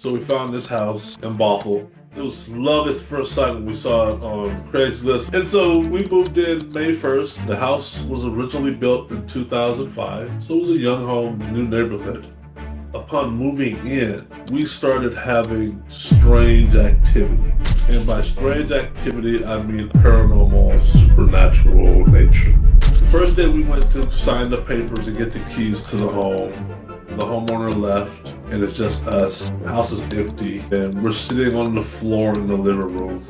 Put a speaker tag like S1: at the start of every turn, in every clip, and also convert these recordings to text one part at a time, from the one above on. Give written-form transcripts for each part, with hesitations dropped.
S1: So we found this house in Bothell. It was love at first sight when we saw it on Craigslist. And so we moved in May 1st. The house was originally built in 2005, so it was a young home, new neighborhood. Upon moving in, we started having strange activity. And by strange activity, I mean paranormal, supernatural nature. The first day we went to sign the papers and get the keys to the home, the homeowner left, and it's just us. The house is empty, and we're sitting on the floor in the living room.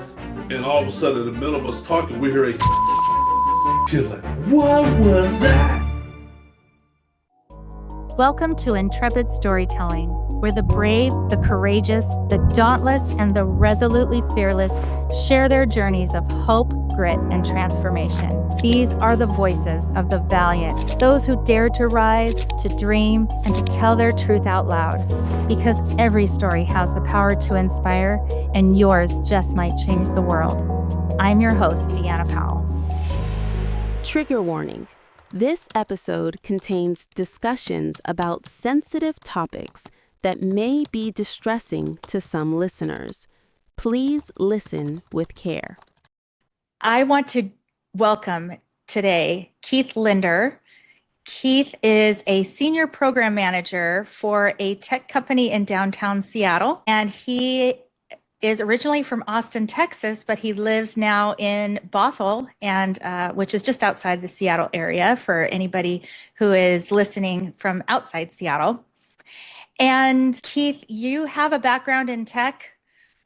S1: And all of a sudden, in the middle of us talking, we hear a you're like, what was that?
S2: Welcome to Intrepid Storytelling, where the brave, the courageous, the dauntless, and the resolutely fearless share their journeys of hope, grit, and transformation. These are the voices of the valiant, those who dare to rise, to dream, and to tell their truth out loud. Because every story has the power to inspire, and yours just might change the world. I'm your host, Deanna Powell.
S3: Trigger warning. This episode contains discussions about sensitive topics that may be distressing to some listeners. Please listen with care.
S2: I want to welcome today Keith Liinder. Keith is a senior program manager for a tech company in downtown Seattle, and he is originally from Austin, Texas, but he lives now in Bothell, and which is just outside the Seattle area for anybody who is listening from outside Seattle. And Keith, you have a background in tech,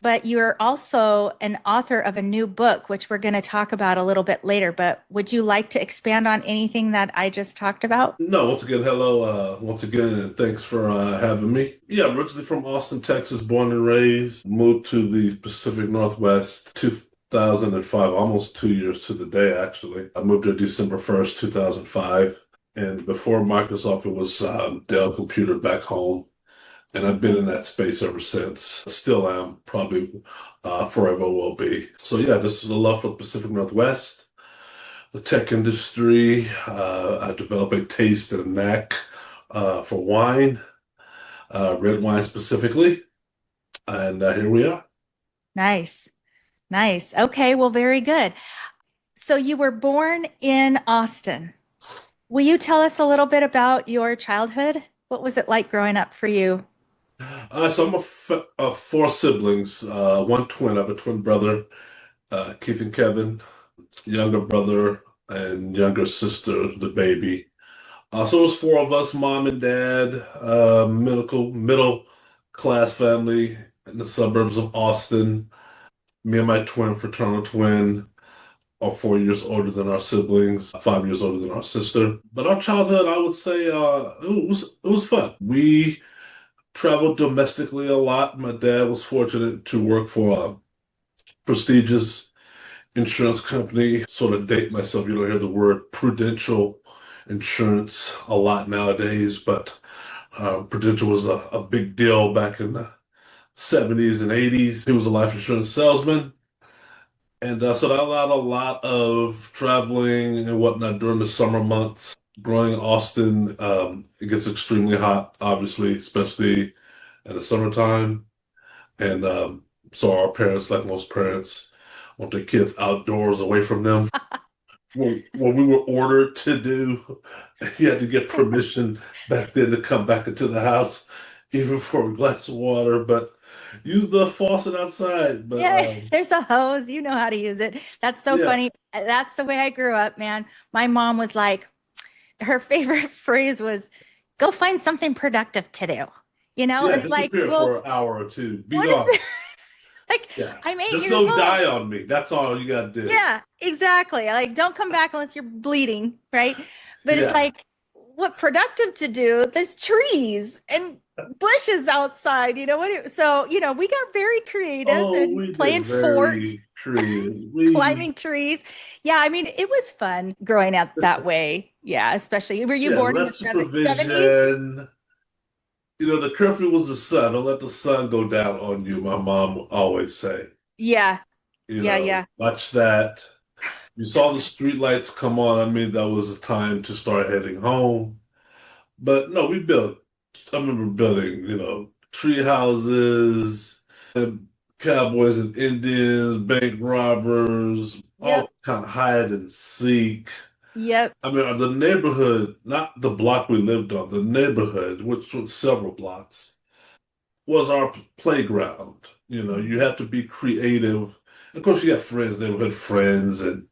S2: but you're also an author of a new book, which we're going to talk about a little bit later. But would you like to expand on anything that I just talked about?
S1: No, once again, hello, and thanks for having me. Yeah, I'm originally from Austin, Texas, born and raised, moved to the Pacific Northwest 2005, almost 2 years to the day, actually. I moved here December 1st, 2005. And before Microsoft, it was Dell computer back home. And I've been in that space ever since. Still am, probably forever will be. So yeah, this is a love for the Pacific Northwest, the tech industry. I developed a taste and a knack for wine, red wine specifically. And here we are.
S2: Nice. Okay, well, very good. So you were born in Austin. Will you tell us a little bit about your childhood? What was it like growing up for you?
S1: So I'm of four siblings, one twin. I have a twin brother, Keith and Kevin, younger brother and younger sister, the baby. So it was four of us, mom and dad, middle class family in the suburbs of Austin. Me and my fraternal twin, are 4 years older than our siblings, 5 years older than our sister. But our childhood, I would say, it was fun. We traveled domestically a lot. My dad was fortunate to work for a prestigious insurance company. Sort of date myself, you don't hear the word prudential insurance a lot nowadays, but Prudential was a big deal back in the 70s and 80s. He was a life insurance salesman. And so that allowed a lot of traveling and whatnot during the summer months. Growing in Austin, it gets extremely hot, obviously, especially in the summertime. And so our parents, like most parents, want their kids outdoors away from them. What we were ordered to do, you had to get permission back then to come back into the house, even for a glass of water. But use the faucet outside. But
S2: Yeah, there's a hose. You know how to use it. That's so funny. That's the way I grew up, man. My mom was like, her favorite phrase was, go find something productive to do. You know, it's like,
S1: for an hour or two. Be
S2: what
S1: gone.
S2: is like, I'm 8
S1: Just
S2: years
S1: don't
S2: old.
S1: die on me. That's all you gotta do.
S2: Yeah, exactly. Like, don't come back unless you're bleeding, right? But it's like, what productive to do? There's trees and bushes outside, so, we got very creative and playing fort, climbing trees. Yeah, I mean, it was fun growing up that way. Yeah, especially, were you born in the 70s?
S1: The curfew was the sun. Don't let the sun go down on you, my mom would always say.
S2: Yeah.
S1: Watch that. You saw the street lights come on. I mean, that was the time to start heading home. But no, I remember building, tree houses, and cowboys and Indians, bank robbers,
S2: Yep.
S1: all kind of hide and seek.
S2: Yep.
S1: I mean, the neighborhood, not the block we lived on, the neighborhood, which was several blocks, was our playground. You know, you had to be creative. Of course, you got friends, neighborhood friends, and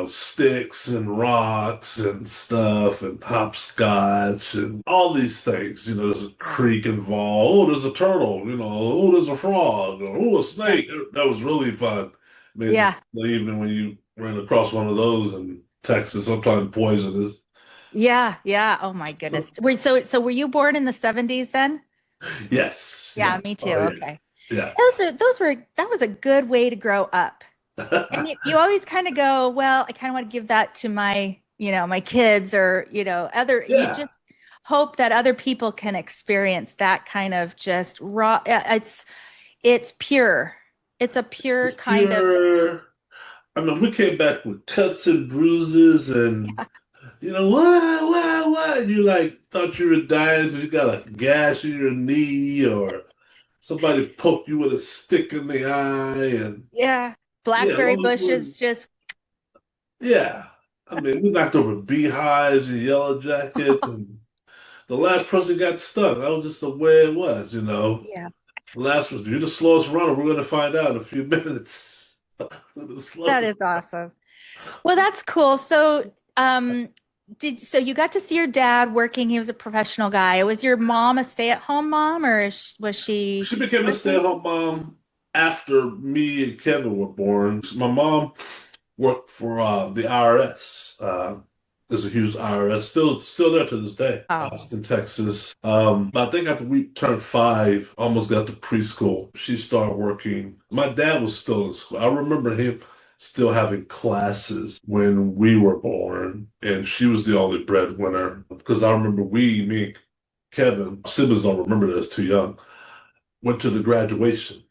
S1: sticks and rocks and stuff and hopscotch and all these things. There's a
S2: Yeah.
S1: creek involved. Oh, there's a turtle. Oh, there's a frog. Or, oh, a
S2: Yeah.
S1: snake. That was really fun. I mean,
S2: Yeah.
S1: the evening when you ran across one of those in Texas, sometimes poisonous.
S2: Yeah. Yeah. Oh my goodness. So were you born in the 70s then?
S1: Yes,
S2: Yeah,
S1: yes.
S2: me too.
S1: Oh, yeah.
S2: Okay.
S1: Yeah.
S2: That was a good way to grow up. And you always kind of go, well, I kind of want to give that to my kids or, you
S1: Yeah.
S2: just hope that other people can experience that kind of just raw. It's pure. It's a pure
S1: It's
S2: kind of,
S1: pure. I mean, we came back with cuts and bruises and what? You like thought you were dying because you got a gash in your knee or somebody poked you with a stick in the eye and
S2: yeah,
S1: yeah,
S2: blackberry
S1: long as we're,
S2: bushes just,
S1: yeah. I mean, we knocked over beehives and yellow jackets and the last person got stung. That was just the way it was.
S2: yeah,
S1: The last person, you're the slowest runner. We're gonna find out in a few minutes. The
S2: that
S1: slowest.
S2: is awesome. Well, that's cool. So you got to see your dad working. He was a professional guy. Was your mom a stay-at-home mom, or was she
S1: She became a
S2: working?
S1: stay-at-home mom after me and Kevin were born. My mom worked for the IRS. There's a huge IRS, still there to this day,
S2: Oh,
S1: Austin, Texas. But I think after we turned 5, almost got to preschool, she started working. My dad was still in school. I remember him still having classes when we were born, and she was the only breadwinner. Because I remember me and Kevin, siblings don't remember this, too young, went to the graduation.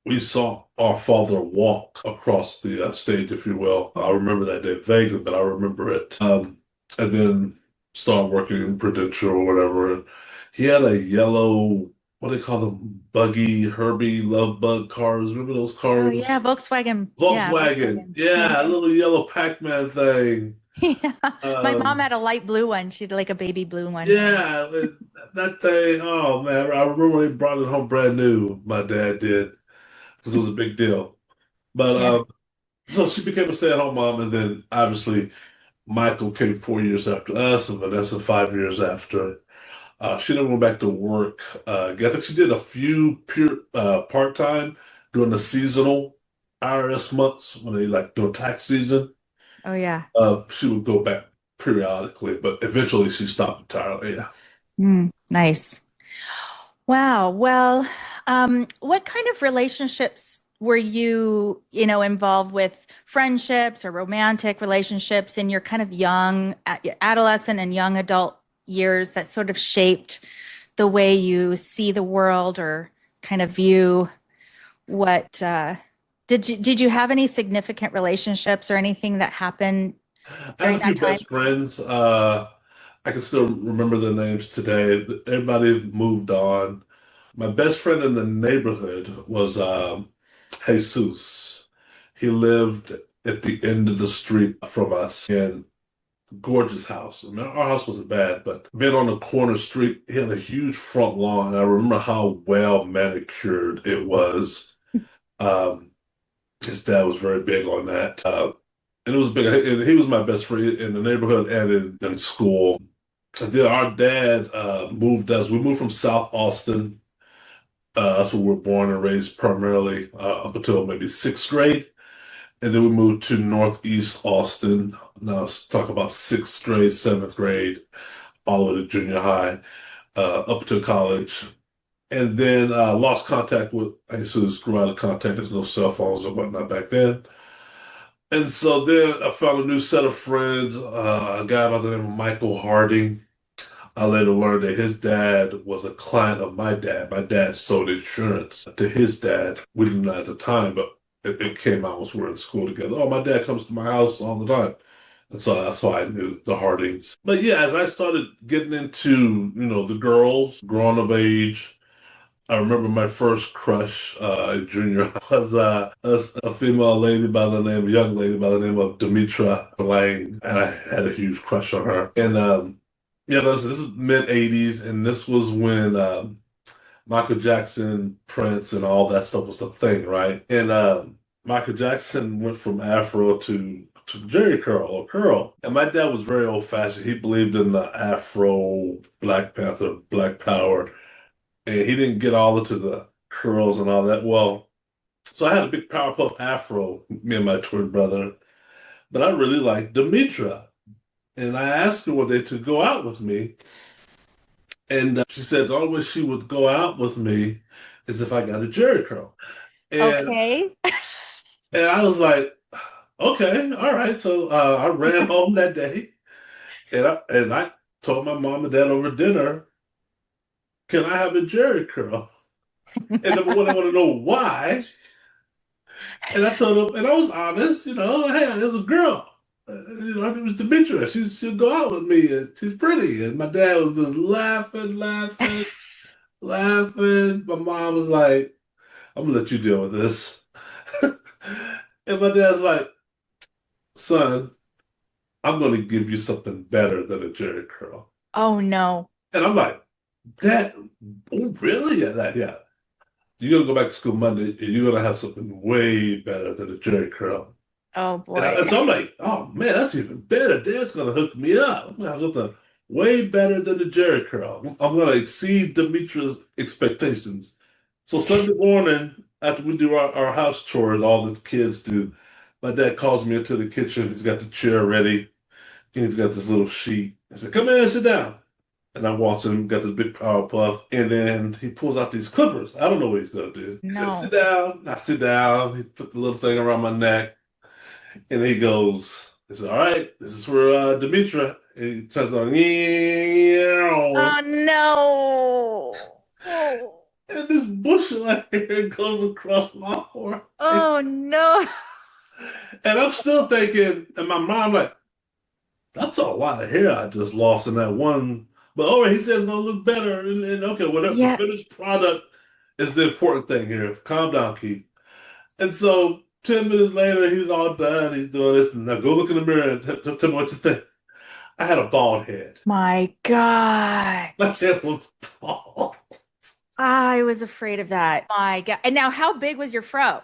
S1: We saw our father walk across the stage, if you will. I remember that day vaguely, but I remember it. And then started working in Prudential or whatever. He had a yellow, what do they call them? Buggy, Herbie, Love Bug cars. Remember those
S2: oh yeah,
S1: cars?
S2: Volkswagen. Yeah,
S1: Volkswagen.
S2: Volkswagen. Yeah.
S1: Yeah, a little yellow Pac-Man thing.
S2: Yeah. My mom
S1: Um,
S2: had a light blue one. She had like a baby blue one.
S1: yeah, that thing. Oh man, I remember when he brought it home brand new. My dad did because it was a big deal. But
S2: Yeah.
S1: so she became a stay-at-home mom, and then obviously Michael came 4 years after us, and Vanessa 5 years after. She never went back to work. I think she did a few pure part-time during the seasonal IRS months when they like do a tax season.
S2: Oh yeah.
S1: She would go back periodically, but eventually she stopped entirely. Yeah.
S2: Nice. Wow. Well, what kind of relationships were involved with friendships or romantic relationships in your kind of adolescent and young adult years that sort of shaped the way you see the world or kind of view what did you have any significant relationships or anything that happened
S1: I had
S2: during
S1: a few
S2: that time?
S1: best friends. I can still remember their names today. Everybody moved on. My best friend in the neighborhood was Jesus. He lived at the end of the street from us in a gorgeous house. I mean, our house wasn't bad, but being on the corner street, he had a huge front lawn. And I remember how well manicured it was. Um, his dad was very big on that. And it was big. And he was my best friend in the neighborhood and in school. And then our dad moved us. We moved from South Austin. That's where we were born and raised primarily up until maybe sixth grade. And then we moved to Northeast Austin. Now let's talk about sixth grade, seventh grade, all the way to junior high, up to college. And then lost contact with Jesus, grew out of contact. There's no cell phones or whatnot back then. And so then I found a new set of friends, a guy by the name of Michael Harding. I later learned that his dad was a client of my dad. My dad sold insurance to his dad. We didn't know at the time, but it came out once we were in school together. Oh, my dad comes to my house all the time. And so that's why I knew the Hardings. But yeah, as I started getting into, the girls, growing of age, I remember my first crush in junior high was a female lady by the name, young lady by the name of Demetra Lang, and I had a huge crush on her. And yeah, this is mid '80s, and this was when Michael Jackson, Prince, and all that stuff was the thing, right? And Michael Jackson went from Afro to Jheri curl or curl, and my dad was very old fashioned. He believed in the Afro, Black Panther, Black Power, and he didn't get all into the curls and all that. Well, so I had a big Powerpuff Afro, me and my twin brother, but I really liked Demetra. And I asked her one day to go out with me. And she said the only way she would go out with me is if I got a Jheri curl. And
S2: Okay.
S1: and I was like, okay, all right. So I ran home that day, and I told my mom and dad over dinner, can I have a Jheri curl? And number one, I want to know why. And I told him, and I was honest, hey, there's a girl. Her name is Demetra. She'll go out with me, and she's pretty. And my dad was just laughing, laughing, laughing. My mom was like, I'm gonna let you deal with this. And my dad's like, son, I'm gonna give you something better than a Jheri curl.
S2: Oh no.
S1: And I'm like, Dad, oh really? Yeah, yeah. You're gonna go back to school Monday, and you're gonna have something way better than a Jheri curl.
S2: Oh
S1: And,
S2: boy.
S1: and so I'm like, oh man, that's even better. Dad's gonna hook me up. I'm gonna have something way better than the Jheri curl. I'm gonna exceed Demetra's expectations. So Sunday morning, after we do our house chores, all the kids do, my dad calls me into the kitchen. He's got the chair ready, and he's got this little sheet. He said, come in and sit down. And I walked in, got this big power puff, and then he pulls out these clippers. I don't know what he's gonna do. He says,
S2: No.
S1: sit down. I sit down. He put the little thing around my neck. And he goes, he said, all right, this is for Demetra. And he turns on,
S2: Oh
S1: "Meow."
S2: no. Oh,
S1: And this bush of hair goes across my forehead.
S2: oh no.
S1: And I'm still thinking, in my mind, like, that's a lot of hair I just lost in that one. But all right, he says it's gonna look better. And okay, whatever. The
S2: Yeah.
S1: finished product is the important thing here. Calm down, Keith. And so 10 minutes later, he's all done. He's doing this. Now go look in the mirror and tell me what you think. I had a bald head.
S2: My God.
S1: My head was bald.
S2: I was afraid of that. My God. And now how big was your fro?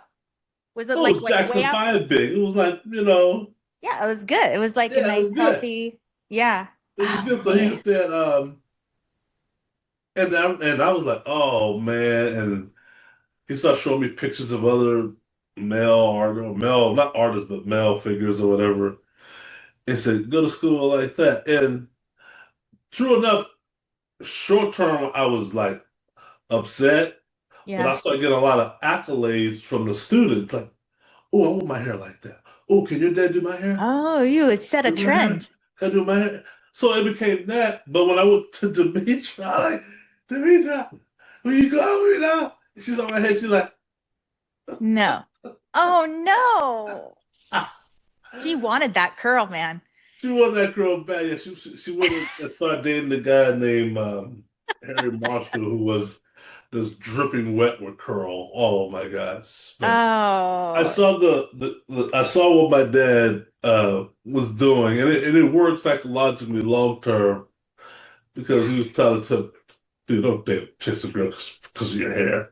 S2: Was it
S1: It
S2: like
S1: was
S2: way
S1: Jackson
S2: up?
S1: 5 big. It was like,
S2: Yeah, it was good. It was like a
S1: yeah, it
S2: nice,
S1: was good.
S2: healthy. Yeah.
S1: It was
S2: Oh
S1: good. So he
S2: man.
S1: said, and I was like, oh man. And he started showing me pictures of other male art or male, not artists, but male figures or whatever. And said, go to school like that. And true enough, short term, I was like upset, but I
S2: Yeah.
S1: started getting a lot of accolades from the students. Like, oh, I want my hair like that. Oh, can your dad do my hair?
S2: Oh, you it set a
S1: Do my hair?
S2: trend.
S1: Can I do my hair? So it became that. But when I went to Demetra, I'm like, Demetra, will you go out with me now? She's on my head. She's like,
S2: No. Oh no. She wanted that curl, man.
S1: she wanted that girl back. Yeah, she wanted to start dating the guy named Harry Marshall, who was this dripping wet with curl. Oh my gosh! But I
S2: Oh,
S1: saw I saw what my dad was doing, and it worked psychologically long term because he was telling to dude, don't date chase a girl because of your hair.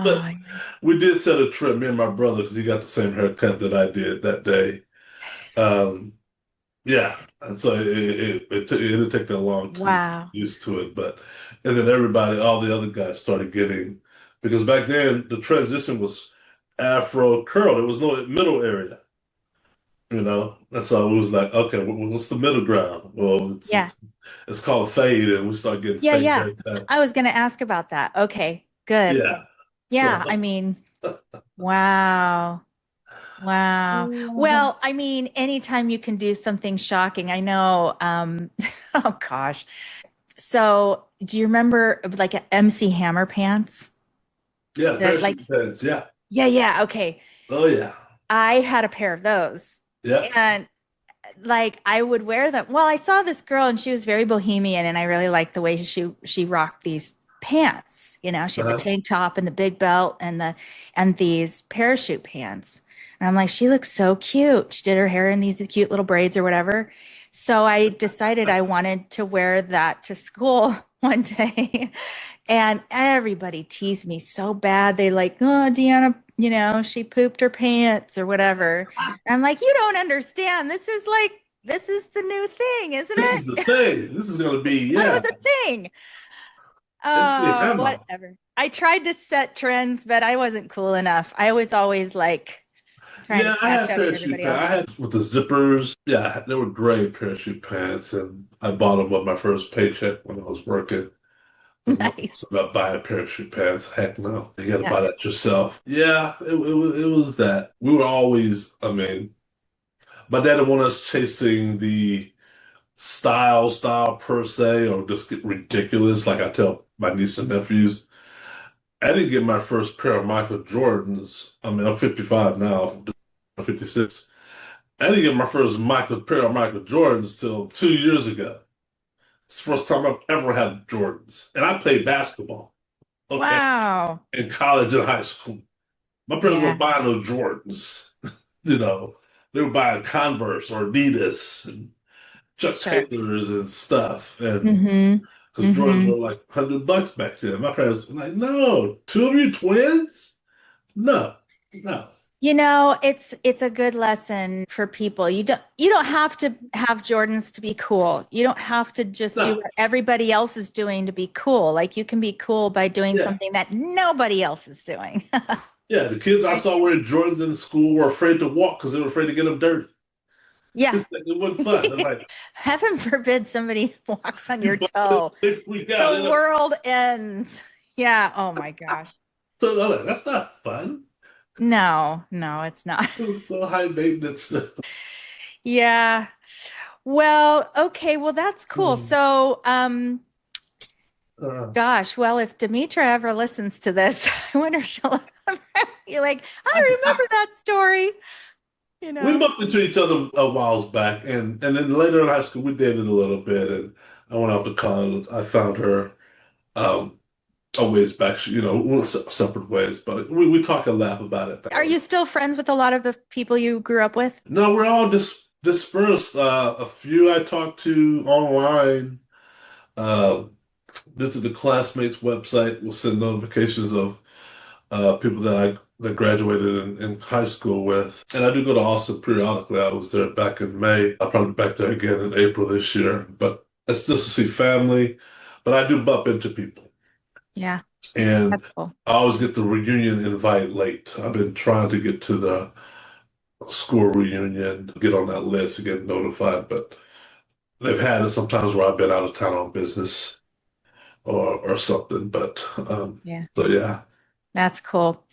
S1: But
S2: oh,
S1: we did set a trip, me and my brother, because he got the same haircut that I did that day. Um, yeah, and so it didn't take that long to get
S2: wow.
S1: used to it, but and then everybody, all the other guys started getting because back then the transition was Afro curl. There was no middle area, and so it was like, okay, what's the middle ground? Well, it's
S2: Yeah.
S1: it's, it's called a fade, and we start getting
S2: Yeah,
S1: fade
S2: yeah. I was
S1: haircuts.
S2: going to ask about that. Okay, good.
S1: Yeah,
S2: Yeah, I
S1: so
S2: mean, wow. Wow. Well, I mean, anytime you can do something shocking, I know, oh gosh. So, do you remember like a MC Hammer pants?
S1: yeah,
S2: That like,
S1: parachute pants. Yeah,
S2: yeah, yeah, okay.
S1: oh yeah,
S2: I had a pair of those.
S1: yeah.
S2: And like I would wear them. Well, I saw this girl and she was very bohemian and I really liked the way she rocked these pants. You know, she had the
S1: Uh-huh.
S2: tank top and the big belt and these parachute pants. And I'm like, she looks so cute. She did her hair in these cute little braids or whatever. So I decided I wanted to wear that to school one day. And everybody teased me so bad. They like, oh, Deanna, you know, she pooped her pants or whatever. I'm like, you don't understand. This is the new thing, isn't
S1: This is the
S2: it?
S1: thing. This is gonna be,
S2: That
S1: yeah,
S2: was a thing.
S1: it's the
S2: Oh,
S1: hammer.
S2: whatever. I tried to set trends, but I wasn't cool enough. I was always like trying to
S1: Yeah, I
S2: catch
S1: had
S2: up to
S1: parachute
S2: everybody
S1: pants. I
S2: else.
S1: had with the zippers. Yeah, they were great parachute pants, and I bought them with my first paycheck when I was working. There's no
S2: Nice.
S1: about buying parachute pants. Heck no, you got to
S2: Yeah.
S1: buy that yourself. Yeah, it was that. We were always. I mean, my dad didn't want us chasing the style per se, or just get ridiculous. Like I tell my niece and nephews, I didn't get my first pair of Michael Jordans. I mean, I'm 55 now, I'm 56. I didn't get my first pair of Michael Jordans till 2 years ago. It's the first time I've ever had Jordans. And I played basketball, okay,
S2: Wow.
S1: in college and high school. My parents
S2: Yeah,
S1: weren't buying no Jordans. You know, they were buying Converse or Adidas and Chuck
S2: sure.
S1: Taylors and stuff. And
S2: Mm-hmm.
S1: because Jordans
S2: Mm-hmm.
S1: were like $100 back then. My parents were like, no, two of you twins? No, no.
S2: You know, it's a good lesson for people. You don't have to have Jordans to be cool. You don't have to just do
S1: No.
S2: what everybody else is doing to be cool. Like you can be cool by doing
S1: Yeah.
S2: something that nobody else is doing.
S1: Yeah, the kids I
S2: Right.
S1: saw wearing Jordans in school were afraid to walk because they were afraid to get them dirty.
S2: Yeah.
S1: It wasn't fun. They're like,
S2: Heaven forbid somebody walks on your
S1: you
S2: toe.
S1: they freak out.
S2: The world ends. Yeah. Oh my gosh.
S1: So I'm like, that's not fun.
S2: No, no, it's not.
S1: It was so high maintenance.
S2: Yeah. Well, okay. Well, that's cool.
S1: Mm.
S2: So,
S1: Uh,
S2: gosh, well, if Demetra ever listens to this, I wonder if she'll be like, I remember that story, you
S1: we
S2: know.
S1: bumped into each other a whiles back, and then later in high school we dated a little bit, and I went off to college. I found her um, a ways back. We went separate ways, but we talk and laugh about it
S2: Are
S1: now.
S2: you still friends with a lot of the people you grew up with?
S1: No, we're all dispersed. A few I talked to online. Uh, Visit the classmates website. Will send notifications of people that graduated in high school with. And I do go to Austin periodically. I was there back in May. I'll probably be back there again in April this year. But it's just to see family. But I do bump into people.
S2: Yeah,
S1: And
S2: that's cool.
S1: I always get the reunion invite late. I've been trying to get to the school reunion, get on that list and get notified. But they've had it sometimes where I've been out of town on business or something. But
S2: Yeah,
S1: so yeah.
S2: that's cool.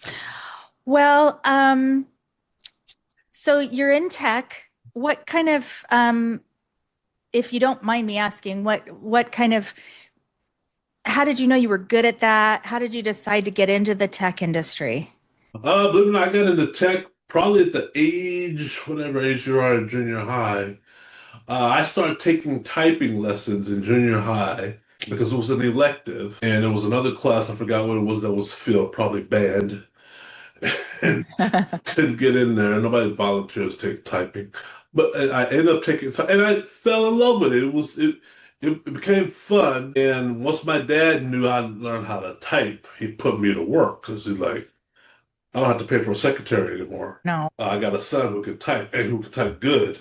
S2: Well, so you're in tech. What kind of, if you don't mind me asking, what kind of, how did you know you were good at that? How did you decide to get into the tech industry?
S1: Believe it or not, I got into tech probably at the age, whatever age you are in junior high. I started taking typing lessons in junior high because it was an elective, and there was another class, I forgot what it was, that was filled, probably banned, and couldn't get in there. Nobody volunteers to take typing. But I ended up taking, and I fell in love with it. It became fun. And once my dad knew I learned how to type, he put me to work because he's like, I don't have to pay for a secretary anymore.
S2: No.
S1: I got a son who can type and who can type good.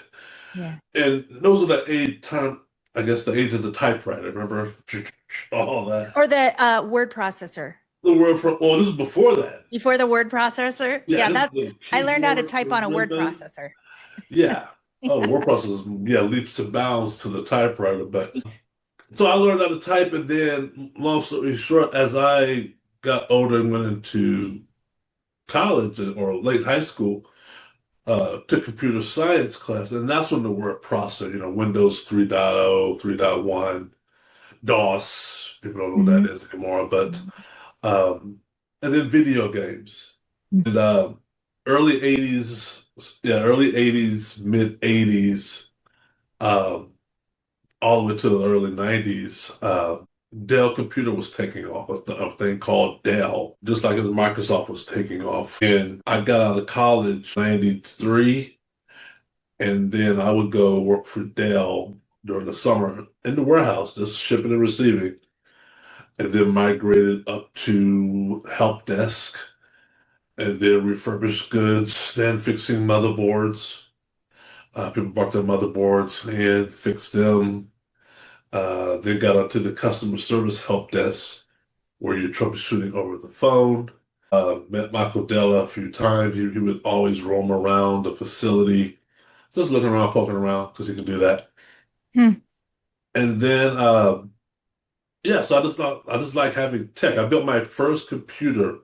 S2: Yeah.
S1: And those are the I guess the age of the typewriter, remember? All that.
S2: Or the word processor.
S1: The word for, oh, this is before that.
S2: Before the word processor?
S1: Yeah,
S2: Yeah,
S1: this is
S2: that's
S1: the
S2: I learned how to
S1: keyboard
S2: type
S1: for
S2: on a word
S1: Windows.
S2: processor.
S1: Yeah. Oh, the word
S2: Yeah.
S1: processor, yeah, leaps and bounds to the typewriter. But so I learned how to type, and then, long story short, as I got older and went into college or late high school, took computer science class, and that's when the word processor, Windows 3.0, 3.1, DOS, people don't know what
S2: Mhm.
S1: that is anymore, but and then video games.
S2: Mhm.
S1: And early 80s, yeah, early 80s, mid 80s, um, all the way to the early 90s. Dell computer was taking off, a thing called Dell, just like as Microsoft was taking off. And I got out of college in 93, and then I would go work for Dell during the summer in the warehouse, just shipping and receiving, and then migrated up to help desk, and then refurbished goods, then fixing motherboards. People bought their motherboards and fixed them. Then got onto the customer service help desk where you're troubleshooting over the phone. Met Michael Della a few times. He would always roam around the facility, just looking around, poking around, because he could do that.
S2: Hmm.
S1: And then, yeah, so I just like having tech. I built my first computer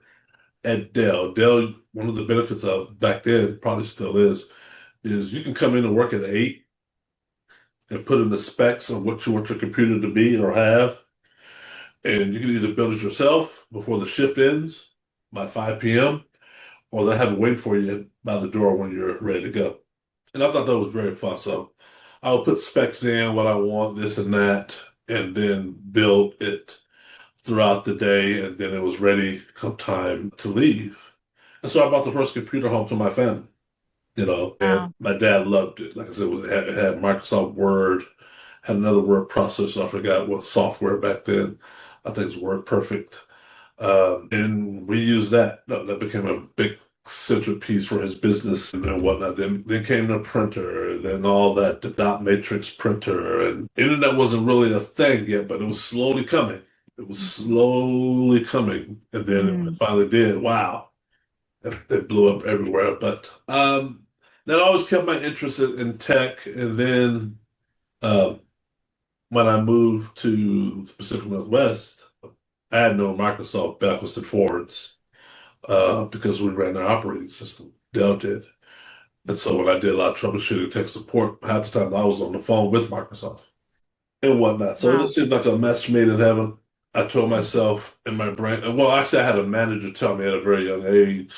S1: at Dell. Dell, one of the benefits of back then, probably still is you can come in and work at 8 and put in the specs of what you want your computer to be or have. And you can either build it yourself before the shift ends by 5 p.m., or they'll have it wait for you by the door when you're ready to go. And I thought that was very fun. So I would put specs in, what I want, this and that, and then build it throughout the day. And then it was ready come time to leave. And so I brought the first computer home to my family, and
S2: Wow.
S1: my dad loved it. Like I said, it had Microsoft Word, had another word processor. I forgot what software back then. I think it's Word Perfect. And we used that. No, that became a big centerpiece for his business and whatnot. Then came the printer, then all that, the dot matrix printer, and internet wasn't really a thing yet, but it was slowly coming. It was slowly coming, and then it
S2: Mm.
S1: finally did. Wow, it blew up everywhere. But that always kept my interest in tech, and then. Um, when I moved to the Pacific Northwest, I had no Microsoft backwards and forwards because we ran our operating system. Dell did. And so when I did a lot of troubleshooting tech support, half the time I was on the phone with Microsoft and whatnot. So it
S2: Wow.
S1: just seemed like a match made in heaven. I told myself in my brain, well, actually, I had a manager tell me at a very young age,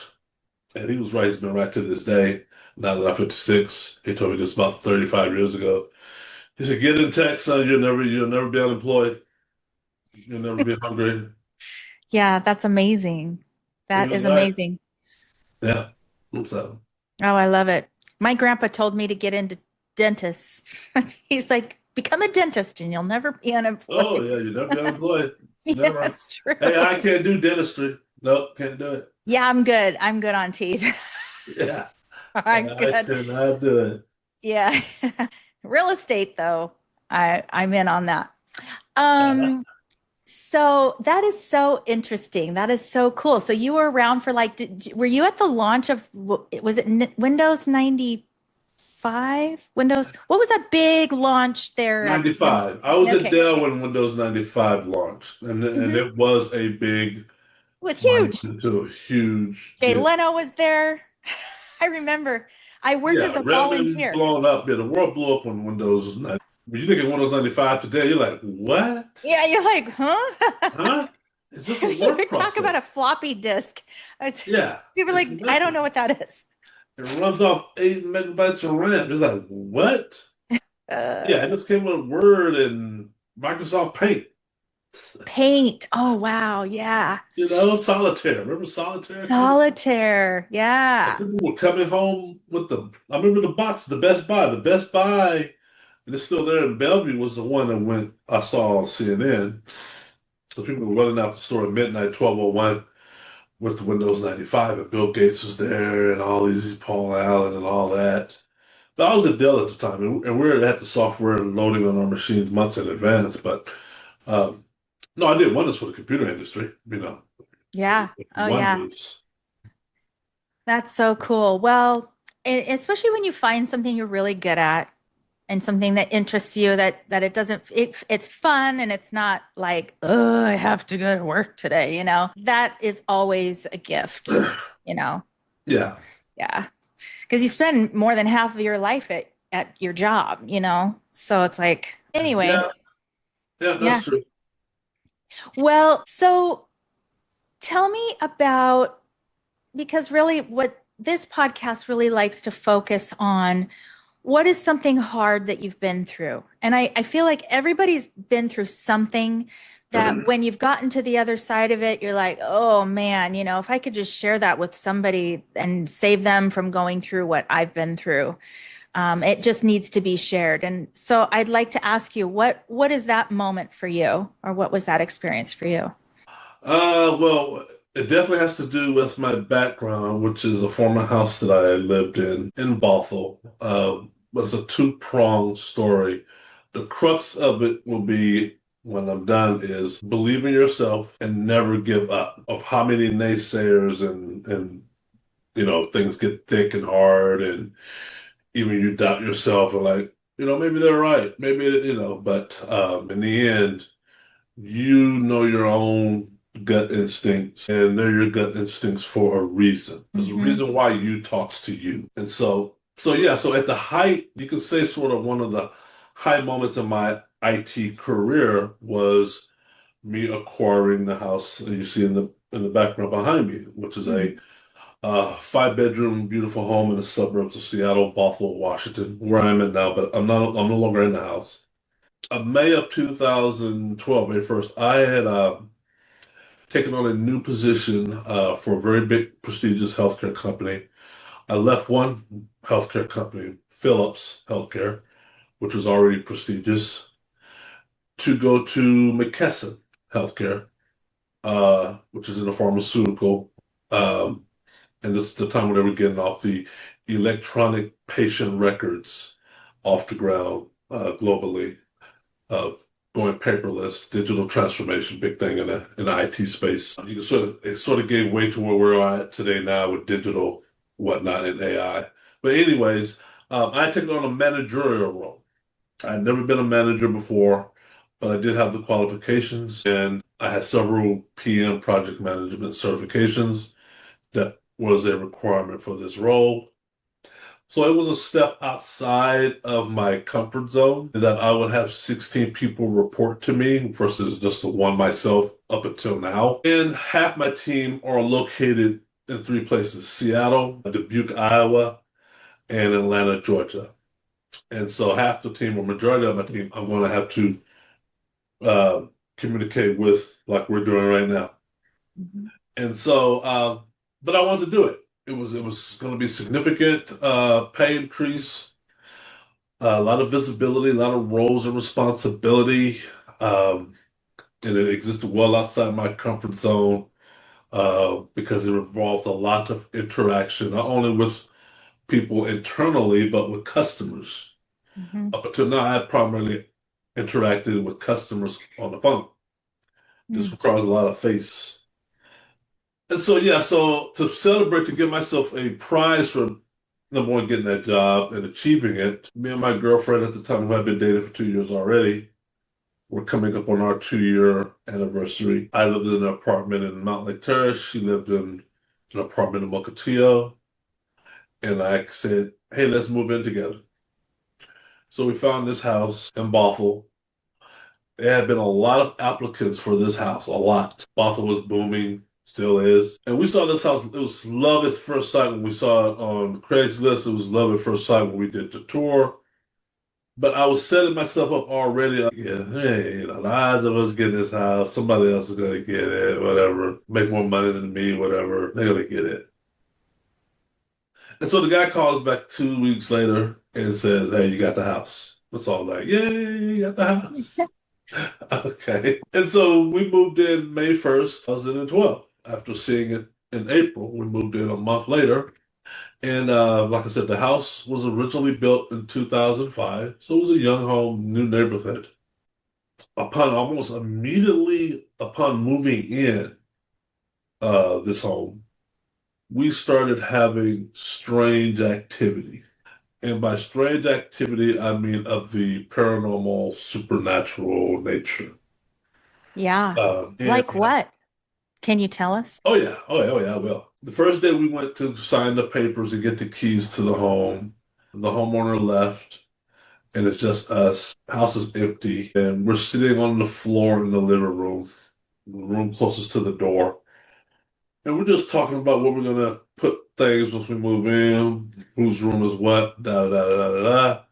S1: and he was right. He's been right to this day. Now that I'm 56, he told me this about 35 years ago. He said, "Get in tech, son. You'll never be unemployed. You'll never be hungry."
S2: Yeah, that's amazing.
S1: He
S2: That
S1: was
S2: is
S1: right.
S2: amazing.
S1: Yeah. So,
S2: Oh, I love it. My grandpa told me to get into dentist. He's like, become a dentist and you'll never be
S1: oh
S2: unemployed.
S1: yeah, you'll never be unemployed.
S2: Yeah,
S1: Never.
S2: it's
S1: Hey, I
S2: true.
S1: can't do dentistry. Nope, can't do it.
S2: Yeah, I'm good. I'm good on teeth.
S1: Yeah,
S2: I'm
S1: I
S2: good.
S1: cannot do it.
S2: Yeah. Real estate though, I'm in on that.
S1: Uh,
S2: Um, so that is so interesting. That is so cool. So you were around for like, were you at the launch of, was it Windows 95? Windows, what was that big launch there at when,
S1: 95. I was at
S2: okay.
S1: Dell when Windows 95 launched, and
S2: Hmm.
S1: it was a big
S2: It was huge.
S1: monument to a huge
S2: Jay
S1: deal.
S2: Leno was there. I remember I worked as
S1: Yeah,
S2: a
S1: Redmond
S2: volunteer.
S1: blown up. Yeah, the world blew up when Windows 90. When you think of Windows 95 today, you're like, what?
S2: Yeah, you're like, huh?
S1: Huh? It's just a
S2: You
S1: word
S2: talk about
S1: processor.
S2: a floppy disk. It's,
S1: Yeah,
S2: you were
S1: it's
S2: like, I don't
S1: nothing.
S2: know what that is.
S1: It runs off 8 megabytes of RAM. It's like, what? Yeah, it
S2: Uh,
S1: just came with Word and Microsoft Paint.
S2: Paint. Oh, wow. Yeah.
S1: Solitaire. Remember Solitaire coming?
S2: Solitaire.
S1: And
S2: Yeah.
S1: people were coming home with I remember the box, the Best Buy. The Best Buy, and it's still there in Bellevue, was the one that I saw on CNN. So people were running out the store at midnight, 12:01, with the Windows 95, and Bill Gates was there, and all these Paul Allen and all that. But I was at Dell at the time, and we were at the software loading on our machines months in advance. But um, no, I did wonders for the computer industry.
S2: Yeah. Oh, yeah.
S1: Wonders.
S2: That's so cool. Well, especially when you find something you're really good at and something that interests you that it doesn't it's fun and it's not like, oh, I have to go to work today, That is always a gift, you know.
S1: Yeah,
S2: Yeah. Because you spend more than half of your life at your job. So it's like, anyway,
S1: yeah, yeah.
S2: yeah.
S1: That's true.
S2: Well, so tell me about, because really what this podcast really likes to focus on, what is something hard that you've been through? And I feel like everybody's been through something that when you've gotten to the other side of it, you're like, oh man, if I could just share that with somebody and save them from going through what I've been through. It just needs to be shared. And so I'd like to ask you, what is that moment for you, or what was that experience for you?
S1: Well, it definitely has to do with my background, which is a former house that I lived in Bothell. But it's a two-pronged story. The crux of it will be, when I'm done, is believe in yourself and never give up. Of how many naysayers and things get thick and hard, and even you doubt yourself and like, maybe they're right, maybe but in the end, your own gut instincts, and they're your gut instincts for a reason. There's a
S2: Mm-hmm.
S1: reason why you talks to you. And so yeah, so at the height, you could say sort of one of the high moments of my IT career was me acquiring the house that you see in the background behind me, which is a five-bedroom beautiful home in the suburbs of Seattle, Bothell, Washington, where I'm at now, but I'm no longer in the house. May of 2012, May 1st, I had taken on a new position for a very big, prestigious healthcare company. I left one healthcare company, Philips Healthcare, which was already prestigious, to go to McKesson Healthcare, which is in the pharmaceutical. Um, and this is the time when they were getting off the electronic patient records off the ground globally, of going paperless, digital transformation, big thing in the IT space. You can it sort of gave way to where we're at today now with digital whatnot and AI. But anyways, I took on a managerial role. I had never been a manager before, but I did have the qualifications, and I had several PM project management certifications that was a requirement for this role. So it was a step outside of my comfort zone that I would have 16 people report to me versus just the one myself up until now. And half my team are located in three places: Seattle, Dubuque, Iowa, and Atlanta, Georgia. And so half the team, or majority of my team, I'm going to have to uh, communicate with, like we're doing right now.
S2: Mhm.
S1: And so, but I wanted to do it. It was going to be significant pay increase, a lot of visibility, a lot of roles and responsibility, um, and it existed well outside my comfort zone because it involved a lot of interaction, not only with people internally but with customers.
S2: Mhm.
S1: Up until now, I had primarily interacted with customers on the phone. This
S2: Mm.
S1: requires a lot of face. And so, yeah, so to celebrate, to give myself a prize for number one, getting that job and achieving it, me and my girlfriend at the time, who had been dating for 2 years already, were coming up on our 2 year anniversary. I lived in an apartment in Mount Lake Terrace. She lived in an apartment in Mukilteo. And I said, hey, let's move in together. So we found this house in Bothell. There had been a lot of applicants for this house, a lot. Bothell was booming, still is. And we saw this house. It was love at first sight when we saw it on Craigslist. It was love at first sight when we did the tour. But I was setting myself up already. Like, yeah, hey, the odds of us getting this house, somebody else is going to get it, whatever. Make more money than me, whatever. They're going to get it. And so the guy calls back 2 weeks later and says, hey, you got the house. It's all like, yay, you got the house. Okay. And so we moved in May 1st, 2012. After seeing it in April, we moved in a month later. And like I said, the house was originally built in 2005. So it was a young home, new neighborhood. Upon almost immediately upon moving in this home, we started having strange activity. And by strange activity, I mean of the paranormal, supernatural nature.
S2: Yeah.
S1: And
S2: Like what? Can you tell us?
S1: Oh yeah, I will. The first day we went to sign the papers and get the keys to the home. The homeowner left, and it's just us. House is empty, and we're sitting on the floor in the living room, the room closest to the door. And we're just talking about what we're gonna put things once we move in, whose room is what, da da da da da da.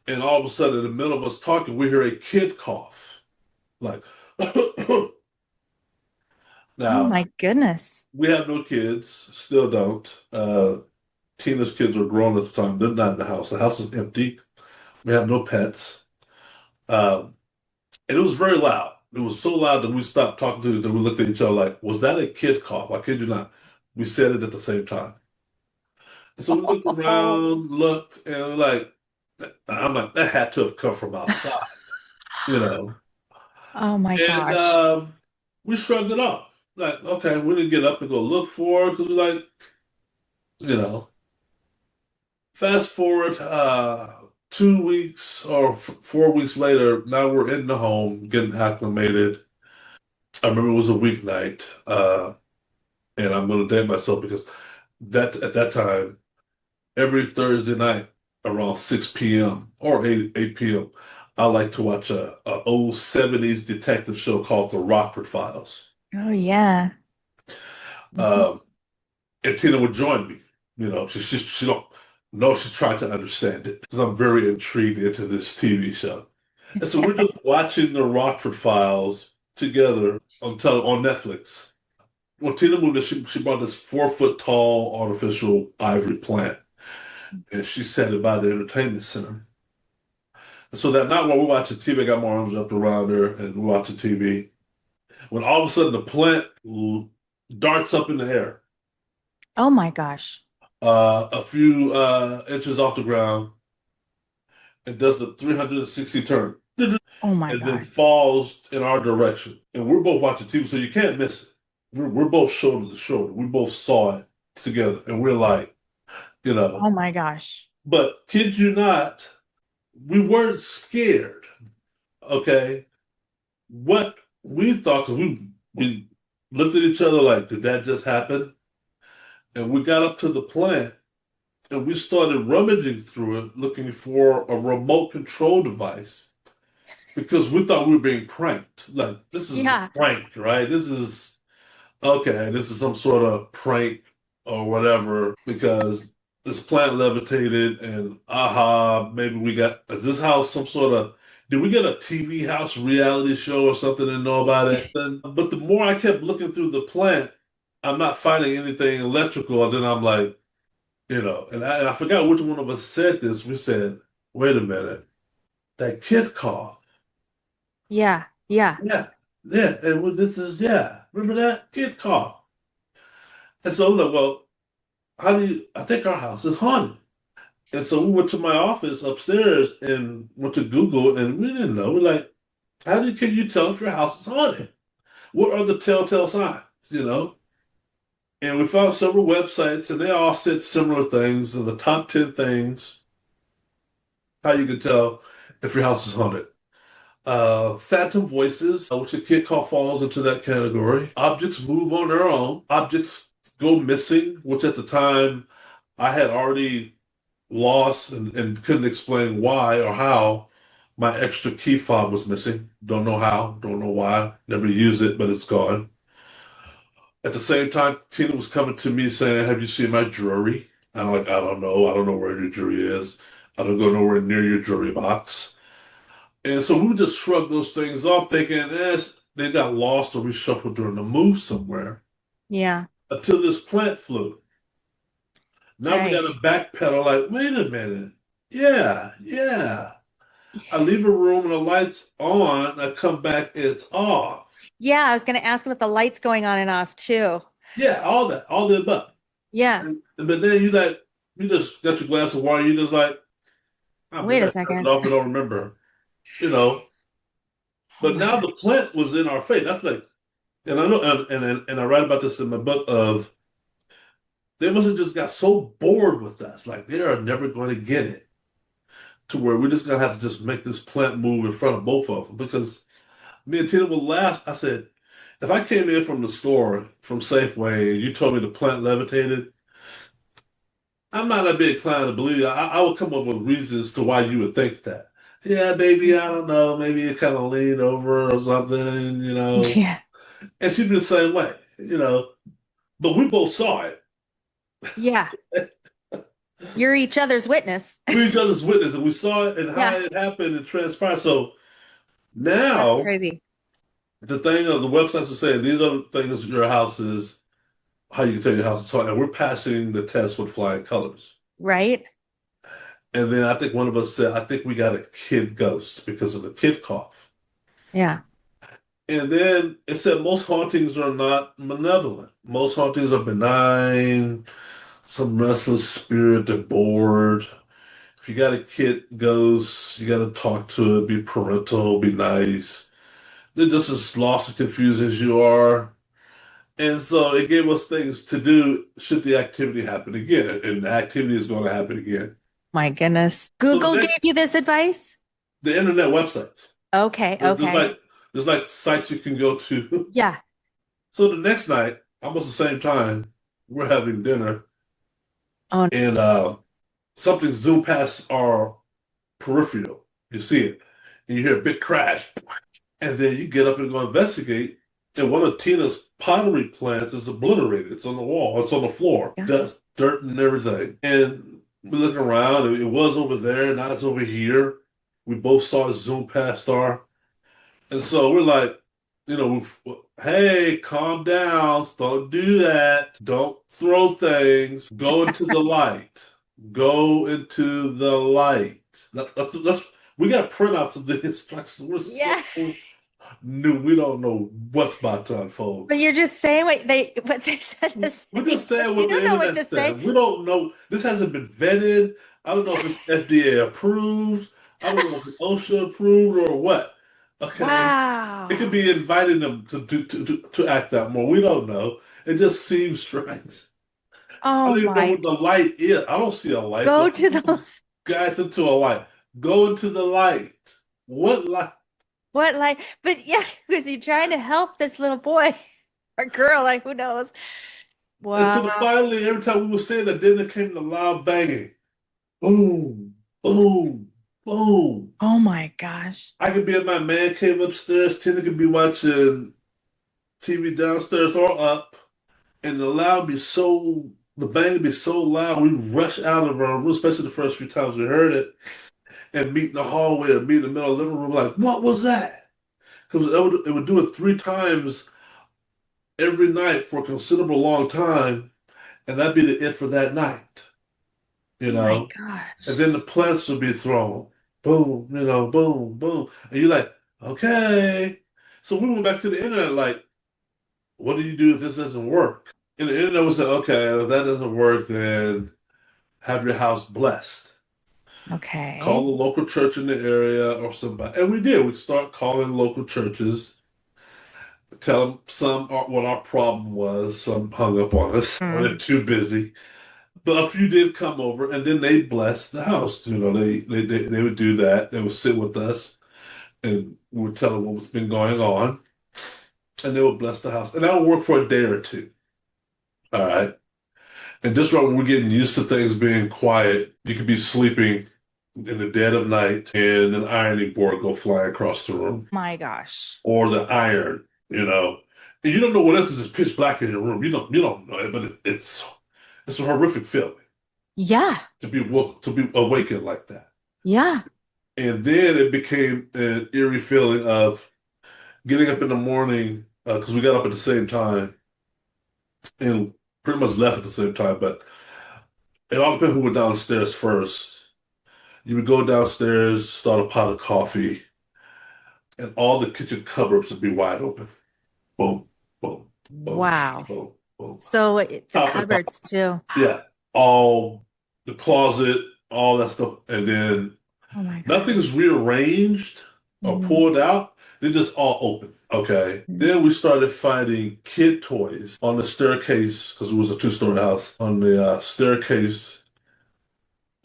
S1: And all of a sudden, in the middle of us talking, we hear a kid cough. Like,
S2: Oh
S1: now,
S2: my goodness.
S1: we have no kids, still don't. Tina's kids were grown at the time. They're not in the house. The house is empty. We have no pets. Um, and it was very loud. It was so loud that we stopped talking to each other. We looked at each other like, was that a kid cough? I kid you not. We said it at the same time. And so we looked around, looked, and like, I'm like, that had to have come from outside, you know.
S2: Oh my
S1: And
S2: gosh.
S1: we shrugged it off. Like, okay, we didn't get up and go look for it because we're like, you know. Fast forward 2 weeks or 4 weeks later, now we're in the home getting acclimated. I remember it was a weeknight, and I'm going to date myself because that at that time, every Thursday night around 6 p.m. or 8 p.m., I like to watch a old 70s detective show called The Rockford Files.
S2: Oh yeah. Mhm.
S1: Um, and Tina would join me. You know, she don't know she's trying to understand it because I'm very intrigued into this TV show. And so we're just watching the Rockford Files together on Netflix. When Tina moved in, she bought this 4 foot tall artificial ivory plant, and she set it by the entertainment center. And so that night while we're watching TV, I got my arms wrapped around her, and we're watching TV. When all of a sudden the plant darts up in the air,
S2: Oh my gosh.
S1: a few inches off the ground, and does the 360 turn,
S2: Oh my
S1: and then
S2: God.
S1: falls in our direction. And we're both watching TV, so you can't miss it. We're both shoulder to shoulder. We both saw it together, and we're like, you know.
S2: Oh my gosh.
S1: But kid you not, we weren't scared. Okay, what we thought, because we looked at each other like, did that just happen? And we got up to the plant and we started rummaging through it looking for a remote control device because we thought we were being pranked. Like, this is a
S2: Yeah.
S1: prank, right? This is okay, this is some sort of prank or whatever because this plant levitated and aha, maybe we got, is this house some sort of, did we get a TV house reality show or something and know about it? But the more I kept looking through the plant, I'm not finding anything electrical. And then I'm like, and I forgot which one of us said this. We said, wait a minute, that kid cough.
S2: Yeah. Yeah.
S1: Yeah, yeah. And this is, yeah, remember that kid cough? And so I'm like, well, I think our house is haunted. And so we went to my office upstairs and went to Google and we didn't know. We're like, can you tell if your house is haunted? What are the telltale signs, you know? And we found several websites and they all said similar things. And the top 10 things, how you can tell if your house is haunted. Phantom voices, which a kid call falls into that category. Objects move on their own. Objects go missing, which at the time I had already lost and couldn't explain why or how. My extra key fob was missing. Don't know how, don't know why. Never used it, but it's gone. At the same time, Tina was coming to me saying, have you seen my jewelry? I'm like, I don't know. I don't know where your jewelry is. I don't go nowhere near your jewelry box. And so we would just shrug those things off, thinking, they got lost or reshuffled during the move somewhere.
S2: Yeah.
S1: Until this plant flew. Now we got
S2: Right.
S1: to backpedal, like, wait a minute. Yeah, yeah. I leave a room and the light's on. I come back, it's off.
S2: Yeah. I was going to ask about the lights going on and off too.
S1: Yeah, all that, all the above.
S2: Yeah.
S1: But then you just got your glass of water. You just like,
S2: Wait
S1: maybe
S2: a
S1: I turned it
S2: second.
S1: off. I don't remember, you know.
S2: Oh
S1: But
S2: my
S1: now
S2: God.
S1: the plant was in our face. That's like, and I know, and I write about this in my book of they must have just got so bored with us, like they are never going to get it to where we're just gonna have to just make this plant move in front of both of them because me and Tina will last. I said, if I came in from the store from Safeway and you told me the plant levitated, I'm not a big inclined to believe you. I would come up with reasons to why you would think that. Yeah, baby, I don't know. Maybe it kind of leaned over or something, you know.
S2: Yeah.
S1: And she'd be the same way, you know. but we both saw it.
S2: Yeah. You're each other's witness.
S1: We each other's witness, and we saw it and how
S2: Yeah.
S1: it happened and transpired. So
S2: That's
S1: now
S2: crazy.
S1: the thing of the websites are saying these are the things your house is, how you can tell your house is haunted, and we're passing the test with flying colors.
S2: Right?
S1: And then I think one of us said, I think we got a kid ghost because of the kid cough.
S2: Yeah.
S1: And then it said most hauntings are not malevolent. Most hauntings are benign, some restless spirit, they're bored. If you got a kid ghost, you got to talk to it, be parental, be nice. They're just as lost and confused as you are. And so it gave us things to do should the activity happen again. And the activity is going to happen again.
S2: My goodness.
S1: So the
S2: Google gave
S1: next,
S2: you this advice?
S1: the internet websites.
S2: Okay.
S1: There's
S2: Okay.
S1: like sites you can go to.
S2: Yeah.
S1: So the next night, almost the same time, we're having dinner,
S2: Oh,
S1: and something zoomed past our peripheral. You see it, and you hear a big crash, and then you get up and go investigate, and one of Tina's pottery plants is obliterated. It's on the wall. It's on the floor.
S2: yeah.
S1: Dust, dirt, and everything. And we look around, and it was over there. Now it's over here. We both saw it zoom past our. And so we're like, hey, calm down. Don't do that. Don't throw things. Go into the light. Go into the light. That's we got printouts of the instructions. We're
S2: Yeah.
S1: so new. We don't know what's about to unfold.
S2: But you're just saying what they said to say.
S1: We're just saying
S2: You
S1: what the
S2: don't know what
S1: internet
S2: to say.
S1: said. We don't know. This hasn't been vetted. I don't know if it's FDA approved. I don't know if it's OSHA approved or what. Okay.
S2: Wow.
S1: It could be inviting them to act out more. We don't know. It just seems strange. I
S2: Oh
S1: don't even know
S2: my.
S1: what the light is. I don't see a light.
S2: Go
S1: So
S2: to the
S1: guys into a light. Go into the light. What light?
S2: what like but yeah, because you're trying to help this little boy or girl, like who knows.
S1: Until
S2: Wow.
S1: finally, every time we were saying that, then there came the loud banging. Boom, boom, boom.
S2: Oh my gosh.
S1: I could be in my man cave upstairs. Tina could be watching TV downstairs or up. And the bang would be so loud, we rush out of our room, especially the first few times we heard it, and meet in the hallway or meet in the middle of the living room, like, what was that? Because it would do it 3 times every night for a considerable long time, and that'd be the it for that night, you
S2: Oh my
S1: know? And
S2: gosh.
S1: then the plants would be thrown. Boom, boom, boom. And you're like, okay. So we went back to the internet, like, what do you do if this doesn't work? And the internet would say, okay, if that doesn't work, then have your house blessed. Call
S2: Okay.
S1: the local church in the area or somebody. And we did. We start calling local churches, tell them what our problem was. Some hung up on us or they're
S2: Mm.
S1: too busy. But a few did come over and then they blessed the house. They would do that. They would sit with us and we would tell them what's been going on and they would bless the house. And that would work for a day or two. All right. And just right when we're getting used to things being quiet, you could be sleeping in the dead of night and an ironing board go fly across the room.
S2: My gosh.
S1: Or the iron. And you don't know what else is just pitch black in your room. You don't know it, but it's a horrific feeling
S2: Yeah.
S1: to be awakened like that.
S2: Yeah.
S1: And then it became an eerie feeling of getting up in the morning because we got up at the same time and pretty much left at the same time, but it all depends who were downstairs first. You would go downstairs, start a pot of coffee, and all the kitchen cupboards would be wide open. Boom, boom, boom,
S2: Wow.
S1: boom, boom.
S2: So the
S1: Top to
S2: cupboards too.
S1: Yeah, all the closet, all that stuff, and then
S2: Oh my God.
S1: nothing's rearranged or
S2: Mhm.
S1: pulled out. They're just all open. Okay. Then we started finding kid toys on the staircase because it was a two-story house. On the staircase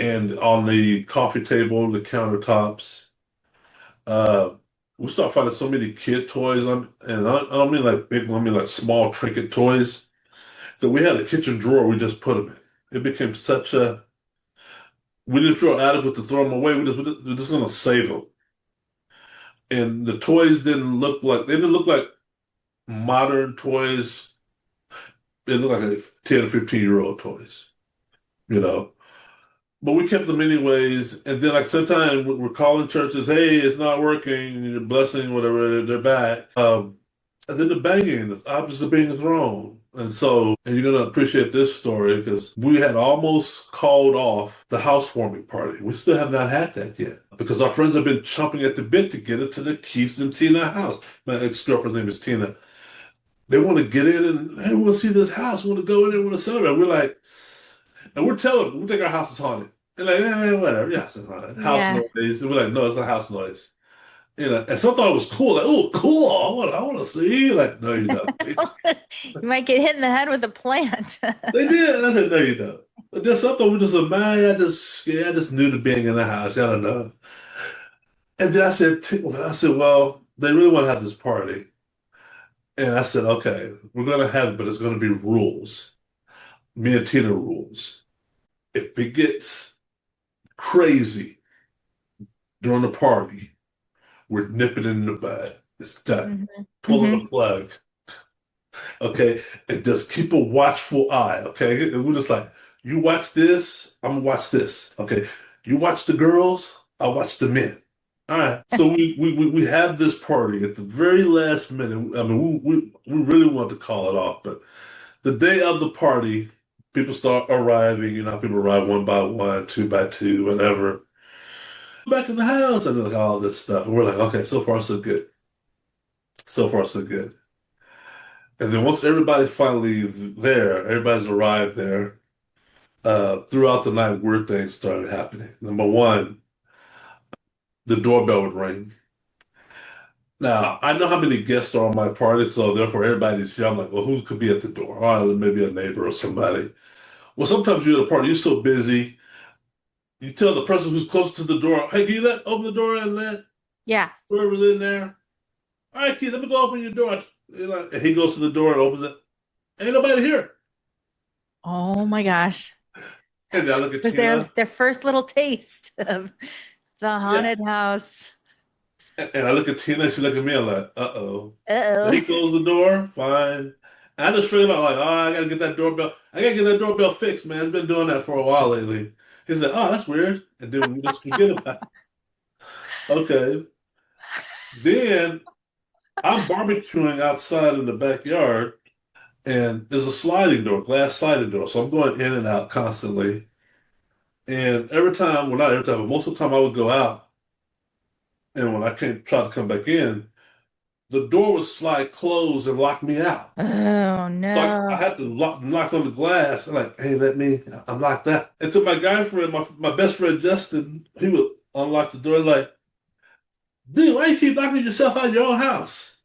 S1: and on the coffee table, the countertops. Uh, we started finding so many kid toys, and I don't mean like big, I mean like small trinket toys. So we had a kitchen drawer we just put them in. It became such a we didn't feel adequate to throw them away. We're just gonna save them. And the toys didn't look like modern toys It looked like a 10 or 15-year-old toys, you know. But we kept them anyways. And then, like, sometimes we're calling churches, hey, it's not working, your blessing, whatever, they're back. And then the banging, the objects are being thrown. And so, and you're going to appreciate this story because we had almost called off the housewarming party. We still have not had that yet because our friends have been chomping at the bit to get into the Keith and Tina house. My ex-girlfriend's name is Tina. They want to get in and, hey, we want to see this house. We want to go in there, we want to celebrate. We're like, and we're telling them, we think our house is haunted. And like, whatever, your house is haunted. House
S2: Yeah.
S1: noise. And we're like, no, it's not house noise. You know, and some thought it was cool. Like, oh, cool. I want to see. Like, no, you don't.
S2: You might get hit in the head with a plant.
S1: They did. And I said, no, you don't. But then some thought we just said, man, I just knew the being in the house. I don't know. And then I said, well, they really want to have this party. And I said, okay, we're going to have it, but it's going to be rules. Me and Tina rules. If it gets crazy during the party, we're nipping it in the bud. It's done. Pulling the plug. Okay. And just keep a watchful eye. Okay. And we're just like, you watch this, I'm gonna watch this. Okay. You watch the girls, I'll watch the men. All right. So we have this party at the very last minute. I mean, we really want to call it off, but the day of the party, people start arriving. You know, people arrive one by one, two by two, whatever. Back in the house and like all this stuff. And we're like, okay, so far so good. So far so good. And then once everybody's finally there, everybody's arrived there, throughout the night, weird things started happening. Number one, the doorbell would ring. Now, I know how many guests are on my party, so therefore everybody's here. I'm like, well, who could be at the door? All right, maybe a neighbor or somebody. Well, sometimes you're at a party, you're so busy, you tell the person who's close to the door, hey, can you open the door and let whoever's in there? All right, Keith, let me go open your door. And he goes to the door and opens it. Ain't nobody here.
S2: Oh my gosh.
S1: And then I look at
S2: Was
S1: Tina.
S2: their first little taste of the haunted house.
S1: And I look at Tina and she look at me, I'm like, uh-oh.
S2: Uh-oh.
S1: He closed the door, fine. And I just figured out, like, oh, I gotta get that doorbell. I gotta get that doorbell fixed, man. It's been doing that for a while lately. He said, oh, that's weird. And then we just forget about it. Okay. Then I'm barbecuing outside in the backyard, and there's a sliding door, glass sliding door. So I'm going in and out constantly. And every time, well, not every time, but most of the time I would go out. And when I try to come back in, the door would slide closed and lock me out.
S2: Oh no.
S1: So I had to knock on the glass and like, hey, I'm locked out. And to my guy friend, my best friend Justin, he would unlock the door like, dude, why you keep locking yourself out of your own house?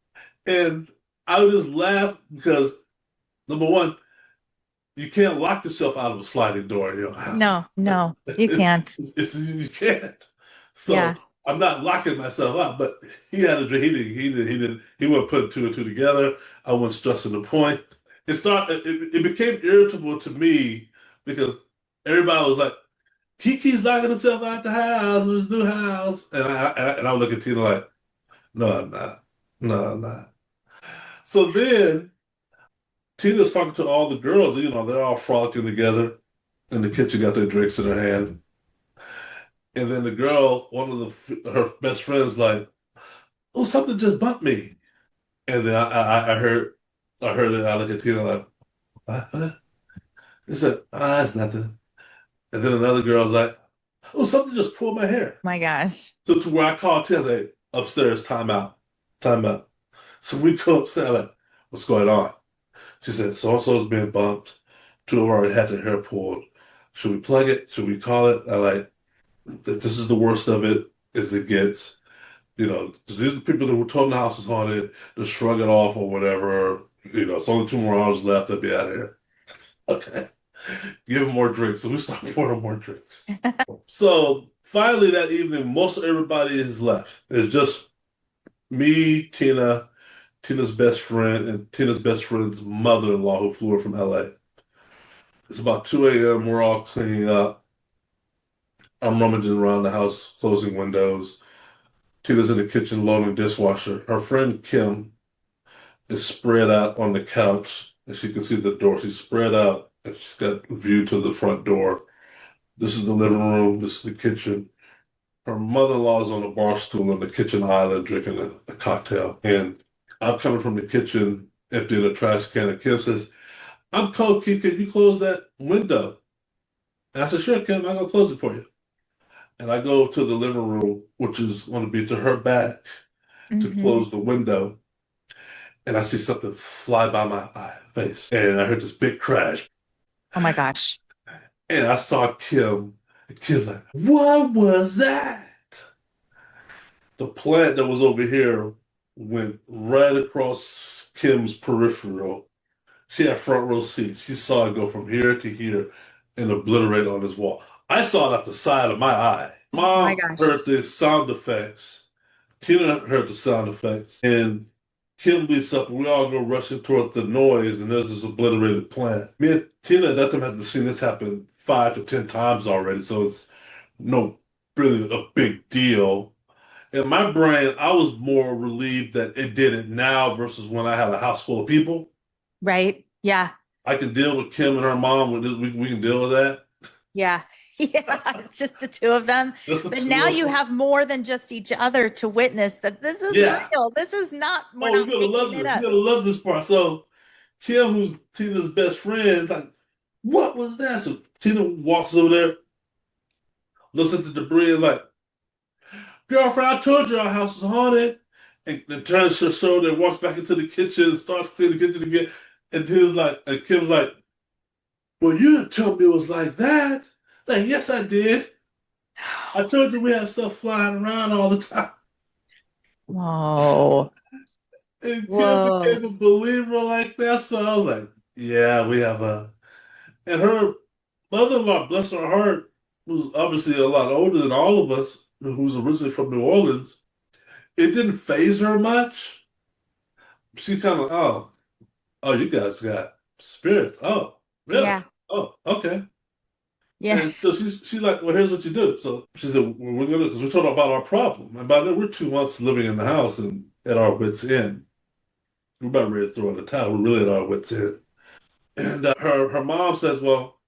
S1: And I would just laugh because number one, you can't lock yourself out of a sliding door in your house.
S2: No, you can't.
S1: You can't. So I'm not locking myself out, but he had a dream. He wasn't putting two and two together. I wasn't stressing the point. It became irritable to me because everybody was like, Kiki's locking himself out the house in his new house. And I would look at Tina like, no, I'm not. No, I'm not. So then Tina's talking to all the girls, you know, they're all frolicking together in the kitchen, got their drinks in their hand. And then the girl, one of her best friends, like, oh, something just bumped me. And then I heard it. I look at Tina like, what? He said, it's nothing. And then another girl's like, oh, something just pulled my hair.
S2: My gosh.
S1: So to where I called Tina, like, upstairs, time out. So we go upstairs, like, what's going on? She said, so-and-so's being bumped. Two of them already had their hair pulled. Should we plug it? Should we call it? I like, this is the worst of it as it gets. You know, these are the people that were told the house is haunted, to shrug it off or whatever. You know, it's only 2 more hours left. I'll be out of here. Okay. Give them more drinks. So we start pouring more drinks. So finally that evening, most of everybody is left. It's just me, Tina's best friend, and Tina's best friend's mother-in-law who flew her from LA. It's about 2 a.m. We're all cleaning up. I'm rummaging around the house, closing windows. Tina's in the kitchen loading dishwasher. Her friend Kim is spread out on the couch and she can see the door. She's spread out, and she's got view to the front door. This is the living room. This is the kitchen. Her mother-in-law is on a bar stool on the kitchen island drinking a cocktail. And I'm coming from the kitchen, emptying a trash can, and Kim says, I'm cold, Keith. Can you close that window? And I said, sure, Kim, I'm going to close it for you. And I go to the living room, which is going to be to her back, to close the window. And I see something fly by my face. And I heard this big crash.
S2: Oh my gosh.
S1: And I saw Kim. And Kim like, what was that? The plant that was over here went right across Kim's peripheral. She had front row seat. She saw it go from here to here and obliterate on this wall. I saw it at the side of my eye. Mom heard the sound effects. Tina heard the sound effects. And Kim leaps up and we all go rushing toward the noise and there's this obliterated plant. Me and Tina at that time had seen this happen 5 to 10 times already, so it's no really a big deal. In my brain, I was more relieved that it did it now versus when I had a house full of people.
S2: Right. Yeah.
S1: I can deal with Kim and her mom. We can deal with that.
S2: Yeah. Yeah. It's just the two of them. But now you have more than just each other to witness that this is real. This is not.
S1: We're not making it up. You're gonna love this part. So Kim, who's Tina's best friend, like, what was that? So Tina walks over there, looks at the debris, and like, girlfriend, I told you our house is haunted. And turns her shoulder and walks back into the kitchen, starts cleaning the kitchen again. And Kim's like, well, you didn't tell me it was like that. Like, yes, I did. I told you we had stuff flying around all the time.
S2: Whoa.
S1: And Kim became a believer like that. So I was like, yeah, we have and her mother-in-law, bless her heart, who's obviously a lot older than all of us, who's originally from New Orleans, it didn't faze her much. She kind of, oh, you guys got spirit. Oh, really?
S2: Yeah.
S1: Oh, okay.
S2: Yeah.
S1: And so she's like, well, here's what you do. So she said, well, because we're talking about our problem. And by then we're 2 months living in the house and at our wits' end. We're about ready to throw in the towel. We're really at our wits' end. And her mom says, well,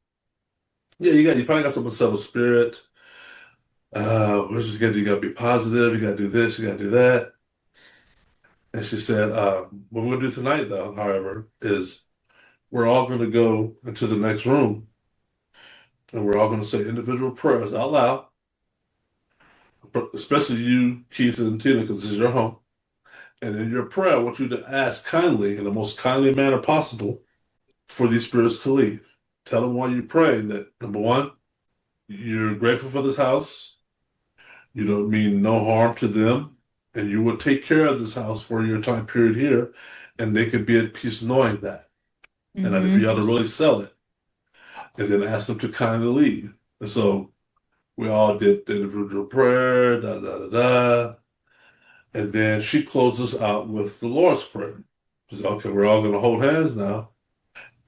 S1: yeah, you probably got some unsettled spirit. You gotta be positive, you gotta do this, you gotta do that. And she said, what we're gonna do tonight though, however, is we're all gonna go into the next room and we're all gonna say individual prayers out loud. Especially you, Keith and Tina, because this is your home. And in your prayer, I want you to ask kindly, in the most kindly manner possible, for these spirits to leave. Tell them while you're praying that, number one, you're grateful for this house. You don't mean no harm to them. And you will take care of this house for your time period here. And they can be at peace knowing that. And then if you have to really sell it, and then ask them to kindly leave. And so we all did the individual prayer, da, da, da, da. And then she closed us out with the Lord's Prayer. She said, okay, we're all going to hold hands now.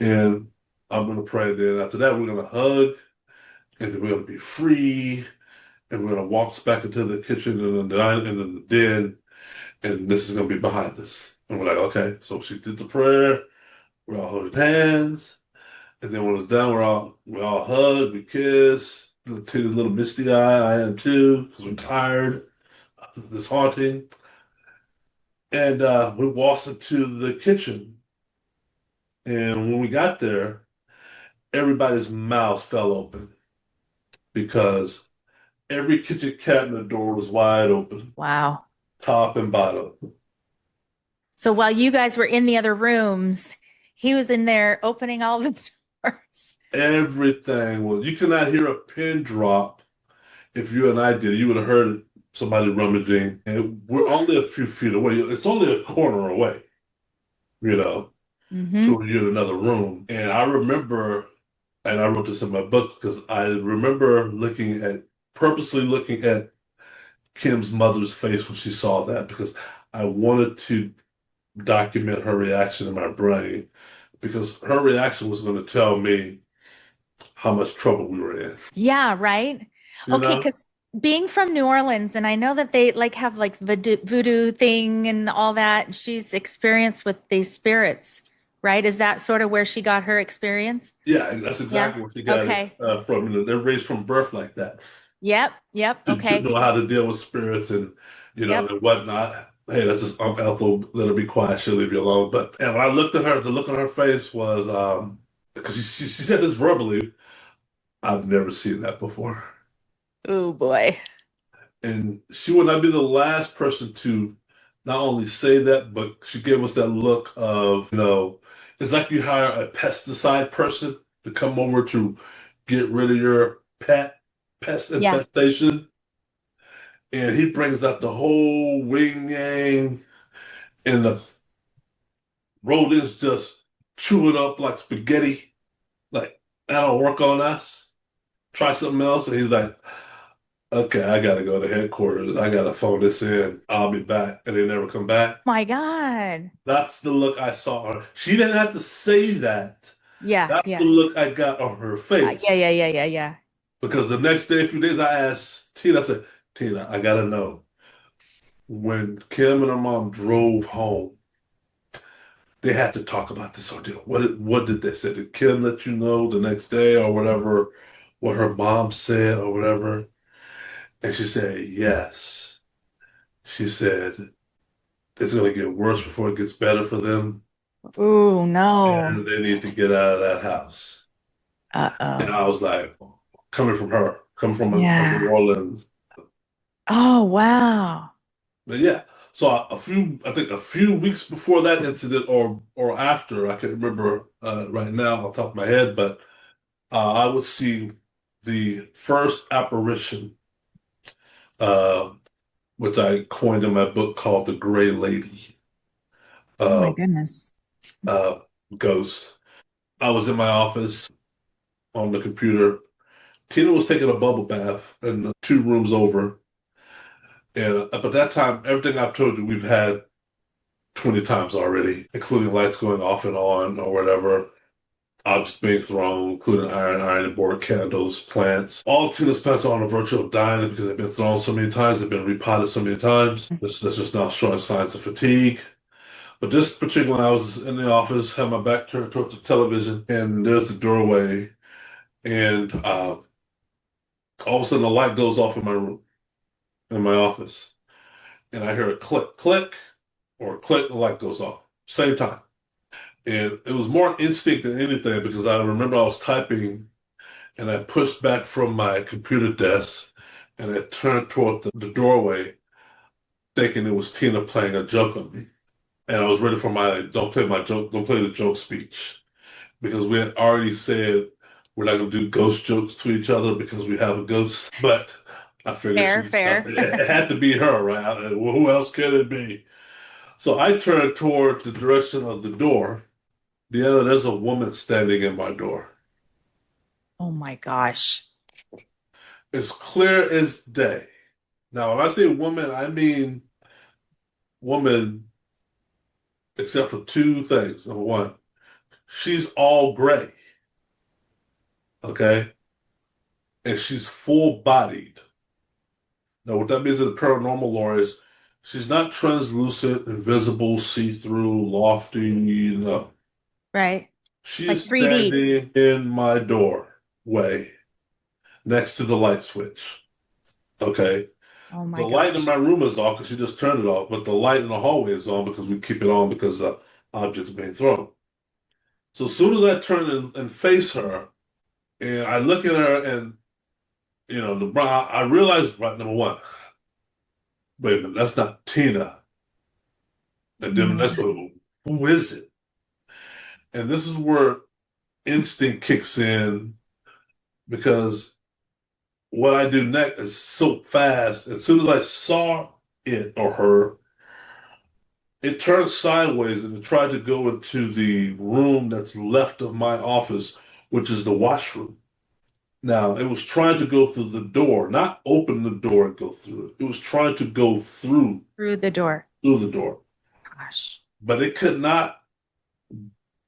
S1: And I'm going to pray. Then after that, we're going to hug. And then we're going to be free. And we're going to walk back into the kitchen and the den. And this is going to be behind us. And we're like, okay. So she did the prayer. We're all holding hands. And then when it's done, we all hug, we kiss. Take a little misty eye. I am too, because we're tired of this haunting. And we walked into the kitchen. And when we got there, everybody's mouths fell open because every kitchen cabinet door was wide open.
S2: Wow.
S1: Top and bottom.
S2: So while you guys were in the other rooms, he was in there opening all the doors.
S1: Everything was. You could not hear a pin drop. If you and I did, you would have heard somebody rummaging. And we're only a few feet away. It's only a corner away, to you're in another room. And I remember, and I wrote this in my book because I remember purposely looking at Kim's mother's face when she saw that because I wanted to document her reaction in my brain because her reaction was going to tell me how much trouble we were in. Yeah,
S2: right. Okay, because being from New Orleans, and I know that they have the voodoo thing and all that. She's experienced with these spirits. right? Is that sort of where she got her experience?
S1: Yeah, that's
S2: Yeah.
S1: exactly what she got it
S2: Okay.
S1: from. They're raised from birth like that
S2: Yep. Yep.
S1: to
S2: Okay.
S1: know how to deal with spirits and
S2: Yep.
S1: and whatnot. Hey, that's just Aunt Ethel. Let her be quiet. She'll leave you alone. But and when I looked at her, the look on her face was because she said this verbally. I've never seen that before.
S2: Oh boy.
S1: And she would not be the last person to not only say that, but she gave us that look of, it's like you hire a pesticide person to come over to get rid of your pest
S2: Yeah.
S1: infestation. And he brings out the whole yin yang and the rodents just chew it up like spaghetti. Like, I don't work on us. Try something else. And he's like, okay, I gotta go to headquarters. I gotta phone this in. I'll be back. And they never come back.
S2: My God.
S1: That's the look I saw on her. She didn't have to say that.
S2: Yeah.
S1: That's the
S2: Yeah.
S1: look I got on her face.
S2: Yeah.
S1: Because the next day, a few days, I asked Tina, I said, Tina, I gotta know. When Kim and her mom drove home, they had to talk about this ordeal. What did they say? Did Kim let you know the next day or whatever, what her mom said or whatever? And she said, yes. She said, it's going to get worse before it gets better for them.
S2: Oh no.
S1: And they need to get out of that house. And
S2: Uh-oh.
S1: I was like, coming from her, coming from
S2: Yeah.
S1: New Orleans.
S2: Oh wow.
S1: But yeah, so I think a few weeks before that incident or after, I can't remember right now off the top of my head, but I would see the first apparition, uh, which I coined in my book called The Gray Lady
S2: Oh my
S1: uh,
S2: goodness.
S1: uh, Ghost. I was in my office on the computer. Tina was taking a bubble bath in 2 rooms over. And up at that time, everything I've told you, we've had 20 times already, including lights going off and on or whatever, objects being thrown, including ironing board, candles, plants. All Tina's plants are on the verge of dying because they've been thrown so many times, they've been repotted so many times. That's just now showing signs of fatigue. But this particular, I was in the office, had my back turned toward the television, and there's the doorway, and all of a sudden the light goes off in my room, in my office, and I hear a click, click, or click, the light goes off, same time. And it was more instinct than anything because I remember I was typing and I pushed back from my computer desk and I turned toward the doorway thinking it was Tina playing a joke on me. And I was ready for my don't play the joke speech because we had already said we're not going to do ghost jokes to each other because we have a ghost. But I figured
S2: Fair.
S1: it had to be her, right? Well, who else could it be? So I turned toward the direction of the door. Deanna, there's a woman standing in my door.
S2: Oh my gosh.
S1: It's clear as day. Now, when I say woman, I mean woman, except for 2 things. Number one, she's all gray, okay? And she's full-bodied. Now, what that means in the paranormal lore is she's not translucent, invisible, see-through, lofty, no.
S2: Right.
S1: She's
S2: Like 3D.
S1: standing in my doorway next to the light switch, okay?
S2: Oh my
S1: The light in
S2: gosh.
S1: my room is off because she just turned it off, but the light in the hallway is on because we keep it on because the object's being thrown. So as soon as I turn and face her, and I look at her, and I realize, right, number one, wait a minute, that's not Tina. And then that's what, who is it? And this is where instinct kicks in because what I do next is so fast. As soon as I saw it or her, it turned sideways and it tried to go into the room that's left of my office, which is the washroom. Now, it was trying to go through the door, not open the door and go through it. It was trying to go through
S2: the door.
S1: through the door.
S2: Gosh.
S1: But it could not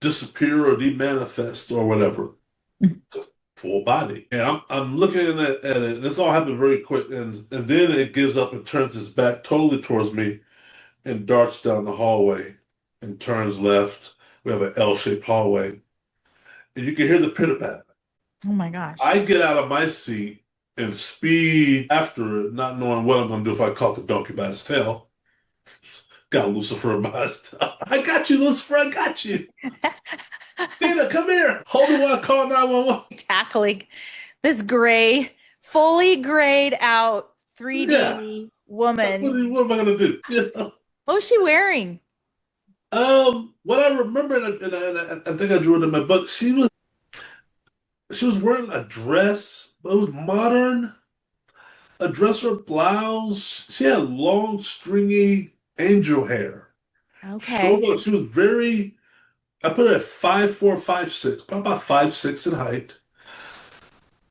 S1: disappear or demanifest or whatever. Just full body. And I'm looking at it. This all happened very quick. And then it gives up and turns its back totally towards me and darts down the hallway and turns left We have an L-shaped hallway, and you can hear the pitter pat.
S2: Oh my gosh.
S1: I get out of my seat and speed after it, not knowing what I'm going to do if I caught the donkey by its tail. Got Lucifer by his tail. I got you, Lucifer. I got you. Nina, come here. Hold it while I call 911.
S2: Tackling this gray, fully grayed out 3D
S1: Yeah.
S2: woman.
S1: What am I going to do? You know?
S2: What was she wearing?
S1: What I remember, and I think I drew it in my book, she was wearing a dress, but it was modern, a dress or blouse. She had long, stringy angel hair.
S2: Okay.
S1: She was very, I put her at 5'4", 5'6", probably about 5'6" in height,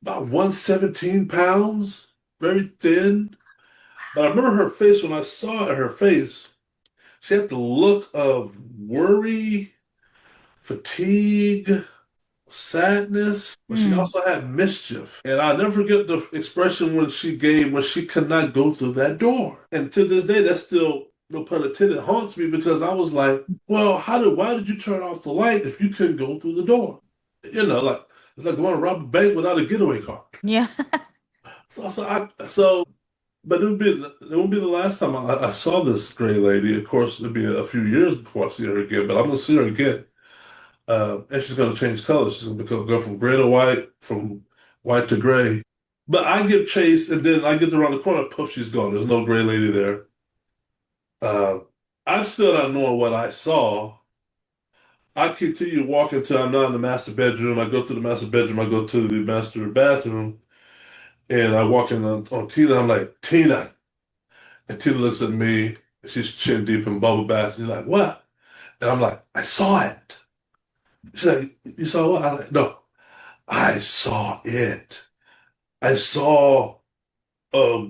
S1: about 117 pounds, very thin. But I remember her face when I saw her face, she had the look of worry, fatigue, sadness, but she also had mischief. And I'll never forget the expression when she gave when she could not go through that door. And to this day, that still, no pun intended, haunts me because I was like, well, why did you turn off the light if you couldn't go through the door? You know, like it's like going to rob a bank without a getaway car.
S2: Yeah.
S1: But it won't be the last time I saw this gray lady. Of course, it'll be a few years before I see her again, but I'm gonna see her again. And she's going to change colors. She's going to go from gray to white, from white to gray. But I get chased, and then I get around the corner, poof, she's gone. There's no gray lady there. I'm still not knowing what I saw. I continue walking till I'm not in the master bedroom. I go to the master bedroom. I go to the master bathroom, and I walk in on Tina. I'm like, Tina. And Tina looks at me. She's chin deep in bubble bath. She's like, what? And I'm like, I saw it. She's like, you saw what? I was like, no, I saw it. I saw a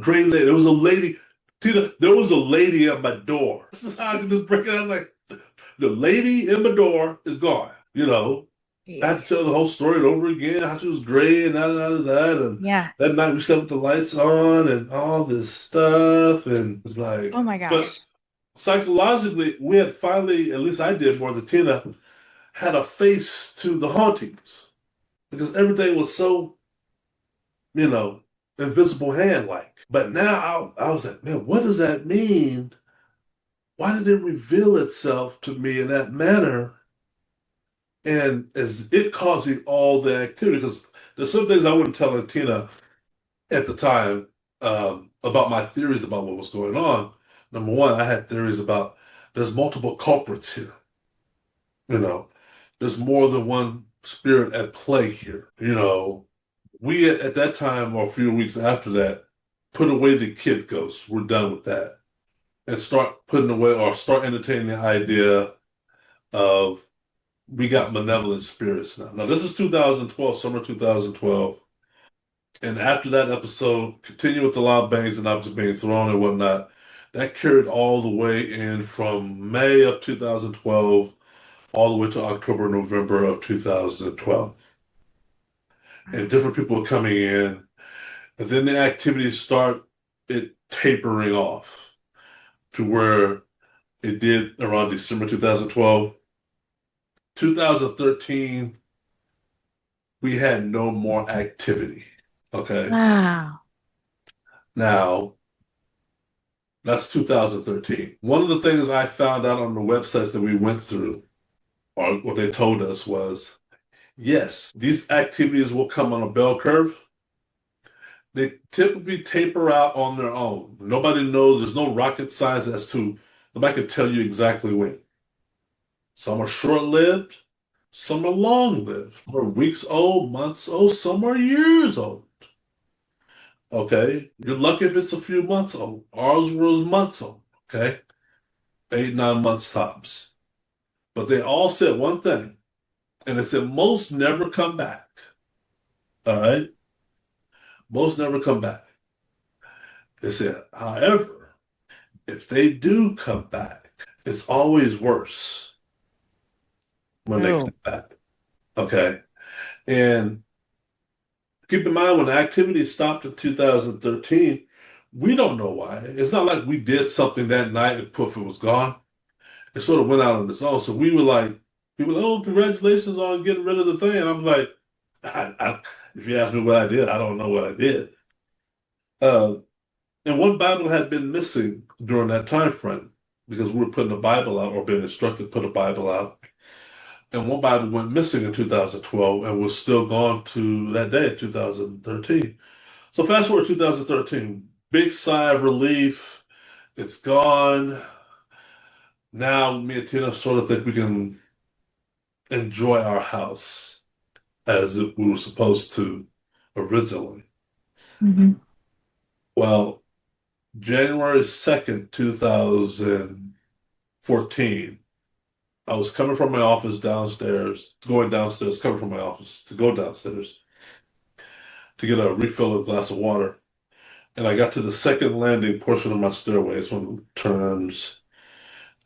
S1: gray lady. There was a lady, Tina, there was a lady at my door. This is how I can just break it out. Like, the lady in my door is gone. You know, I had to tell the whole story over again, how she was gray and that. And
S2: Yeah.
S1: that night we slept with the lights on and all this stuff. And it's like,
S2: Oh my
S1: but
S2: gosh.
S1: psychologically, we had finally, at least I did more than Tina, had a face to the hauntings because everything was so, you know, invisible hand like. But now I was like, man, what does that mean? Why did it reveal itself to me in that manner? And is it causing all the activity? Because there's some things I wouldn't tell Tina at the time about my theories about what was going on. Number one, I had theories about there's multiple culprits here. You know, there's more than one spirit at play here. You know, we at that time or a few weeks after that put away the kid ghosts. We're done with that. And start putting away or start entertaining the idea of we got malevolent spirits now. Now this is 2012, summer 2012. And after that episode, continue with the loud bangs and objects being thrown and whatnot. That carried all the way in from May of 2012 all the way to October, November of 2012. And different people coming in. And then the activities start it tapering off to where it did around December 2012. 2013, we had no more activity. Okay.
S2: Wow.
S1: Now, that's 2013. One of the things I found out on the websites that we went through, or what they told us was, yes, these activities will come on a bell curve. They typically taper out on their own. Nobody knows, there's no rocket science as to, nobody can tell you exactly when. Some are short-lived, some are long-lived. Some are weeks old, months old, some are years old. Okay? You're lucky if it's a few months old. Ours was months old, okay? 8, 9 months tops. But they all said one thing, and they said most never come back. All right? Most never come back. They said, however, if they do come back, it's always worse when they come back. Okay? And keep in mind, when the activity stopped in 2013, we don't know why. It's not like we did something that night and poof, it was gone. it sort of went out on its own. So we were like, people, oh, congratulations on getting rid of the thing. And I'm like, if you ask me what I did, I don't know what I did. Uh, and one Bible had been missing during that time frame because we were putting a Bible out or being instructed to put a Bible out. And one Bible went missing in 2012 and was still gone to that day, 2013. So fast forward 2013, big sigh of relief. It's gone. Now me and Tina sort of think we can enjoy our house as we were supposed to originally.
S2: Mm-hmm.
S1: Well, January 2nd, 2014, I was coming from my office downstairs, going downstairs, coming from my office to go downstairs to get a refill of a glass of water. And I got to the second landing portion of my stairway. It's one of the turns.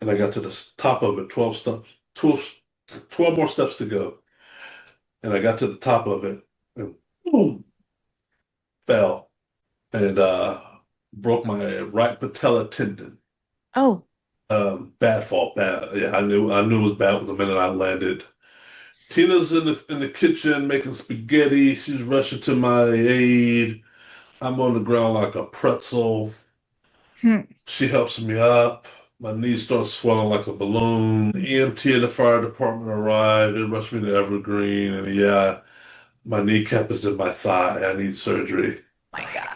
S1: And I got to the top of it, 12 steps, 12 more steps to go. And I got to the top of it and boom, fell and broke my right patella tendon.
S2: Oh,
S1: Bad fall, bad. Yeah, I knew it was bad the minute I landed. Tina's in the kitchen making spaghetti. She's rushing to my aid. I'm on the ground like a pretzel.
S2: hmm.
S1: She helps me up. My knees start swelling like a balloon. The EMT and the fire department arrived. They rushed me to Evergreen, and yeah, my kneecap is in my thigh. I need surgery.
S2: My God.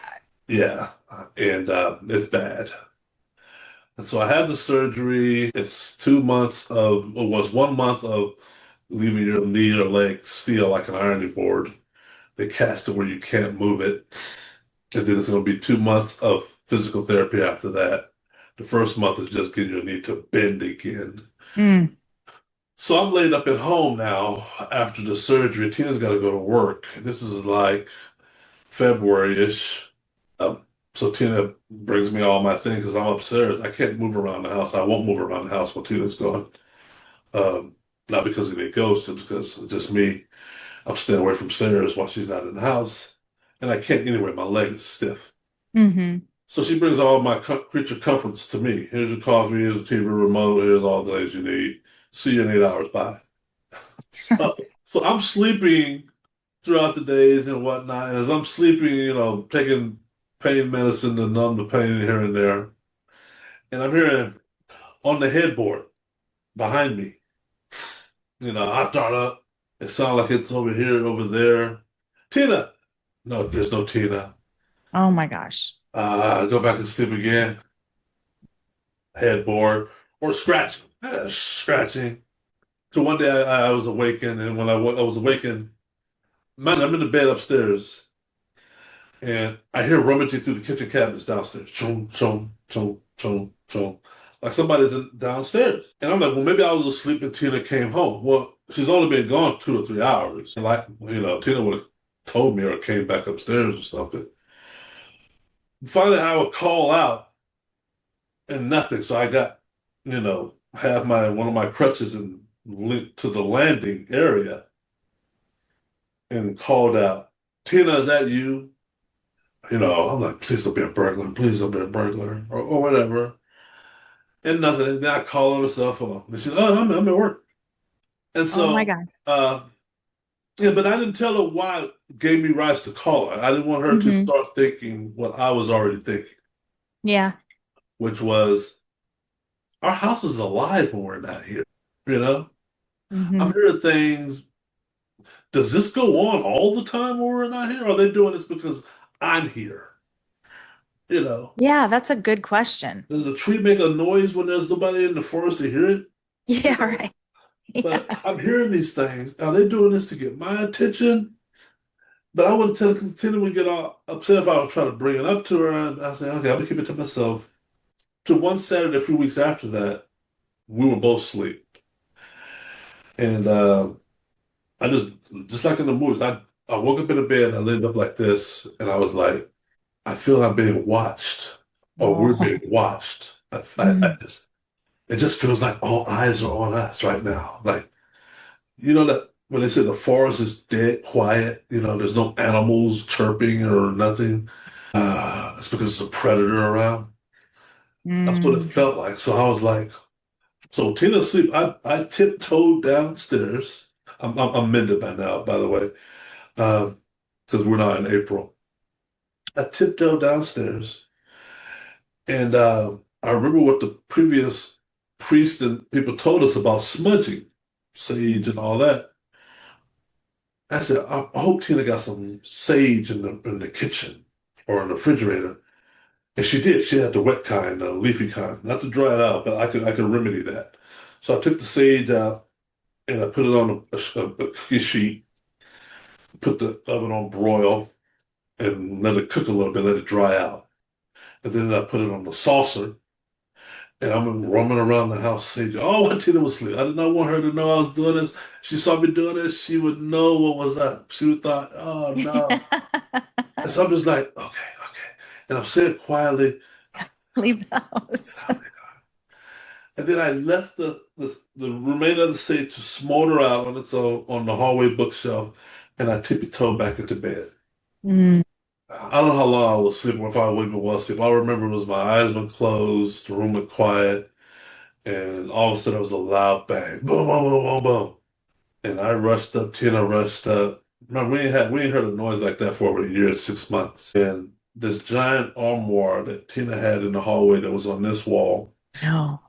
S1: Yeah, and it's bad. And so I had the surgery. It's 2 months of, it was 1 month of leaving your knee or leg steel like an ironing board. They cast it where you can't move it. And then it's going to be 2 months of physical therapy after that. The first month is just getting your knee to bend again.
S2: Mm.
S1: So I'm laid up at home now after the surgery. Tina's got to go to work. This is like February-ish. So Tina brings me all my things because I'm upstairs. I can't move around the house. I won't move around the house while Tina's gone. Not because of any ghosts, it's because of just me. I'm staying away from stairs while she's not in the house. And I can't anyway. My leg is stiff.
S2: Mm-hmm.
S1: So she brings all my creature comforts to me. Here's your coffee, here's a TV remote, here's all the things you need. See you in 8 hours. Bye. So I'm sleeping throughout the days and whatnot. And as I'm sleeping, taking pain medicine to numb the pain here and there. And I'm hearing on the headboard behind me, I start up. It sounds like it's over here, over there. Tina. No, there's no Tina.
S2: Oh my gosh.
S1: Go back and sleep again. Headboard or scratching. Scratching. So one day I was awakened, and when I was awakened, man, I'm in the bed upstairs, and I hear rummaging through the kitchen cabinets downstairs. Chum, chum, chum, chum, chum. Like somebody's downstairs. And I'm like, well, maybe I was asleep and Tina came home. Well, she's only been gone 2 or 3 hours. And Tina would have told me or came back upstairs or something. Finally, I would call out and nothing. So I got, have one of my crutches and linked to the landing area and called out, Tina, is that you? I'm like, please don't be a burglar. Please don't be a burglar or whatever. And nothing. And then I call on her cell phone. And she's, oh, I'm at work. And
S2: Oh my
S1: so,
S2: God.
S1: yeah, but I didn't tell her why it gave me rise to call her. I didn't want her to
S2: Mm-hmm.
S1: start thinking what I was already thinking,
S2: Yeah.
S1: which was, our house is alive when we're not here.
S2: Mm-hmm.
S1: I'm hearing things. Does this go on all the time when we're not here? Or are they doing this because I'm here?
S2: Yeah, that's a good question.
S1: Does the tree make a noise when there's nobody in the forest to hear it?
S2: Yeah, right.
S1: But
S2: Yeah.
S1: I'm hearing these things. Are they doing this to get my attention? But I wouldn't continue to get all upset if I was trying to bring it up to her. And I said, okay, I'm gonna keep it to myself. To one Saturday, a few weeks after that, we were both asleep. And I just like in the movies, I woke up in the bed and I laid up like this, and I was like, I feel I'm being watched, or we're
S2: Oh.
S1: being watched.
S2: Mm.
S1: It just feels like all eyes are on us right now. Like, that when they say the forest is dead quiet, there's no animals chirping or nothing. It's because there's a predator around. That's what it
S2: Mm.
S1: felt like. So I was like, So Tina's asleep. I tiptoed downstairs. I'm mended by now, by the way, because we're not in April. I tiptoed downstairs, and I remember what the previous priest and people told us about smudging, sage, and all that. I said, I hope Tina got some sage in the kitchen or in the refrigerator. And she did. She had the wet kind, the leafy kind, not to dry it out, but I could remedy that. So I took the sage out and I put it on a cookie sheet, put the oven on broil, and let it cook a little bit, let it dry out. And then I put it on the saucer, and I'm roaming around the house saying, "Oh, my Tina was asleep. I did not want her to know I was doing this. She saw me doing this. She would know what was up. She would thought, oh no." And so I'm just like, okay, okay. And I'm saying quietly,
S2: Leave the house.
S1: and then I left the remainder of the stage to smolder out on its own on the hallway bookshelf, and I tippy-toed back into bed.
S2: Mm.
S1: I don't know how long I was sleeping, or if I even was asleep. All I remember was my eyes were closed, the room went quiet, and all of a sudden there was a loud bang. Boom, boom, boom, boom, boom. And I rushed up, Tina rushed up. Remember, we ain't heard a noise like that for over a year and 6 months. And this giant armoire that Tina had in the hallway that was on this wall
S2: No.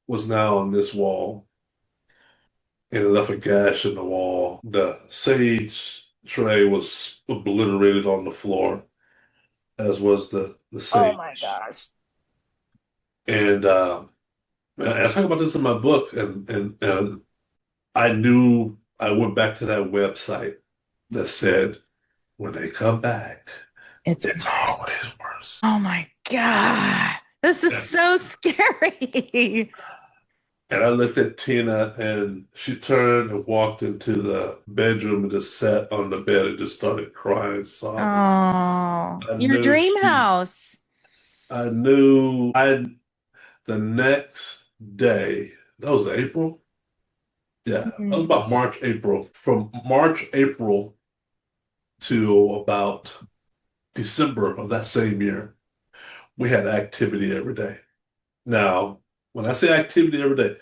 S1: was now on this wall. And it left a gash in the wall. The sage tray was obliterated on the floor, as was the
S2: Oh
S1: sage.
S2: my gosh.
S1: And I talk about this in my book, and I knew I went back to that website that said, when they come back,
S2: It's
S1: it's
S2: worse.
S1: always worse.
S2: Oh my God. This is so scary.
S1: And I looked at Tina, and she turned and walked into the bedroom and just sat on the bed and just started crying, sobbing.
S2: Oh,
S1: I
S2: your
S1: knew
S2: dream house.
S1: I knew the next day, that was April? Yeah, that was about March, April. From March, April to about December of that same year, we had activity every day. Now, when I say activity every day,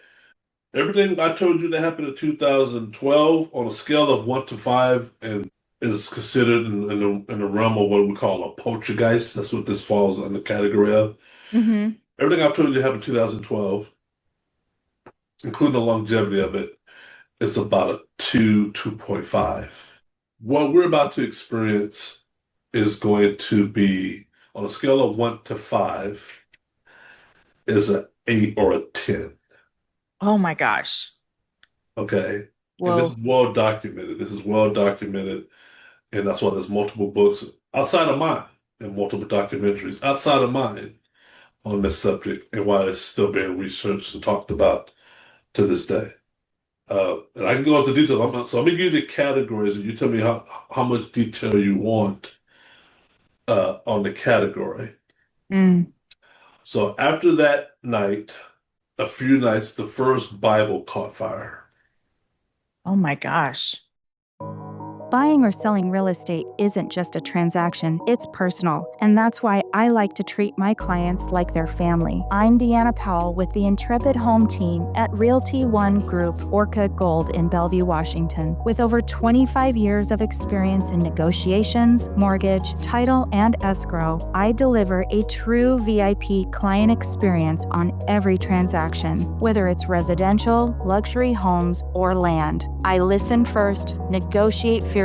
S1: everything I told you that happened in 2012 on a scale of 1 to 5 and is considered in the realm of what we call a poltergeist. That's what this falls in the category of.
S2: Mm-hmm.
S1: Everything I told you happened in 2012, including the longevity of it, is about a 2.5. What we're about to experience is going to be, on a scale of 1 to 5, is an 8 or a 10.
S2: Oh my gosh.
S1: Okay. And this
S2: Whoa.
S1: is well documented. This is well documented. And that's why there's multiple books outside of mine and multiple documentaries outside of mine on this subject, and why it's still being researched and talked about to this day. And I can go into detail. So I'm going to give you the categories, and you tell me how much detail you want on the category.
S2: Mm.
S1: So after that night, a few nights, the first Bible caught fire.
S2: Oh my gosh.
S4: Buying or selling real estate isn't just a transaction, it's personal, and that's why I like to treat my clients like their family. I'm Deanna Powell with the Intrepid Home Team at Realty One Group, Orca Gold in Bellevue, Washington. With over 25 years of experience in negotiations, mortgage, title, and escrow, I deliver a true VIP client experience on every transaction, whether it's residential, luxury homes, or land. I listen first, negotiate fiercely,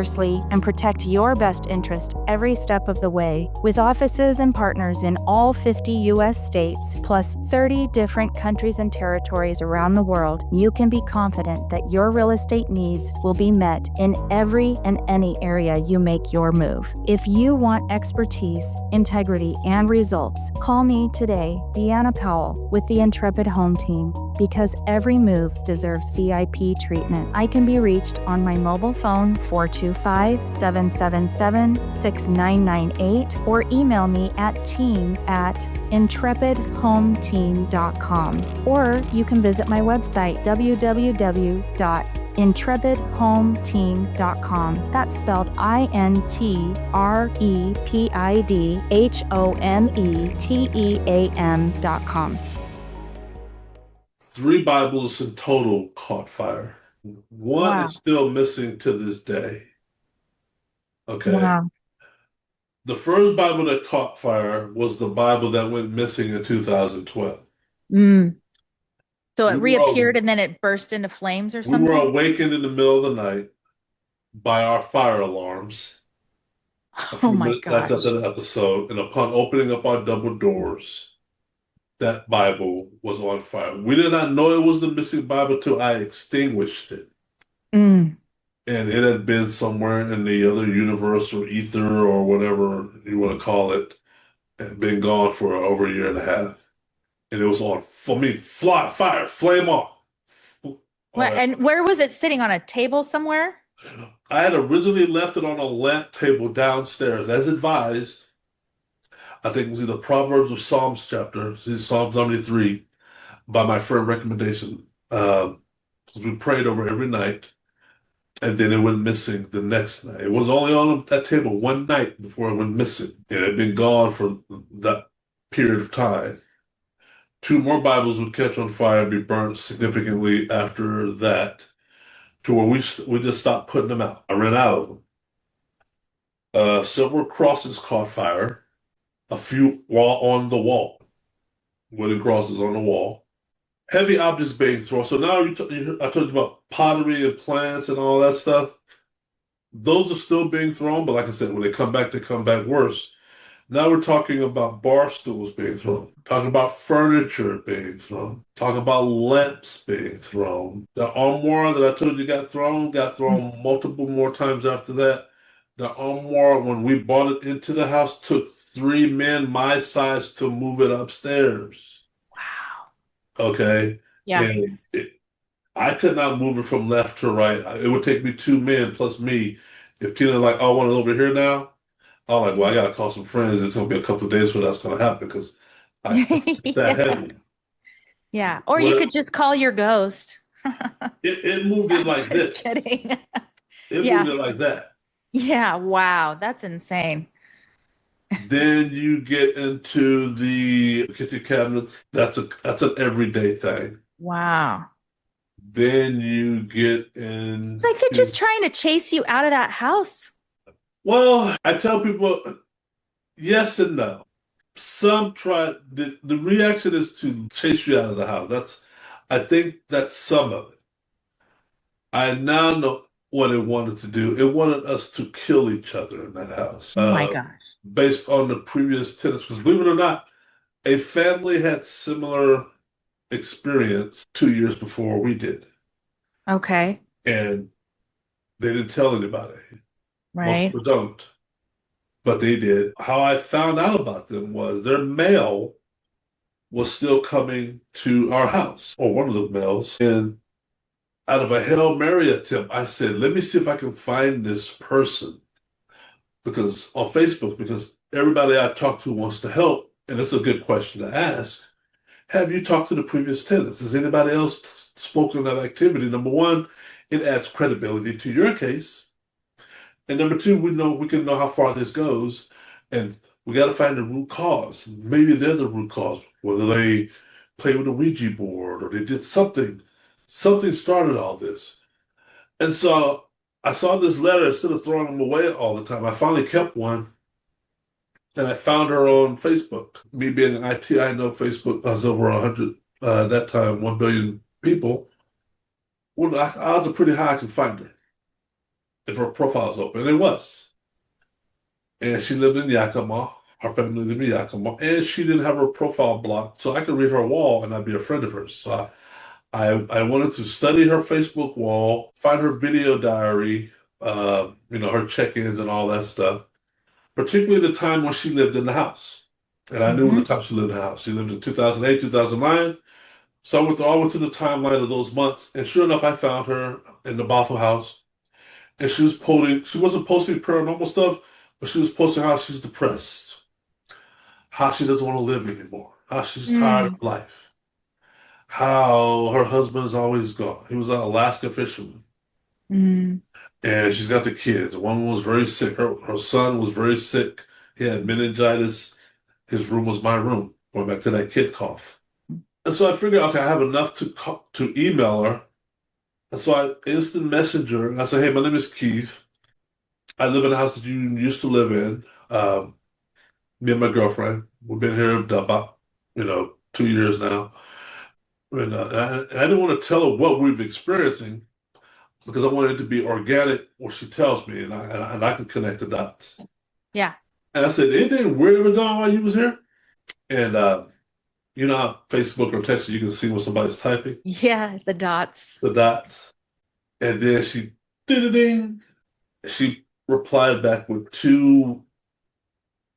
S4: and protect your best interest every step of the way. With offices and partners in all 50 U.S. states, plus 30 different countries and territories around the world, you can be confident that your real estate needs will be met in every and any area you make your move. If you want expertise, integrity, and results, call me today, Deanna Powell, with the Intrepid Home Team, because every move deserves VIP treatment. I can be reached on my mobile phone 425-777-6998 or email me at team@intrepidhometeam.com. Or you can visit my website www.intrepidhometeam.com. That's spelled INTREPIDHOMETEAM.com.
S1: 3 Bibles in total caught fire. One
S2: Wow.
S1: is still missing to this day. Okay.
S2: Wow.
S1: The first Bible that caught fire was the Bible that went missing in 2012.
S2: Mm. So it
S1: We were,
S2: reappeared and then it burst into flames or
S1: we were
S2: something?
S1: awakened in the middle of the night by our fire alarms a
S2: Oh
S1: few
S2: my
S1: minutes after
S2: gosh.
S1: the episode, and upon opening up our double doors, that Bible was on fire. We did not know it was the missing Bible till I extinguished it.
S2: Mm.
S1: And it had been somewhere in the other universe or ether or whatever you want to call it, and been gone for over a year and a half. And it was on, for me, fire, flame off. All right.
S2: And where was it sitting, on a table somewhere?
S1: I had originally left it on a lamp table downstairs, as advised. I think it was either Proverbs or Psalms chapter, Psalm 93, by my friend recommendation. We prayed over every night, and then it went missing the next night. It was only on that table one night before it went missing. It had been gone for that period of time. 2 more Bibles would catch on fire and be burnt significantly after that, to where we just stopped putting them out. I ran out of them. Several crosses caught fire. A few while on the wall, wooden crosses on the wall. Heavy objects being thrown. So now I told you about pottery and plants and all that stuff. Those are still being thrown, but like I said, when they come back worse. Now we're talking about bar stools being thrown, talking about furniture being thrown, talking about lamps being thrown. The armoire that I told you got thrown multiple more times after that. The armoire, when we brought it into the house, took 3 men my size to move it upstairs.
S2: Wow.
S1: Okay?
S2: Yeah.
S1: And I could not move it from left to right. It would take me 2 men plus me. If Tina like, oh, I want it over here now, I'm like, well, I gotta call some friends. It's gonna be a couple of days before that's gonna happen because it's that
S2: Yeah.
S1: heavy.
S2: Yeah. Or you
S1: Well,
S2: could just call your ghost.
S1: it moved it
S2: I'm
S1: like
S2: just
S1: this.
S2: kidding.
S1: It
S2: Yeah.
S1: moved it like that.
S2: Yeah. Wow. That's insane.
S1: Then you get into the kitchen cabinets. That's an everyday thing.
S2: Wow.
S1: Then you get
S2: It's like they're
S1: into,
S2: just trying to chase you out of that house.
S1: well, I tell people yes and no. Some try, the reaction is to chase you out of the house. I think that's some of it. I now know what it wanted to do. It wanted us to kill each other in that house,
S2: Oh my gosh.
S1: based on the previous tenants. Because believe it or not, a family had similar experience 2 years before we did,
S2: Okay.
S1: and they didn't tell anybody. Most
S2: Right.
S1: people don't, but they did. How I found out about them was their mail was still coming to our house, or one of the mails, and out of a Hail Mary attempt, I said, let me see if I can find this person because on Facebook, because everybody I talk to wants to help, and it's a good question to ask. Have you talked to the previous tenants? Has anybody else spoken of activity? Number one, it adds credibility to your case. And number two, we can know how far this goes. And we got to find the root cause. Maybe they're the root cause, whether they play with a Ouija board or they did something. Something started all this. And so I saw this letter, instead of throwing them away all the time, I finally kept one. And I found her on Facebook. Me being an IT, I know Facebook has over 100, at that time, 1 billion people. Well, I was pretty high I could find her if her profile's open. And it was. And she lived in Yakima. Her family lived in Yakima. And she didn't have her profile blocked. So I could read her wall and I'd be a friend of hers. So I wanted to study her Facebook wall, find her video diary, her check-ins and all that stuff, particularly the time when she lived in the house. And I knew when the time she lived in the house. She lived in 2008, 2009. So I went all the way to the timeline of those months. And sure enough, I found her in the Bothell house. And she wasn't posting paranormal stuff, but she was posting how she's depressed, how she doesn't want to live anymore, how she's tired of life, how her husband is always gone. He was an Alaska fisherman.
S2: Mm.
S1: And she's got the kids. One was very sick. Her son was very sick. He had meningitis. His room was my room. Going back to that kid cough. And so I figured, okay, I have enough to email her. And so I instant messenger and I say, hey, my name is Keith. I live in a house that you used to live in. Me and my girlfriend. We've been here about, 2 years now. And I didn't want to tell her what we've experiencing because I wanted it to be organic what she tells me and I can connect the dots.
S2: Yeah.
S1: And I said, anything weird ever gone while you was here? And how Facebook or text you can see when somebody's typing
S2: Yeah, the dots.
S1: the dots. And then she ding. She replied back with two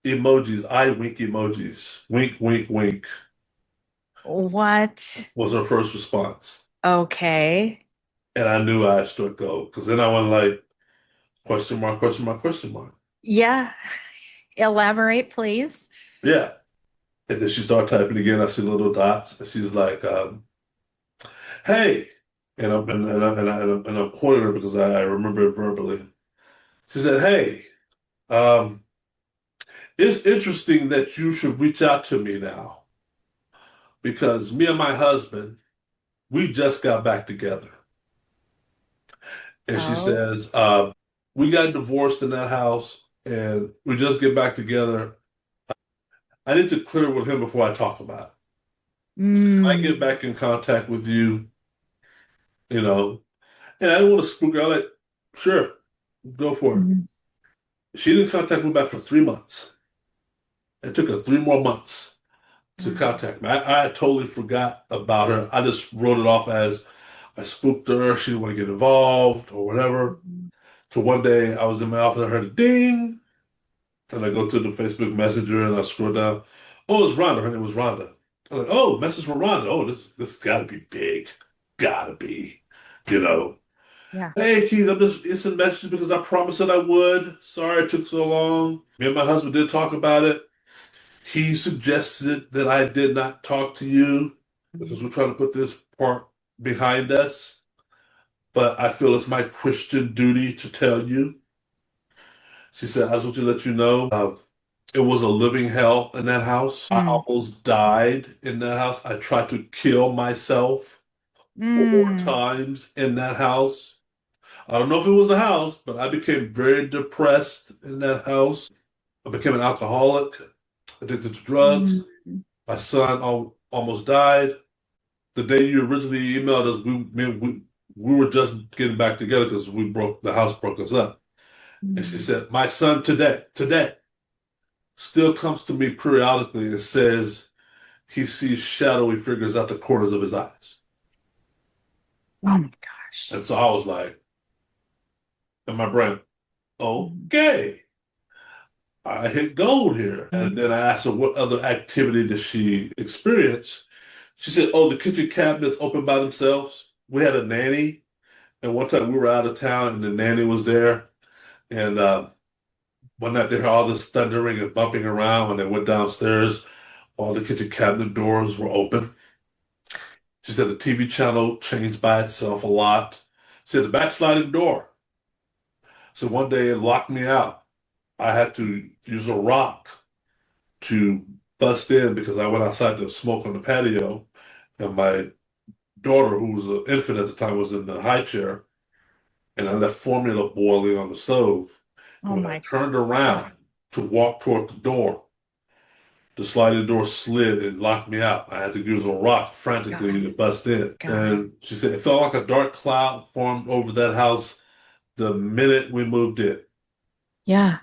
S1: emojis, eye wink emojis. Wink, wink, wink
S2: What?
S1: was her first response.
S2: Okay.
S1: And I knew I struck gold because then I went like question mark, question mark, question mark.
S2: Yeah. Elaborate, please.
S1: Yeah. And then she started typing again. I see little dots, and she's like, "Hey," and I'm quoting her because I remember it verbally. She said, "Hey, um, it's interesting that you should reach out to me now because me and my husband, we just got back together." And she
S2: Oh.
S1: says, "We got divorced in that house, and we just get back together. I need to clear with him before I talk about it. So can I get
S2: Mm.
S1: back in contact with you? You know." And I didn't want to spook her. I'm like, "Sure, go for it."
S2: Mhm.
S1: She didn't contact me back for 3 months. It took her 3 more months to
S2: Wow.
S1: contact me. I totally forgot about her. I just wrote it off as I spooked her. She didn't want to get involved or whatever.
S2: Mhm.
S1: So one day I was in my office, I heard a ding, and I go to the Facebook Messenger and I scroll down. Oh, it's Rhonda. Her name was Rhonda. I'm like, oh, message from Rhonda. Oh, this got to be big. Gotta be, you know.
S2: Yeah.
S1: Hey, Keith, I'm just instant message because I promised that I would. Sorry it took so long. Me and my husband did talk about it. He suggested that I did not talk to you because we're trying to put this part behind us. But I feel it's my Christian duty to tell you. She said, I just want to let you know it was a living hell in that house. I
S2: Mm.
S1: almost died in that house. I tried to kill myself 4 times in that house. I don't know if it was the house, but I became very depressed in that house. I became an alcoholic, addicted to drugs.
S2: Mm.
S1: My son almost died. The day you originally emailed us, we were just getting back together because the house broke us up. And she
S2: Mm.
S1: said, my son today, still comes to me periodically and says he sees shadowy figures out the corners of his eyes.
S2: Oh my gosh.
S1: And so I was like, in my brain,
S2: Mm.
S1: okay. I hit gold here. And then I asked her what other activity did she experience. She said, oh, the kitchen cabinets open by themselves. We had a nanny, and one time we were out of town and the nanny was there. And one night they heard all this thundering and bumping around. When they went downstairs, all the kitchen cabinet doors were open. She said the TV channel changed by itself a lot. She said the backsliding door. So one day it locked me out. I had to use a rock to bust in because I went outside to smoke on the patio, and my daughter, who was an infant at the time, was in the high chair, and I left formula boiling on the stove.
S2: Oh
S1: And when I
S2: my
S1: turned around to walk toward the door, the sliding door slid and locked me out. I had to use a rock frantically
S2: God.
S1: to bust in.
S2: God.
S1: And she said it felt like a dark cloud formed over that house the minute we moved in.
S2: Yeah.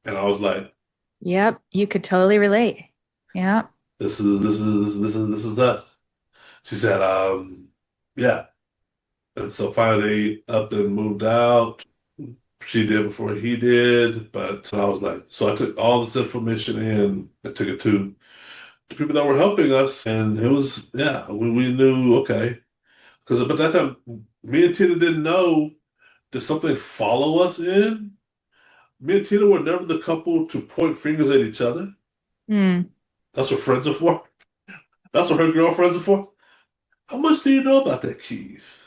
S1: And I was like,
S2: Yep. You could totally relate. Yeah.
S1: this is us. She said, yeah. And so finally up and moved out. She did before he did, but I was like, so I took all this information in and took it to the people that were helping us, and it was, yeah, we knew, okay. Because at that time, me and Tina didn't know, did something follow us in? Me and Tina were never the couple to point fingers at each other.
S2: Mm.
S1: That's what friends are for. That's what her girlfriends are for. How much do you know about that, Keith?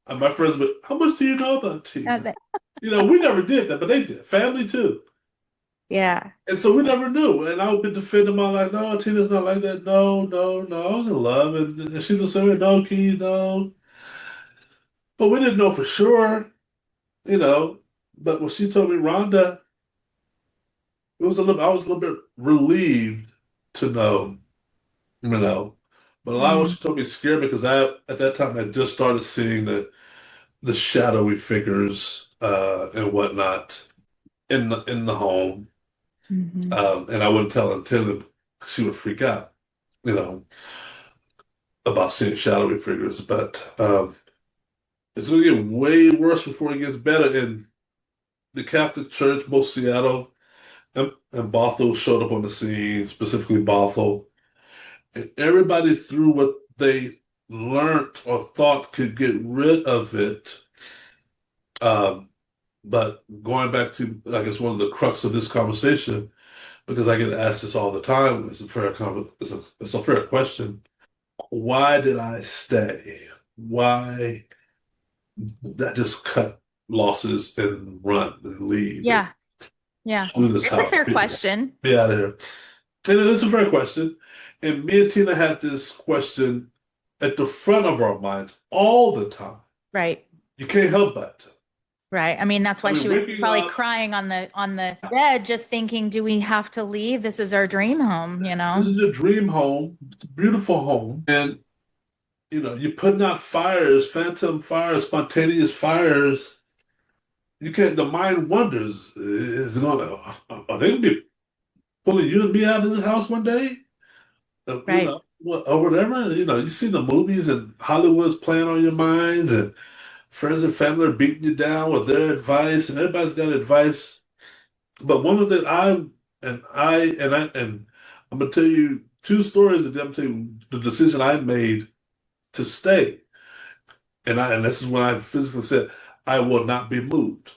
S1: And my friends, but how much do you know about Tina?
S2: That-
S1: We never did that, but they did. Family too.
S2: Yeah.
S1: And so we never knew. And I would be defending my like, no, Tina's not like that. No, no, no. I was in love. And she was saying, no, Keith, no. But we didn't know for sure, you know. But when she told me Rhonda, I was a little bit relieved to know, you know. But a lot of what
S2: Mm.
S1: she told me scared me because at that time I just started seeing the shadowy figures and whatnot in the home.
S2: Hmm.
S1: And I wouldn't tell until she would freak out, you know, about seeing shadowy figures. But it's going to get way worse before it gets better. In the Catholic Church, both Seattle and Bothell showed up on the scene, specifically Bothell. And everybody threw what they learned or thought could get rid of it. Um, but going back to, I guess, one of the crux of this conversation, because I get asked this all the time, it's a fair question. Why did I stay? Why did I just cut losses and run and leave and
S2: Yeah. Yeah.
S1: do this
S2: It's a
S1: house?
S2: fair question.
S1: Be out of here. And it's a fair question. And me and Tina had this question at the front of our minds all the time.
S2: Right.
S1: You can't help but.
S2: Right. I mean, that's
S1: I
S2: why
S1: mean,
S2: she was
S1: waking
S2: probably
S1: up,
S2: crying on the bed, just thinking, do we have to leave? This is our dream home, you
S1: this
S2: know?
S1: is your dream home. It's a beautiful home. And, you're putting out fires, phantom fires, spontaneous fires. You can't, the mind wonders, are they going to be pulling you and me out of this house one day?
S2: Right.
S1: Or whatever. You see the movies and Hollywood's playing on your mind, and friends and family are beating you down with their advice, and everybody's got advice. But one of the and I'm gonna tell you two stories that I'm tell you the decision I made to stay, and this is when I physically said I will not be moved.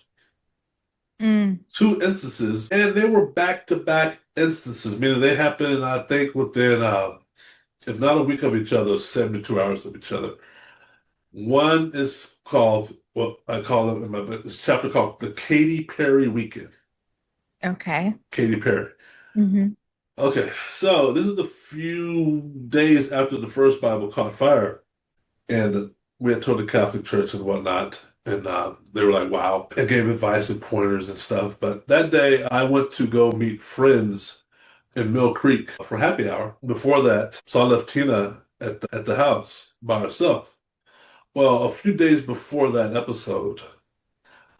S2: Mm.
S1: Two instances, and they were back-to-back instances, meaning they happened, I think, within if not a week of each other, 72 hours of each other. One is called, what I call it in my book, this chapter called The Katy Perry Weekend.
S2: Okay.
S1: Katy Perry.
S2: Hmm.
S1: Okay, so this is a few days after the first Bible caught fire, and we had told the Catholic Church and whatnot, and they were like, wow, and gave advice and pointers and stuff. But that day, I went to go meet friends in Mill Creek for happy hour. Before that, so I left Tina at the house by herself. Well, a few days before that episode,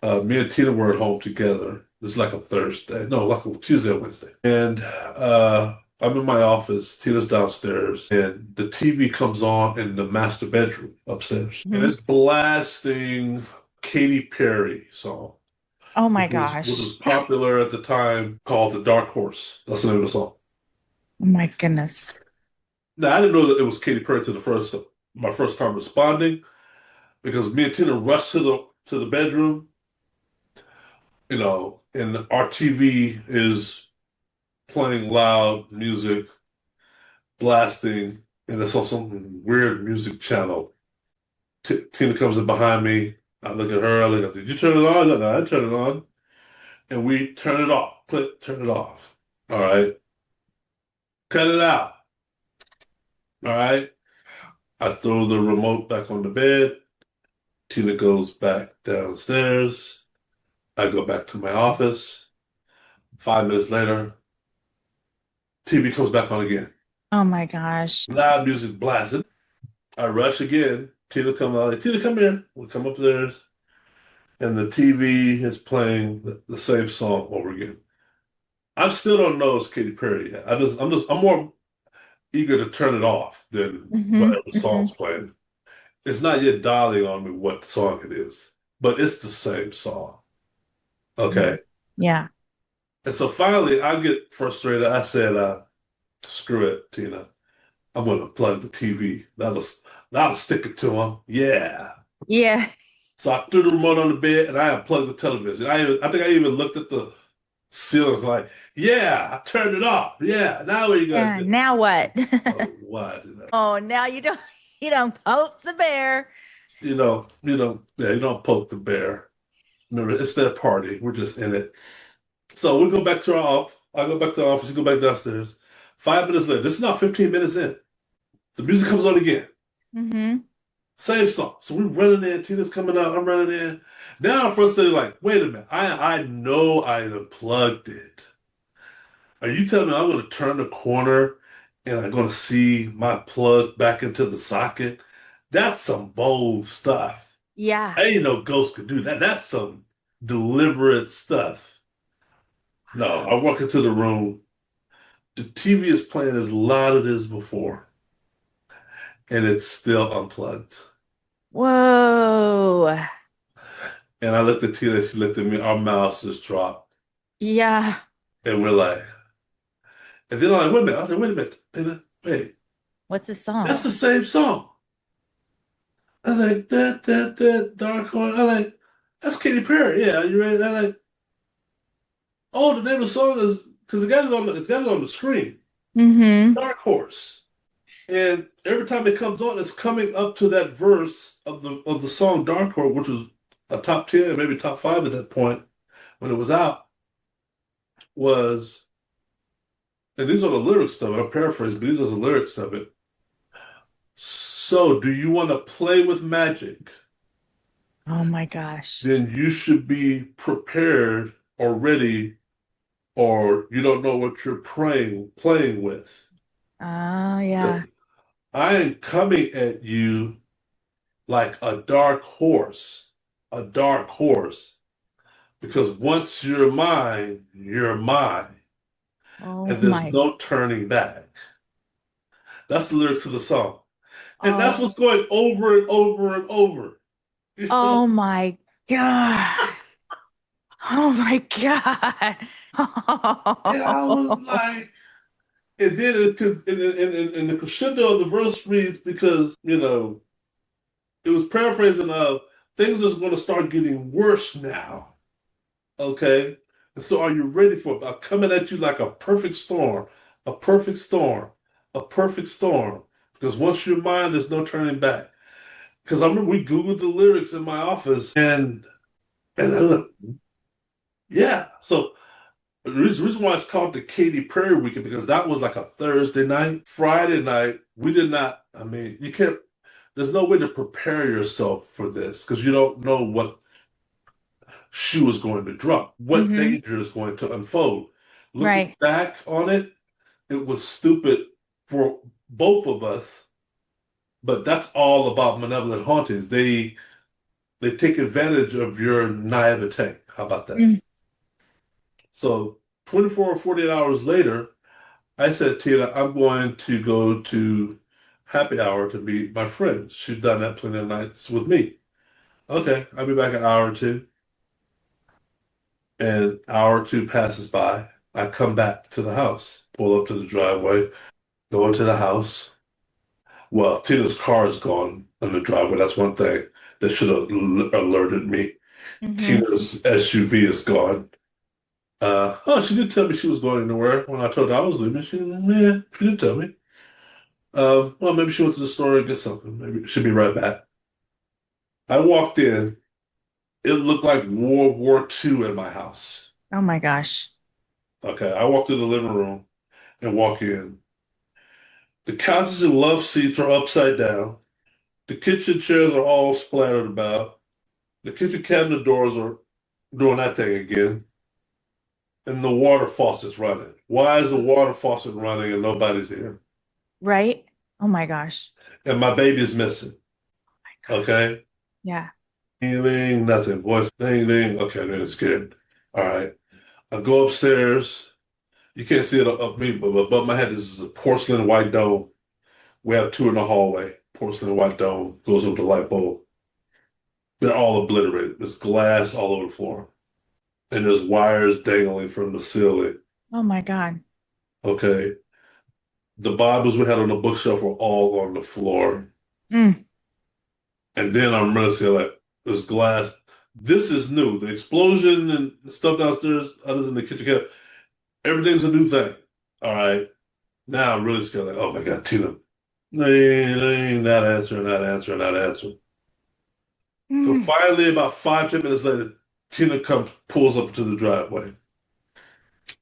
S1: me and Tina were at home together. It's like a Thursday, no, like a Tuesday or Wednesday. And I'm in my office, Tina's downstairs, and the TV comes on in the master bedroom upstairs. And
S2: Hmm.
S1: it's blasting Katy Perry song,
S2: Oh my
S1: which was
S2: gosh.
S1: popular at the time, called The Dark Horse. That's the name of the song.
S2: Oh my goodness.
S1: Now, I didn't know that it was Katy Perry to my first time responding, because me and Tina rushed to the bedroom, and our TV is playing loud music, blasting, and it's on some weird music channel. Tina comes in behind me. I look at her. I look at, did you turn it on? No, I turn it on. And we turn it off. Click, turn it off. All right. Cut it out. All right. I throw the remote back on the bed. Tina goes back downstairs. I go back to my office. 5 minutes later, TV comes back on again.
S2: Oh my gosh.
S1: Loud music blasted. I rush again. Tina come out. Like, Tina, come here. We come upstairs, and the TV is playing the same song over again. I still don't know it's Katy Perry yet. I'm more eager to turn it off than
S2: Hmm.
S1: whatever
S2: Hmm.
S1: song's playing. It's not yet dialing on me what song it is, but it's the same song. Okay.
S2: Yeah.
S1: And so finally, I get frustrated. I said, "Screw it, Tina. I'm going to plug the TV. That'll stick it to him. Yeah."
S2: Yeah.
S1: So I threw the remote on the bed and I unplugged the television. I think I even looked at the ceiling like, yeah, I turned it off. Yeah, now what are you gonna
S2: Yeah.
S1: do?
S2: Now what?
S1: Oh, why did I?
S2: Oh, now you don't poke the bear.
S1: Yeah, you don't poke the bear. Remember, it's their party. We're just in it. So we go back to our office. I go back to the office. You go back downstairs. 5 minutes later, this is now 15 minutes in. The music comes on again.
S2: Mm-hmm.
S1: Same song. So we're running in. Tina's coming out. I'm running in. Now I'm frustrated. Like, wait a minute. I know I unplugged it. Are you telling me I'm going to turn the corner and I'm going to see my plug back into the socket? That's some bold stuff.
S2: Yeah.
S1: Ain't no ghost could do that. That's some deliberate stuff. No, I walk into the room. The TV is playing as loud as before, and it's still unplugged.
S2: Whoa.
S1: And I looked at Tina, she looked at me, our mouths just dropped.
S2: Yeah.
S1: And we're like, and then I'm like, wait a minute. I said, wait a minute, Tina, wait.
S2: What's the song?
S1: That's the same song. I was like, that, dark horse. I like, that's Katy Perry. Yeah, you ready? I like, oh, the name of the song is, because it's got it on the screen.
S2: Mm-hmm.
S1: Dark Horse. And every time it comes on, it's coming up to that verse of the song Dark Horse, which was a top 10, maybe top 5 at that point when it was out, was, and these are the lyrics of it, I'm paraphrasing, but these are the lyrics of it. So, do you want to play with magic?
S2: Oh my gosh.
S1: Then you should be prepared or ready, or you don't know what you're playing with.
S2: Oh yeah.
S1: I am coming at you like a dark horse, because once you're mine, you're mine,
S2: Oh
S1: and there's
S2: my.
S1: no turning back. That's the lyrics of the song. And that's
S2: Oh.
S1: what's going over and over and over.
S2: Oh my God. Oh my God.
S1: And I was like, and then and the crescendo of the verse reads, because, it was paraphrasing of things is going to start getting worse now. Okay. And so are you ready for it? I'm coming at you like a perfect storm, a perfect storm, a perfect storm. Because once you're mine, there's no turning back. Because I remember we Googled the lyrics in my office, and I look, yeah. So the reason why it's called the Katy Perry weekend, because that was like a Thursday night. Friday night, we did not, I mean, you can't, there's no way to prepare yourself for this because you don't know what shoe is going to drop, what
S2: Mm-hmm.
S1: danger is going to unfold. Looking
S2: Right.
S1: back on it, it was stupid for both of us, but that's all about malevolent hauntings. They take advantage of your naivete. How about that?
S2: Mm.
S1: So 24 or 48 hours later, I said, Tina, I'm going to go to happy hour to meet my friends. She's done that plenty of nights with me. Okay, I'll be back an hour or two. And hour or two passes by. I come back to the house, pull up to the driveway, go into the house. Well, Tina's car is gone in the driveway. That's one thing that should have alerted me.
S2: Mm-hmm.
S1: Tina's SUV is gone. Oh, she didn't tell me she was going anywhere. When I told her I was leaving, she didn't tell me. Well, maybe she went to the store and get something. Maybe she'll be right back. I walked in. It looked like World War II in my house.
S2: Oh my gosh.
S1: Okay, I walked through the living room and walk in. The couches and love seats are upside down. The kitchen chairs are all splattered about. The kitchen cabinet doors are doing that thing again. And the water faucet's running. Why is the water faucet running and nobody's here?
S2: Right? Oh my gosh.
S1: And my baby's missing.
S2: Oh my God.
S1: Okay?
S2: Yeah.
S1: Ding, ding, nothing. Voice, ding, ding. Okay, then it's scared. All right. I go upstairs. You can't see it up me, but above my head is a porcelain white dome. We have two in the hallway. Porcelain white dome goes with the light bulb. They're all obliterated. There's glass all over the floor. And there's wires dangling from the ceiling.
S2: Oh my God.
S1: Okay. The Bibles we had on the bookshelf were all on the floor.
S2: Mm.
S1: And then I remember saying, like, there's glass. This is new. The explosion and stuff downstairs, other than the kitchen cabinet, everything's a new thing. All right. Now I'm really scared. Like, oh my God, Tina. Not answering, not answering, not answering. So
S2: Mm.
S1: finally, about 5, 10 minutes later, Tina pulls up to the driveway.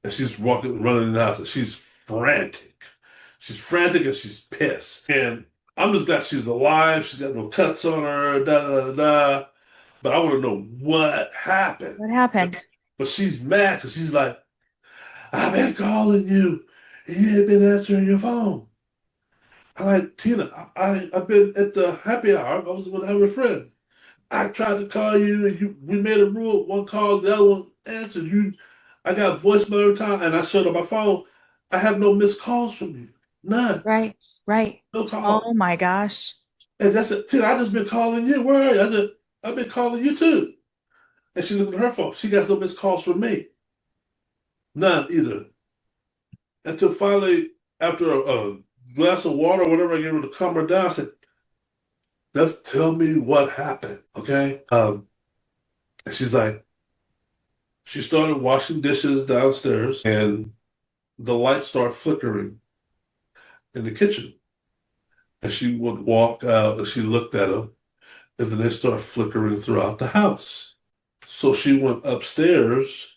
S1: and she's running in the house, and she's frantic. She's frantic and she's pissed. And I'm just glad she's alive. She's got no cuts on her, da da da da. But I want to know what happened.
S2: What happened?
S1: But she's mad because she's like, I've been calling you, and you ain't been answering your phone. I'm like, Tina, I've been at the happy hour. I was going to have a friend. I tried to call you, and we made a rule. One calls, the other one answered. I got voicemail every time, and I showed up my phone. I have no missed calls from you. None.
S2: Right, right.
S1: No call.
S2: Oh my gosh.
S1: And that's it. Tina, I just been calling you. Where are you? I've been calling you too. And she looked at her phone. She got no missed calls from me. None either. Until finally, after a glass of water or whatever, I gave her to calm her down. I said, just tell me what happened, okay? And she's like, she started washing dishes downstairs and the lights started flickering in the kitchen. And she would walk out and she looked at them and then they started flickering throughout the house. So she went upstairs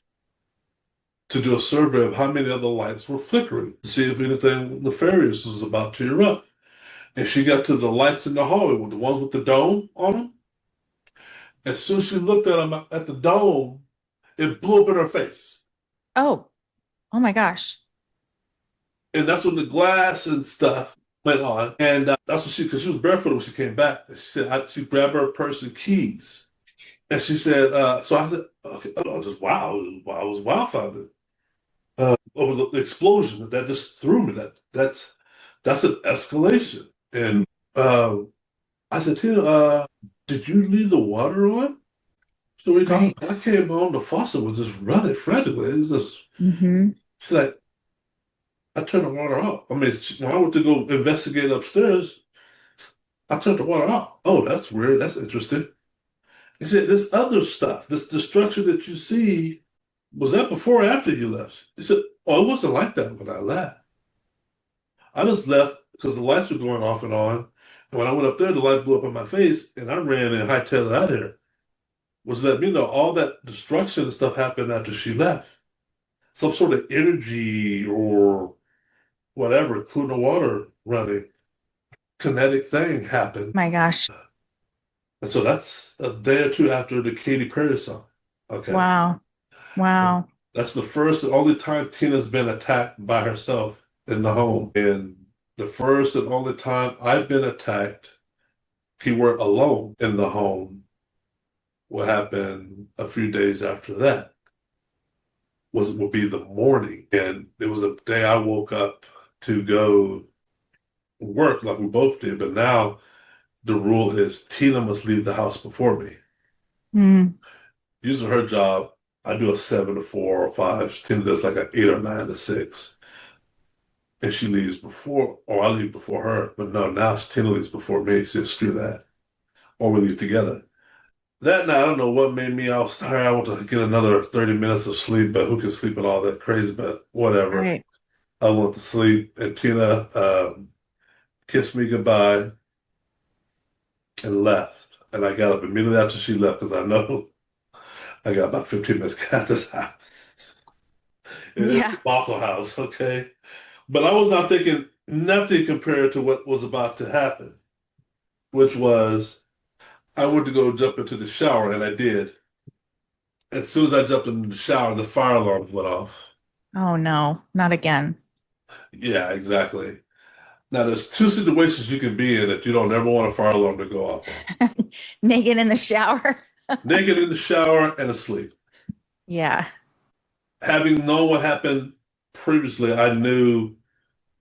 S1: to do a survey of how many of the lights were flickering, to see if anything nefarious was about to erupt. And she got to the lights in the hallway, the ones with the dome on them. As soon as she looked at them at the dome, it blew up in her face.
S2: Oh my gosh.
S1: And that's when the glass and stuff went on. And that's what because she was barefoot when she came back. And she said, she grabbed her purse and keys. And she said, so I said, okay, just wow. I was wow-founded. It was an explosion that just threw me. That's an escalation. And I said, Tina, did you leave the water on? So we talked. I came home, the faucet was just running frantically. It was just, she's like, I turned the water off. I mean, when I went to go investigate upstairs, I turned the water off. Oh, that's weird. That's interesting. He said, this other stuff, this destruction that you see, was that before or after you left? He said, oh, it wasn't like that when I left. I just left because the lights were going off and on. And when I went up there, the light blew up in my face, and I ran and hightailed it out of here. Was that, all that destruction and stuff happened after she left. Some sort of energy or whatever, including the water running, kinetic thing happened.
S2: My gosh.
S1: And so that's a day or two after the Katy Perry song. Okay.
S2: Wow.
S1: That's the first and only time Tina's been attacked by herself in the home. And the first and only time I've been attacked, keyword alone, in the home, what happened a few days after that would be the morning. And it was a day I woke up to go work like we both did. But now the rule is Tina must leave the house before me. Usually her job, I do a 7 to 4 or 5. Tina does like an 8 or 9 to 6. And she leaves before, or I leave before her. But no, now Tina leaves before me. She said, screw that. Or we leave together. That night, I don't know what made me, I was tired. I want to get another 30 minutes of sleep, but who can sleep in all that crazy, but whatever.
S2: Right.
S1: I went to sleep, and Tina kissed me goodbye and left. And I got up immediately after she left because I know I got about 15 minutes to get out this house. It's a Bothell house, okay? But I was not thinking nothing compared to what was about to happen, which was I went to go jump into the shower, and I did. As soon as I jumped into the shower, the fire alarm went off.
S2: Oh no, not again.
S1: Yeah, exactly. Now, there's 2 situations you can be in that you don't ever want a fire alarm to go off on.
S2: Naked in the shower.
S1: Naked in the shower and asleep.
S2: Yeah.
S1: Having known what happened previously, I knew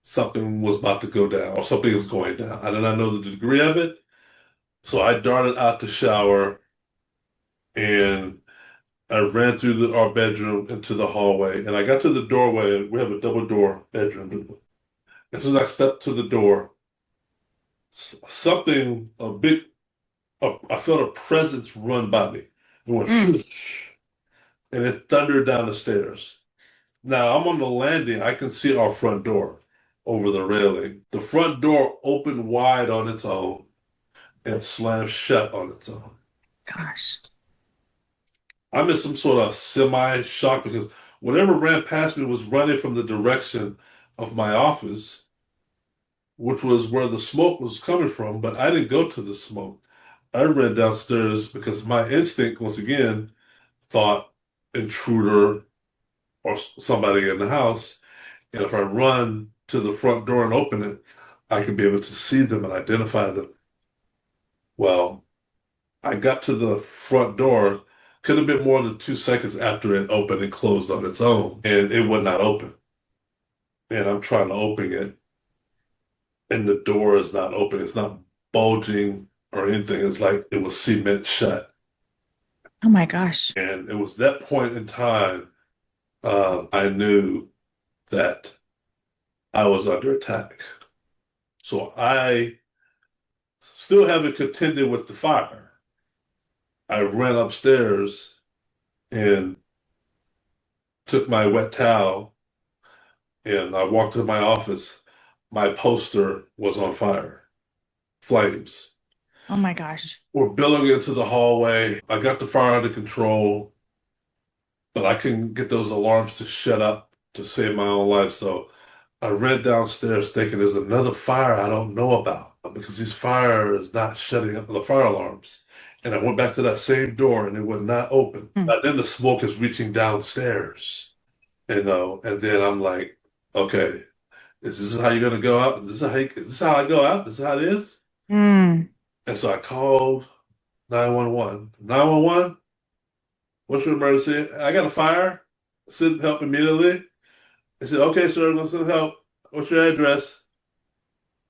S1: something was about to go down or something is going down. I did not know the degree of it. So I darted out the shower and I ran through our bedroom into the hallway. And I got to the doorway. We have a double door bedroom. As soon as I stepped to the door, something, I felt a presence run by me. It went swoosh, and it thundered down the stairs. Now I'm on the landing. I can see our front door over the railing. The front door opened wide on its own and slammed shut on its own.
S2: Gosh.
S1: I'm in some sort of semi-shock because Whatever ran past me was running from the direction of my office, which was where the smoke was coming from, but I didn't go to the smoke. I ran downstairs because my instinct, once again, thought intruder or somebody in the house. And if I run to the front door and open it, I can be able to see them and identify them. Well, I got to the front door, could have been more than 2 seconds after it opened and closed on its own, and it would not open. And I'm trying to open it, and the door is not open. It's not bulging or anything. It's like it was cement shut.
S2: Oh my gosh.
S1: And it was that point in time I knew that I was under attack. So I still haven't contended with the fire. I ran upstairs and took my wet towel and I walked to my office. My poster was on fire. Flames.
S2: Oh my gosh.
S1: We're billowing into the hallway. I got the fire under control, but I couldn't get those alarms to shut up to save my own life. So I ran downstairs thinking there's another fire I don't know about because these fires not shutting up the fire alarms. And I went back to that same door and it would not open. But then the smoke is reaching downstairs, and then I'm like, okay, is this how you're gonna go out? Is this how I go out? Is this how it is?
S2: Mm.
S1: And so I called 911. 911, what's your emergency? I got a fire. Send help immediately. I said, okay, sir, I'm gonna send help. What's your address?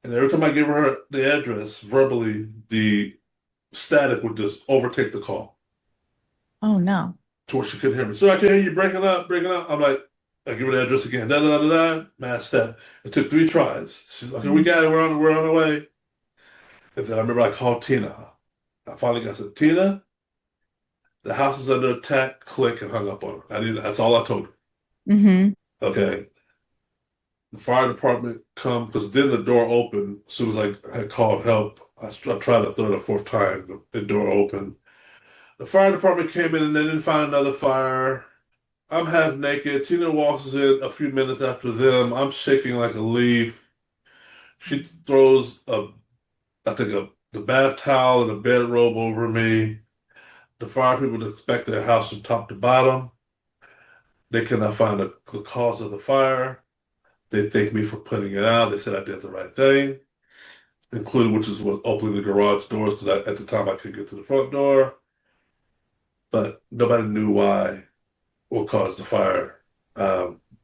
S1: And every time I give her the address verbally, the static would just overtake the call
S2: Oh no.
S1: to where she couldn't hear me. So I can hear you breaking up, breaking up. I'm like, I give her the address again. Da da da da da. Mass stat. It took 3 tries. She's like, okay, we got it. We're on the way. And then I remember I called Tina. I finally got said, Tina, the house is under attack. Click, and hung up on her. That's all I told her.
S2: Mm-hmm.
S1: Okay. The fire department come because then the door opened as soon as I had called help. I tried a third or fourth time. The door opened. The fire department came in and they didn't find another fire. I'm half naked. Tina walks in a few minutes after them. I'm shaking like a leaf. She throws the bath towel and a bedrobe over me. The fire people inspect their house from top to bottom. They cannot find the cause of the fire. They thank me for putting it out. They said I did the right thing, including which is what opening the garage doors because at the time I couldn't get to the front door. But nobody knew what caused the fire.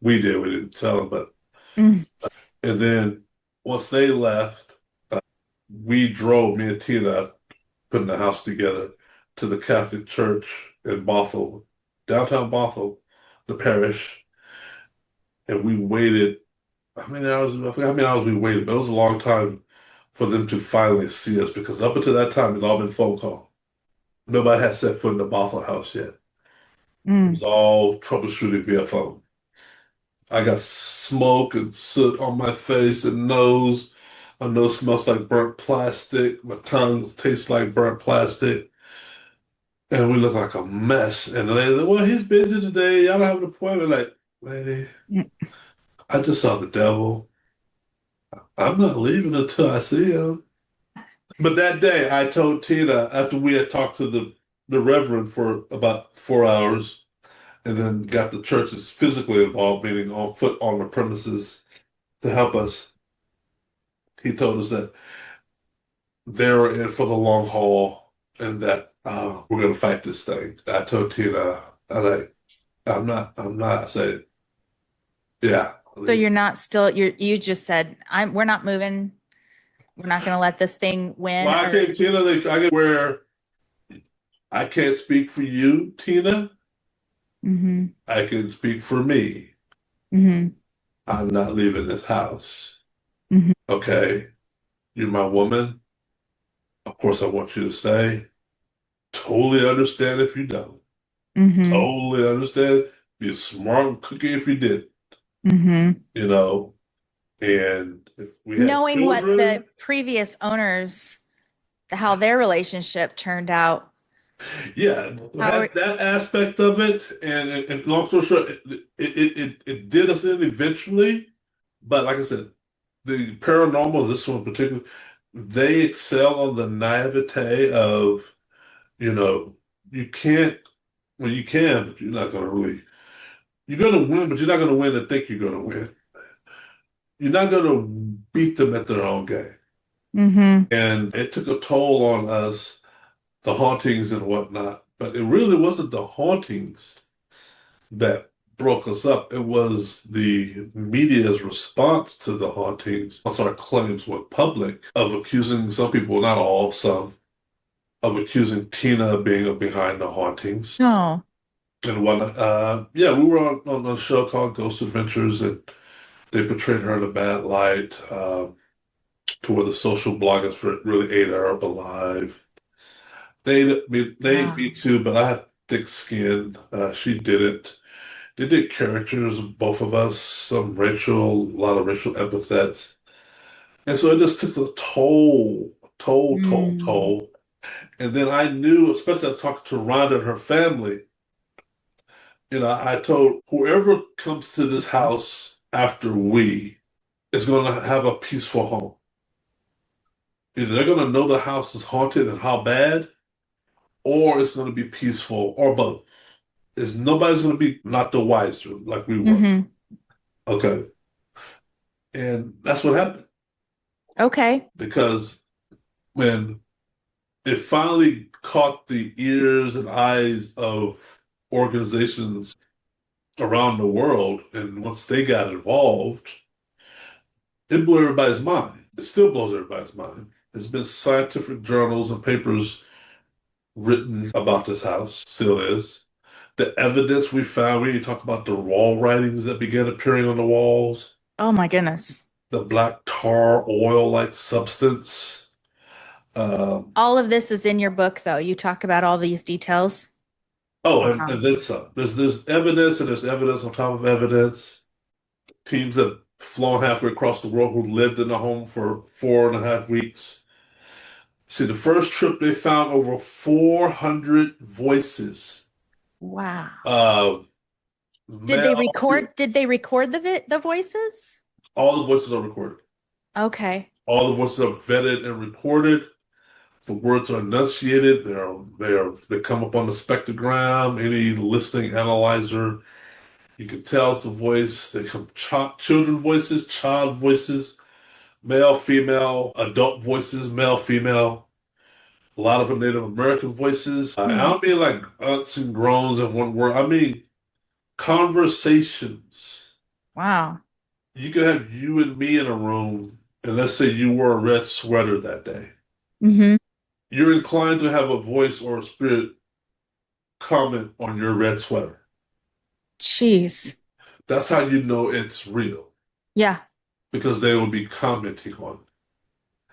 S1: We did. We didn't tell them. But and then once they left, we drove, me and Tina, putting the house together, to the Catholic Church in Bothell, downtown Bothell, the parish, and we waited. How many hours? I forgot how many hours we waited, but it was a long time for them to finally see us because up until that time, it's all been phone call. Nobody had set foot in the Bothell house yet. It was all troubleshooting via phone. I got smoke and soot on my face and nose. My nose smells like burnt plastic. My tongue tastes like burnt plastic. And we look like a mess. And the lady said, well, he's busy today. Y'all don't have an appointment. Like, lady, I just saw the devil. I'm not leaving until I see him. But that day, I told Tina, after we had talked to the Reverend for about 4 hours, and then got the churches physically involved, meaning on foot on the premises to help us, he told us that they were in for the long haul and that we're going to fight this thing. I told Tina, I was like, I'm not. I said, yeah.
S2: So you're not still, you just said, we're not moving. We're not going to let this thing win.
S1: Well, I gave Tina, I get where I can't speak for you, Tina.
S2: Mm-hmm.
S1: I can speak for me.
S2: Mm-hmm.
S1: I'm not leaving this house.
S2: Mm-hmm.
S1: Okay. You're my woman. Of course, I want you to stay. Totally understand if you don't.
S2: Mm-hmm.
S1: Totally understand. Be a smart cookie if you did.
S2: Mm-hmm.
S1: You know, and if we had
S2: Knowing
S1: children,
S2: what the previous owners, how their relationship turned out,
S1: Yeah,
S2: How
S1: had
S2: are,
S1: that aspect of it, and long story short, it did us in eventually. But like I said, the paranormal, this one in particular, they excel on the naivete of, you know, you can't, well, you can, but you're not going to really, you're going to win, but you're not going to win and think you're going to win. You're not going to beat them at their own game.
S2: mm-hmm.
S1: And it took a toll on us, the hauntings and whatnot. But it really wasn't the hauntings that broke us up. It was the media's response to the hauntings once our claims went public of accusing some people, not all, some, of accusing Tina of being behind the hauntings
S2: No.
S1: and whatnot. Yeah, we were on a show called Ghost Adventures, and they portrayed her in a bad light, to where the social bloggers for really ate her up alive. Me
S2: Wow.
S1: too, but I had thick skin. She didn't. They did caricatures of both of us, a lot of racial epithets. And so it just took a
S2: Mm.
S1: toll. And then I knew, especially I talked to Rhonda and her family, I told whoever comes to this house after we is going to have a peaceful home. Either they're going to know the house is haunted and how bad, or it's going to be peaceful, or both. Nobody's going to be not the wiser like we were.
S2: Mm-hmm.
S1: Okay. And that's what happened.
S2: Okay.
S1: Because when it finally caught the ears and eyes of organizations around the world, and once they got involved, it blew everybody's mind. It still blows everybody's mind. There's been scientific journals and papers written about this house, still is. The evidence we found, we talk about the wall writings that began appearing on the walls,
S2: Oh my goodness.
S1: the black tar oil-like substance. Um,
S2: All of this is in your book, though. You talk about all these details.
S1: oh,
S2: Wow.
S1: and then some. There's evidence, and there's evidence on top of evidence. Teams have flown halfway across the world who lived in the home for 4.5 weeks. See, the first trip they found over 400 voices.
S2: Wow.
S1: Uh,
S2: Did they
S1: male,
S2: record? Did they record the voices?
S1: all the voices are recorded.
S2: Okay.
S1: All the voices are vetted and recorded. The words are enunciated. They come up on the spectrogram. Any listening analyzer, you can tell it's a voice. They come children voices, child voices, male, female, adult voices, male, female. A lot of them Native American voices. I
S2: Hmm.
S1: don't mean like grunts and groans in one word. I mean conversations.
S2: Wow.
S1: You could have you and me in a room, and let's say you wore a red sweater that day.
S2: Mm-hmm.
S1: You're inclined to have a voice or a spirit comment on your red sweater.
S2: Jeez.
S1: That's how you know it's real,
S2: Yeah.
S1: because they will be commenting on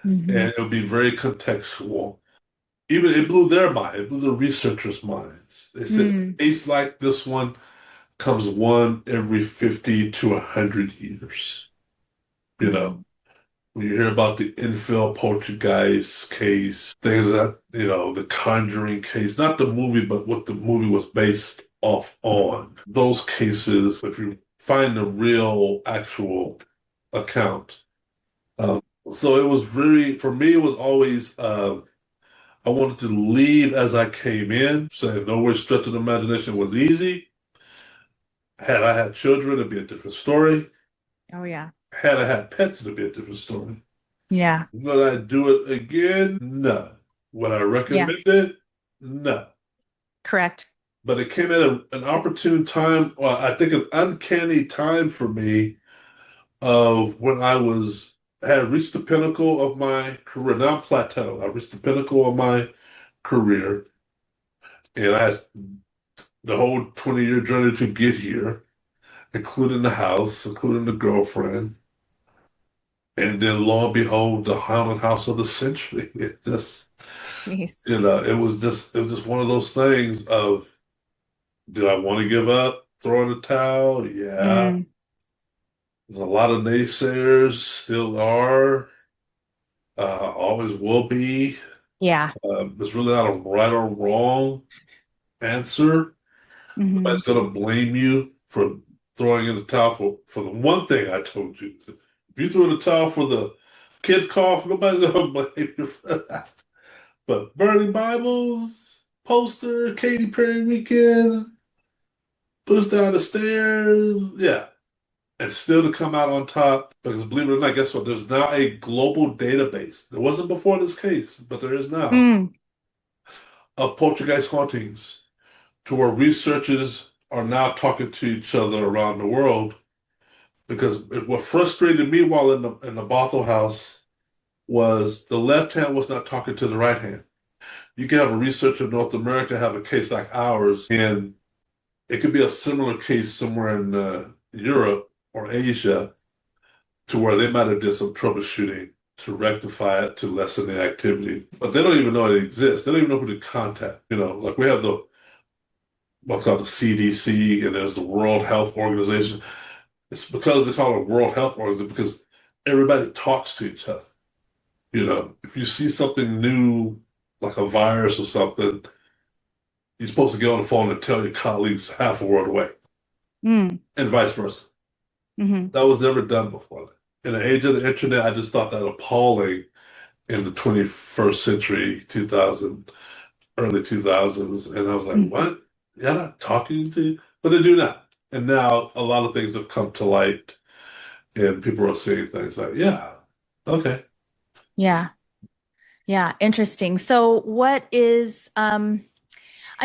S1: it.
S2: Mm-hmm.
S1: And it'll be very contextual. Even it blew their mind, it blew the researchers' minds. They said a
S2: Mm.
S1: case like this one comes one every 50 to 100 years. You know,
S2: Mm.
S1: when you hear about the infill poltergeist case, things that, the Conjuring case, not the movie, but what the movie was based off on. Those cases, if you find the real, actual account. Um, so it was for me, it was always, I wanted to leave as I came in, saying no way stretch of the imagination was easy. Had I had children, it'd be a different story.
S2: Oh yeah.
S1: Had I had pets, it'd be a different story.
S2: Yeah.
S1: Would I do it again? No. Would I
S2: Yeah.
S1: recommend it? No.
S2: Correct.
S1: But it came at an opportune time, or I think an uncanny time for me, of when had reached the pinnacle of my career. Now I'm plateaued. I reached the pinnacle of my career, and I had the whole 20-year journey to get here, including the house, including the girlfriend. And then lo and behold, the haunted house of the century. It just,
S2: Jeez.
S1: it was just one of those things of, did I want to give up, throw in the towel? Yeah.
S2: Mm.
S1: There's a lot of naysayers, still are, always will be.
S2: Yeah.
S1: There's really not a right or wrong answer.
S2: Hmm.
S1: Nobody's gonna blame you for throwing in the towel for the one thing I told you. If you threw in the towel for the kid cough, nobody's gonna blame you for that. But burning Bibles, poster, Katy Perry weekend, push down the stairs, yeah. And still to come out on top, because believe it or not, guess what? There's now a global database. There wasn't before this case, but there is now,
S2: Mm.
S1: of poltergeist hauntings, to where researchers are now talking to each other around the world. Because what frustrated me while in the Bothell house was the left hand was not talking to the right hand. You can have a researcher in North America have a case like ours, and it could be a similar case somewhere in Europe or Asia, to where they might have did some troubleshooting to rectify it, to lessen the activity. But they don't even know it exists. They don't even know who to contact. Like we have what's called the CDC, and there's the World Health Organization. It's because they call it World Health Organization because everybody talks to each other. If you see something new, like a virus or something, you're supposed to get on the phone and tell your colleagues half a world away,
S2: Mm.
S1: and vice versa.
S2: Hmm.
S1: That was never done before. In the age of the internet, I just thought that appalling in the 21st century, 2000, early 2000s. And I was like,
S2: Hmm.
S1: what? You're not talking to you? But they do not. And now a lot of things have come to light, and people are saying things like, yeah, okay.
S2: Yeah. Yeah. Interesting. So what is, I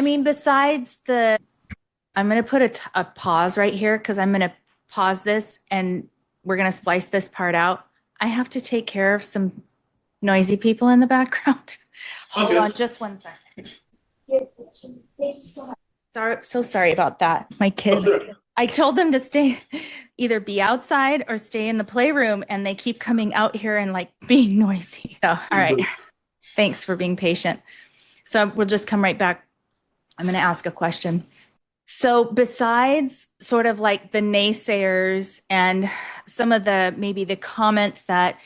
S2: mean, besides I'm going to put a pause right here because I'm going to pause this and we're going to splice this part out. I have to take care of some noisy people in the background. Hold
S1: Okay.
S2: on just one second. Sorry about that. My kids,
S1: Okay.
S2: I told them to either be outside or stay in the playroom, and they keep coming out here and like being noisy. So, all right. Thanks for being patient. So we'll just come right back. I'm going to ask a question. So besides sort of like the naysayers and some of maybe the comments that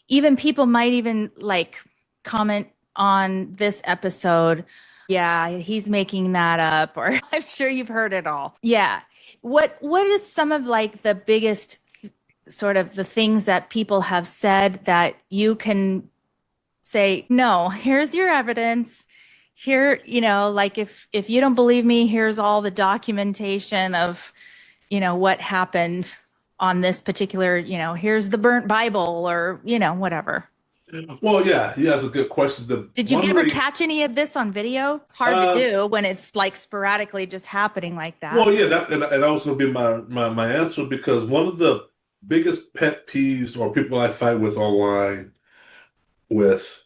S2: even people might even like comment on this episode, yeah, he's making that up, or I'm sure you've heard it all. Yeah. What is some of like the biggest sort of the things that people have said that you can say, no, here's your evidence. Here, like if you don't believe me, here's all the documentation of, what happened on this particular, here's the burnt Bible or, whatever.
S1: Well, yeah, that's a good question.
S2: Did you ever catch any of this on video? Hard to do when it's like sporadically just happening like that.
S1: Well, yeah, and that was going to be my answer, because one of the biggest pet peeves or people I fight with online with,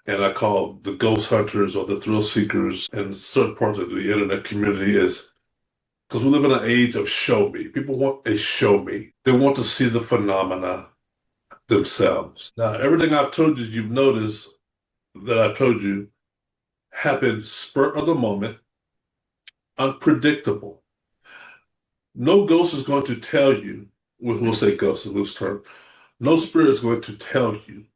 S1: and I call the ghost hunters or the thrill seekers in certain parts of the internet community, is because we live in an age of show me. People want a show me. They want to see the phenomena themselves. Now, everything I've told you, you've noticed that I told you happened spur of the moment, unpredictable. No ghost is going to tell you, we'll say ghost is a loose term, no spirit is going to tell you,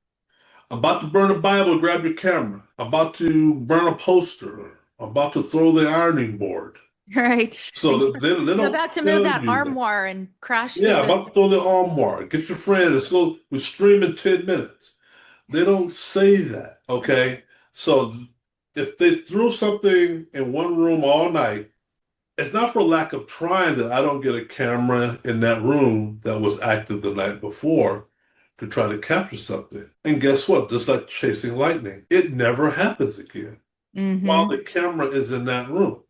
S1: I'm about to burn a Bible, grab your camera. I'm about to burn a poster. I'm about to throw the ironing board.
S2: Right.
S1: So they don't
S2: about to move that armoire and crash.
S1: Yeah, about to throw the armoire. Get your friend. Let's go. We stream in 10 minutes. They don't say that, okay? So if they threw something in one room all night, it's not for lack of trying that I don't get a camera in that room that was active the night before to try to capture something. And guess what? Just like chasing lightning, it never happens again while the camera is in that room.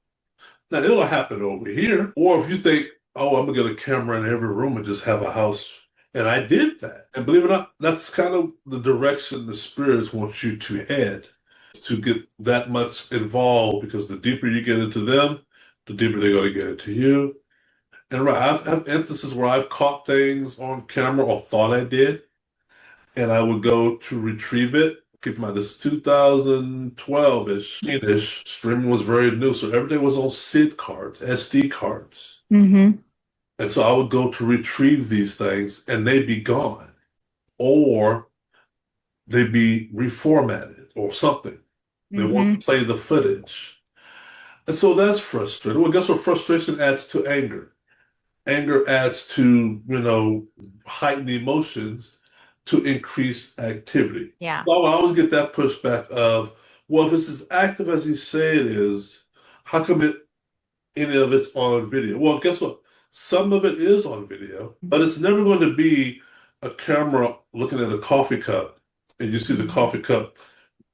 S1: Now, it'll happen over here. Or if you think, oh, I'm going to get a camera in every room and just have a house. And I did that. And believe it or not, that's kind of the direction the spirits want you to head, to get that much involved, because the deeper you get into them, the deeper they're going to get into you. And right, I've had instances where I've caught things on camera or thought I did, and I would go to retrieve it. Keep in mind, this is 2012-ish. Streaming was very new, so everything was on SID cards, SD cards.
S2: Mm-hmm.
S1: And so I would go to retrieve these things, and they'd be gone, or they'd be reformatted or something. They want
S2: Mm-hmm.
S1: to play the footage. And so that's frustrating. Well, guess what? Frustration adds to anger. Anger adds to, heightened emotions to increase activity.
S2: Yeah.
S1: So I would always get that pushback of, well, if it's as active as he say it is, how come any of it's on video? Well, guess what? Some of it is on video, but it's never going to be a camera looking at a coffee cup and you see the coffee cup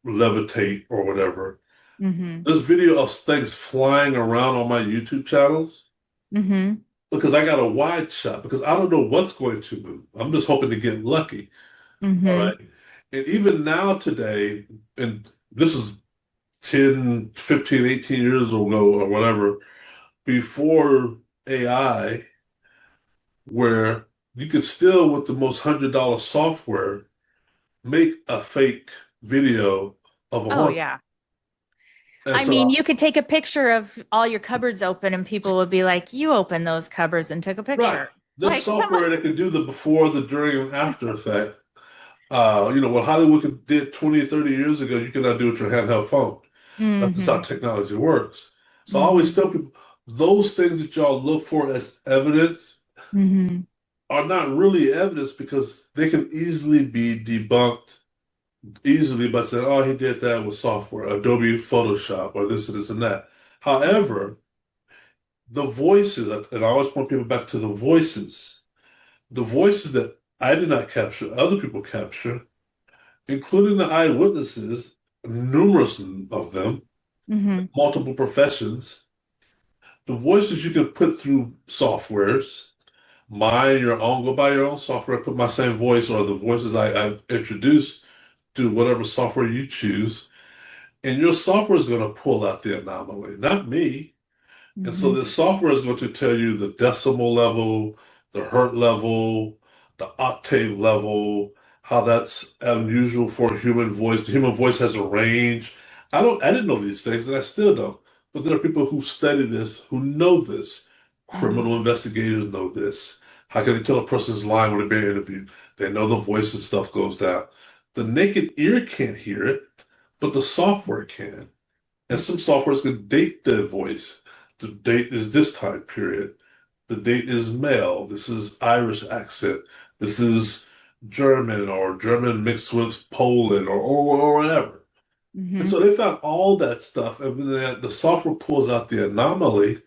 S1: levitate or whatever.
S2: Mm-hmm.
S1: There's video of things flying around on my YouTube channels
S2: Mm-hmm.
S1: because I got a wide shot because I don't know what's going to move. I'm just hoping to get lucky. All
S2: Mm-hmm.
S1: right. And even now today, and this is 10, 15, 18 years ago or whatever, before AI, where you could still, with the most $100 software, make a fake video of a
S2: Oh,
S1: horror.
S2: yeah.
S1: And
S2: I
S1: so,
S2: mean, you could take a picture of all your cupboards open and people would be like, you opened those cupboards and took a
S1: right,
S2: picture.
S1: there's
S2: Like, come
S1: software that can do the before, the during, and after effect. What Hollywood did 20, 30 years ago, you cannot do with your handheld phone. That's just how
S2: Mm-hmm.
S1: technology works. So I always
S2: Mm-hmm.
S1: tell people, those things that y'all look for as evidence
S2: Mm-hmm.
S1: are not really evidence because they can easily be debunked easily by saying, oh, he did that with software, Adobe Photoshop, or this and this and that. However, the voices, and I always point people back to the voices that I did not capture, other people capture, including the eyewitnesses, numerous of them,
S2: Mm-hmm.
S1: multiple professions, the voices you can put through softwares, mine, your own, go buy your own software, put my same voice or the voices I introduced to whatever software you choose, and your software is going to pull out the anomaly, not me. And so
S2: Mm-hmm.
S1: the software is going to tell you the decimal level, the hertz level, the octave level, how that's unusual for a human voice. The human voice has a range. I didn't know these things, and I still don't. But there are people who study this, who know this.
S2: Mm-hmm.
S1: Criminal investigators know this. How can they tell a person's lying when they're being interviewed? They know the voice and stuff goes down. The naked ear can't hear it, but the software can. And some softwares can date the voice. The date is this time period. The date is male. This is Irish accent. This is German or German mixed with Poland or whatever. And
S2: Mm-hmm.
S1: so they found all that stuff, and then the software pulls out the anomaly,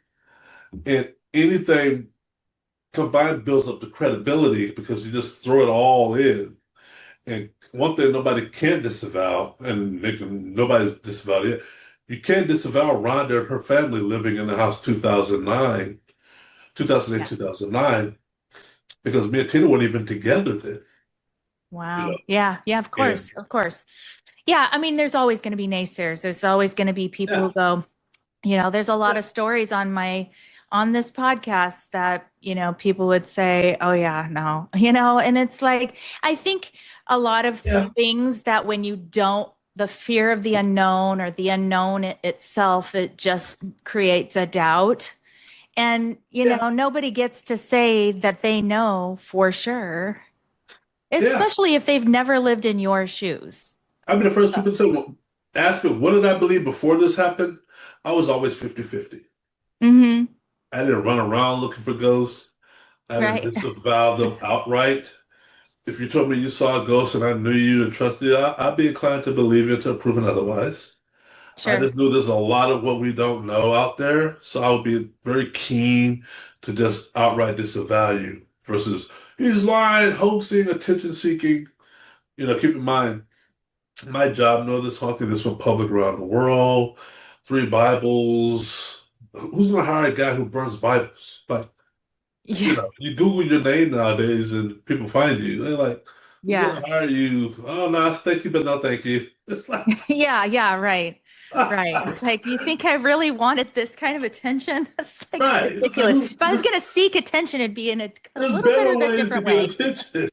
S1: and anything combined builds up the credibility because you just throw it all in. And one thing nobody can disavow, and nobody's disavowed it, you can't disavow Rhonda and her family living in the house 2008,
S2: Yeah.
S1: 2009, because me and Tina weren't even together then. You
S2: Wow.
S1: know,
S2: Yeah. Yeah. Of
S1: and
S2: course. Of course. Yeah. I mean, there's always going to be naysayers. There's always going to be people
S1: yeah,
S2: who go, there's a lot
S1: yeah,
S2: of stories on this podcast that, people would say, oh yeah, no, and it's like, I think a lot of
S1: yeah,
S2: things that when you don't, the fear of the unknown or the unknown itself, it just creates a doubt. And,
S1: yeah,
S2: nobody gets to say that they know for sure,
S1: yeah.
S2: especially if they've never lived in your shoes.
S1: I've been the first people to say, well, ask me, what did I believe before this happened? I was always 50-50.
S2: Mm-hmm.
S1: I didn't run around looking for ghosts. I didn't
S2: Right.
S1: disavow them outright. If you told me you saw a ghost and I knew you and trusted you, I'd be inclined to believe you until proven otherwise. I
S2: Sure.
S1: just knew there's a lot of what we don't know out there, so I would be very keen to just outright disavow you versus he's lying, hoaxing, attention seeking. Keep in mind, my job, know this haunting, this went public around the world, three Bibles. Who's going to hire a guy who burns Bibles? Like,
S2: Yeah.
S1: you Google your name nowadays and people find you. They're like, who's going
S2: Yeah.
S1: to hire you? Oh, no, thank you, but no, thank you. It's like,
S2: Yeah, yeah, right. Right. It's like, you think I really wanted this kind of attention? That's like
S1: right. It's like,
S2: ridiculous. If I was going to seek attention, it'd be in a
S1: there's
S2: little bit
S1: better
S2: of a
S1: ways to
S2: different
S1: get
S2: way.
S1: attention.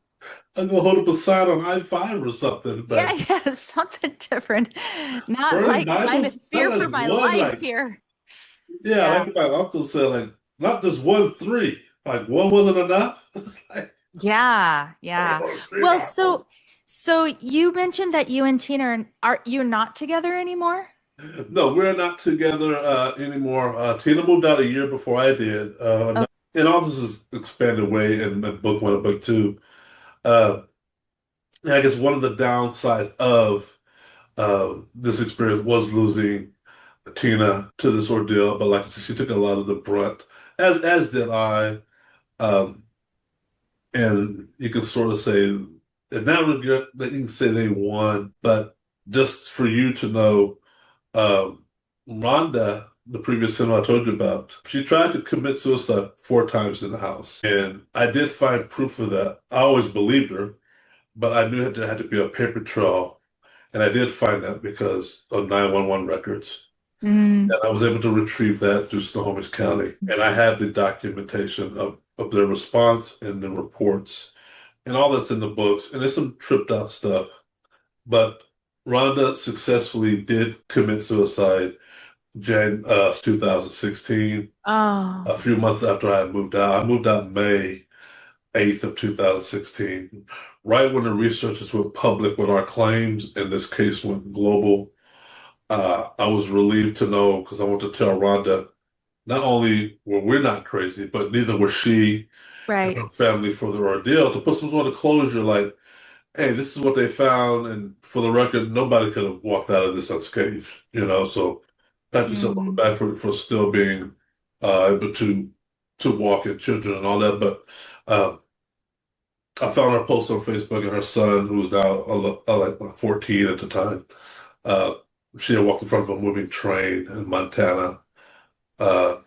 S1: I'm gonna hold up a sign on I-5 or something,
S2: Yeah,
S1: but
S2: yeah, something different. Not
S1: burning
S2: like I'm in
S1: Bibles, not
S2: fear for
S1: like
S2: my
S1: one,
S2: life
S1: like
S2: here.
S1: yeah,
S2: Yeah.
S1: like my uncle said, like not just one, three. Like one wasn't enough. It's like
S2: Yeah, yeah.
S1: three
S2: Well,
S1: Bibles.
S2: So you mentioned that you and Tina are you not together anymore?
S1: No, we're not together anymore. Tina moved out a year before I did.
S2: Oh,
S1: And all this is expanded way in book one and book two. Uh, and I guess one of the downsides of this experience was losing Tina to this ordeal. But like I said, she took a lot of the brunt, as did I. Um, and you can sort of say, in that regard, that you can say they won. But just for you to know, um, Rhonda, the previous cinema I told you about, she tried to commit suicide 4 times in the house. And I did find proof of that. I always believed her, but I knew there had to be a paper trail. And I did find that because of 911 records.
S2: mm,
S1: And I was able to retrieve that through Snohomish County. And I have the documentation of their response and the reports and all that's in the books. And there's some tripped out stuff. But Rhonda successfully did commit suicide Jan 2016,
S2: oh,
S1: a few months after I had moved out. I moved out May 8th of 2016, right when the researchers went public with our claims and this case went global. I was relieved to know because I want to tell Rhonda not only were we not crazy, but neither were she and
S2: right.
S1: her family for their ordeal, to put some sort of closure like, hey, this is what they found, and for the record, nobody could have walked out of this unscathed, so pat yourself on the
S2: Mm,
S1: back for still being able to walk in children and all that. But I found her post on Facebook, and her son, who was now like 14 at the time, uh, she had walked in front of a moving train in Montana, uh,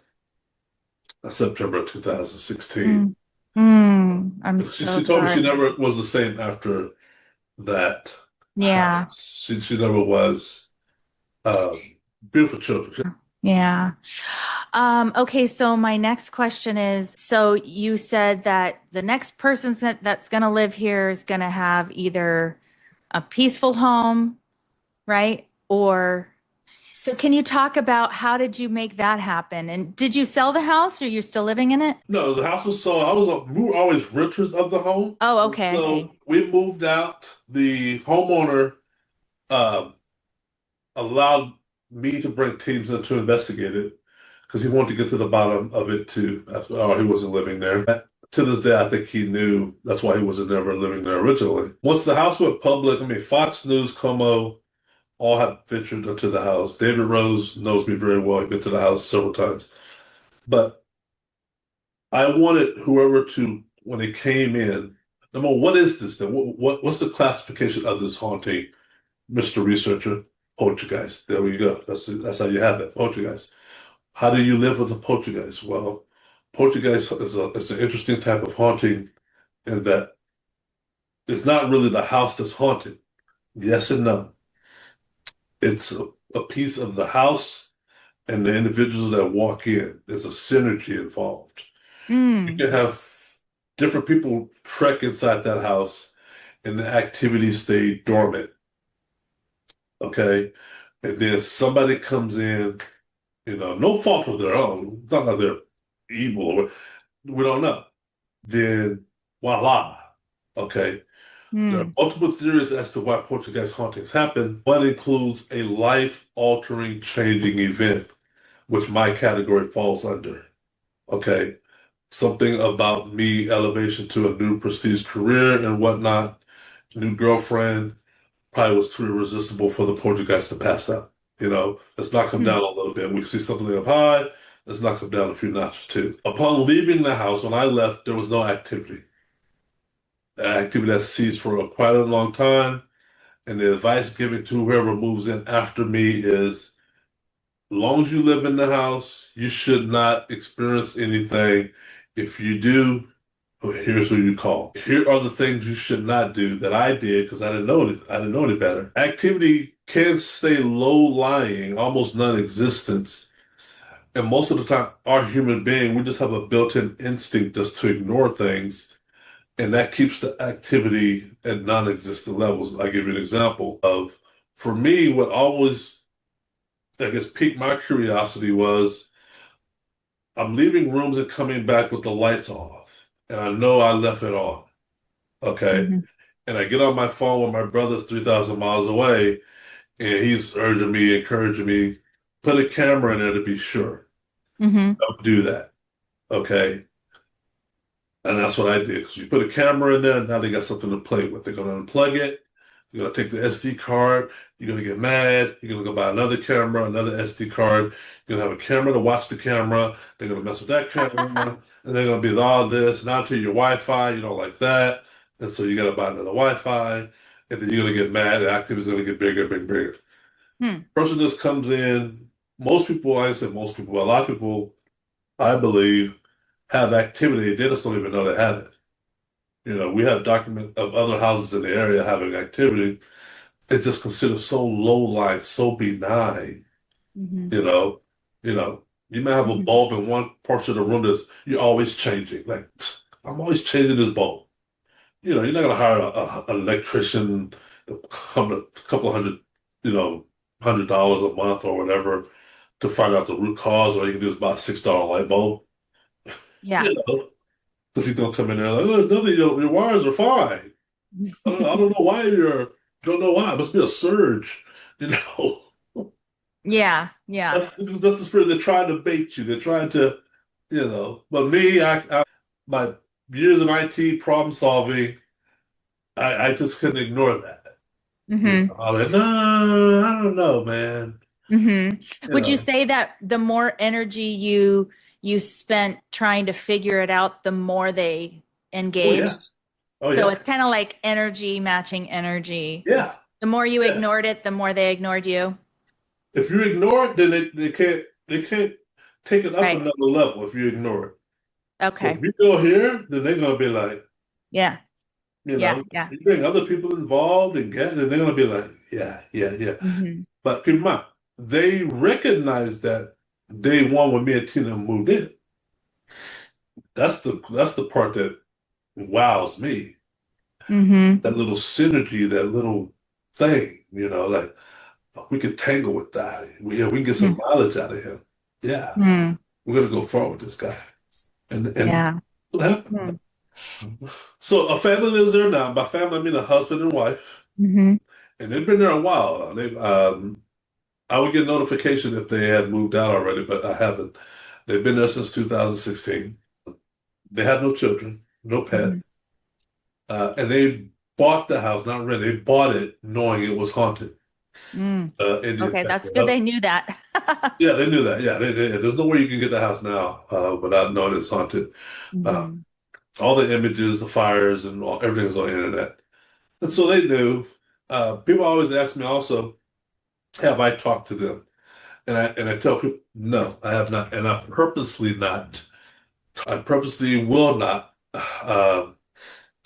S1: September of 2016.
S2: mm, I'm
S1: She
S2: so
S1: told me she
S2: sorry.
S1: never was the same after that
S2: Yeah,
S1: house. She never was. Beautiful children.
S2: yeah. Okay, so my next question is, so you said that the next person that's going to live here is going to have either a peaceful home, right? Or so can you talk about how did you make that happen? And did you sell the house or you're still living in it?
S1: No, the house was sold. We were always renters of the home.
S2: Oh, okay, I
S1: So
S2: see.
S1: we moved out. The homeowner um, allowed me to bring teams in to investigate it because he wanted to get to the bottom of it too. After all, he wasn't living there. To this day, I think he knew that's why he wasn't never living there originally. Once the house went public, I mean, Fox News, Como, all have ventured into the house. David Rose knows me very well. He's been to the house several times. But I wanted whoever to, when they came in, number one, what is this then? What's the classification of this haunting, Mr. Researcher? Poltergeist. There we go. That's how you have it. Poltergeist. How do you live with a poltergeist? Well, poltergeist is an interesting type of haunting in that it's not really the house that's haunted. Yes and no. It's a piece of the house and the individuals that walk in. There's a synergy involved. You
S2: Mm,
S1: can have different people trek inside that house and the activities stay dormant. Okay. And then somebody comes in, no fault of their own. It's not like they're evil or we don't know. Then voila. Okay. There are
S2: mm,
S1: multiple theories as to why poltergeist hauntings happen. One includes a life-altering, changing event, which my category falls under. Okay. Something about me elevation to a new prestige career and whatnot, new girlfriend, probably was too irresistible for the poltergeist to pass up. Let's knock him
S2: mm,
S1: down a little bit. We see something up high, let's knock him down a few notches too. Upon leaving the house, when I left, there was no activity. The activity that ceased for quite a long time. And the advice given to whoever moves in after me is, as long as you live in the house, you should not experience anything. If you do, here's who you call. Here are the things you should not do that I did because I didn't know any better. Activity can stay low-lying, almost non-existent. And most of the time, our human being, we just have a built-in instinct just to ignore things. And that keeps the activity at non-existent levels. I'll give you an example of, for me, what always, I guess, piqued my curiosity was I'm leaving rooms and coming back with the lights off. And I know I left it on. Okay.
S2: mhm.
S1: and I get on my phone when my brother's 3,000 miles away, and he's urging me, encouraging me, put a camera in there to be sure.
S2: Mm-hmm.
S1: Don't do that. Okay. And that's what I did. Because you put a camera in there, now they got something to play with. They're going to unplug it. You're going to take the SD card. You're going to get mad. You're going to go buy another camera, another SD card. You're going to have a camera to watch the camera. They're going to mess with that camera. And they're going to be all this. Now to your Wi-Fi, you don't like that. And so you got to buy another Wi-Fi. And then you're going to get mad. The activity is going to get bigger, bigger, bigger. Person just comes in. Most people, I say most people, but a lot of people, I believe, have activity. They just don't even know they have it. We have document of other houses in the area having activity. It's just considered so low life, so benign.
S2: Mm-hmm.
S1: You may have a bulb in one portion of the room that you're always changing. Like, I'm always changing this bulb. You're not going to hire an electrician, a couple hundred, $100 a month or whatever to find out the root cause. All you can do is buy a $6 light bulb.
S2: Yeah.
S1: Because he's going to come in there like, oh, there's nothing, your wires are fine. I don't know why don't know why. It must be a surge,
S2: Yeah.
S1: That's the spirit. They're trying to bait you. They're trying to, But me, my years of IT problem solving, I just couldn't ignore that.
S2: Mm-hmm.
S1: I was like, no, I don't know, man.
S2: Mm-hmm. Would you say that the more energy you spent trying to figure it out, the more they engaged? So it's kind of like energy matching energy.
S1: Yeah.
S2: The more you ignored it, the more they ignored you.
S1: If you ignore it, then they can't take it up another level if you ignore it.
S2: Okay.
S1: If you go here, then they're gonna be like,
S2: yeah.
S1: You bring other people involved and they're gonna be like, yeah.
S2: Mm-hmm.
S1: But keep in mind, they recognize that day one when me and Tina moved in. That's the part that wows me.
S2: Mm-hmm.
S1: That little synergy, that little thing, like we could tangle with that. We can get some mileage out of him. Yeah. We're gonna go far with this guy. And what happened? So a family lives there now. By family, I mean a husband and wife.
S2: Mm-hmm.
S1: And they've been there a while. I would get notification if they had moved out already, but I haven't. They've been there since 2016. They had no children, no pet. And they bought the house, not rented. They bought it knowing it was haunted.
S2: Okay, that's good. They knew that.
S1: Yeah, they knew that. Yeah, there's no way you can get the house now without knowing it's haunted. All the images, the fires, and everything is on the internet. And so they knew. People always ask me also, have I talked to them? And I tell people, no, I have not. And I purposely not. I purposely will not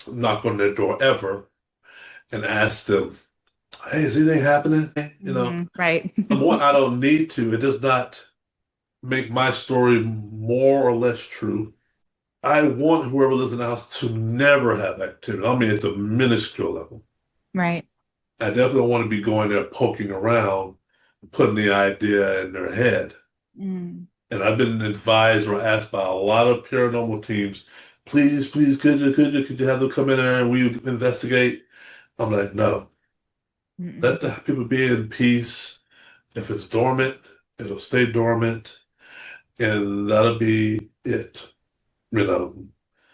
S1: knock on their door ever and ask them, hey, is anything happening?
S2: Right.
S1: Number one, I don't need to. It does not make my story more or less true. I want whoever lives in the house to never have activity. I mean, at the minuscule level.
S2: Right.
S1: I definitely don't want to be going there poking around, putting the idea in their head. And I've been advised or asked by a lot of paranormal teams, please, could you have them come in there and we investigate? I'm like, no. Let the people be in peace. If it's dormant, it'll stay dormant, and that'll be it.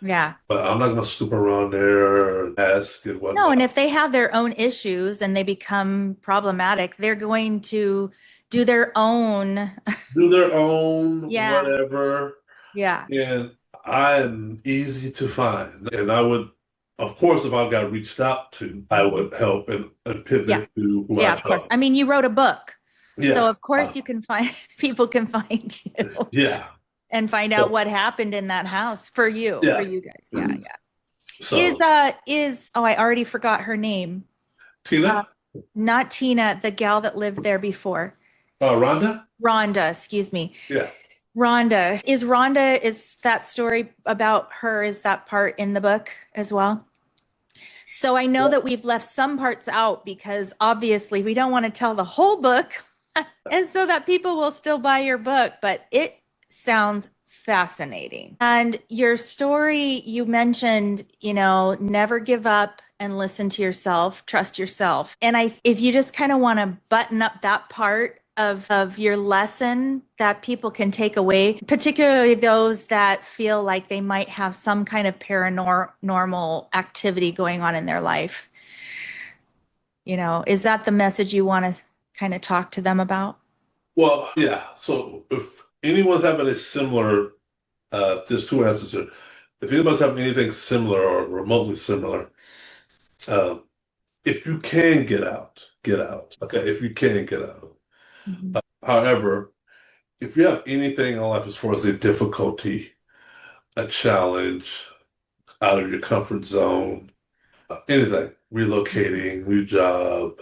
S2: Yeah.
S1: But I'm not going to snoop around there and ask and whatnot.
S2: No, and if they have their own issues and they become problematic, they're going to do their own.
S1: Whatever.
S2: Yeah.
S1: And I'm easy to find. And I would, of course, if I got reached out to, I would help and pivot to who I
S2: of course. I mean, you wrote a book.
S1: Yeah.
S2: So of course you can people can find you.
S1: Yeah.
S2: And find out what happened in that house for you guys. Yeah. So I already forgot her name.
S1: Tina?
S2: Not Tina, the gal that lived there before.
S1: Rhonda?
S2: Rhonda, excuse me.
S1: Yeah.
S2: Rhonda, is that story about her, is that part in the book as well? So I know that we've left some parts out because obviously we don't want to tell the whole book and so that people will still buy your book, but it sounds fascinating. And your story, you mentioned, never give up and listen to yourself, trust yourself. And if you just kind of want to button up that part of your lesson that people can take away, particularly those that feel like they might have some kind of paranormal activity going on in their life, is that the message you want to kind of talk to them about?
S1: Well, yeah. So if anyone's having a similar, there's two answers here. If anybody's having anything similar or remotely similar, um, if you can get out, get out. Okay, if you can get out.
S2: Mm-hmm.
S1: However, if you have anything in life as far as a difficulty, a challenge, out of your comfort zone, anything, relocating, new job,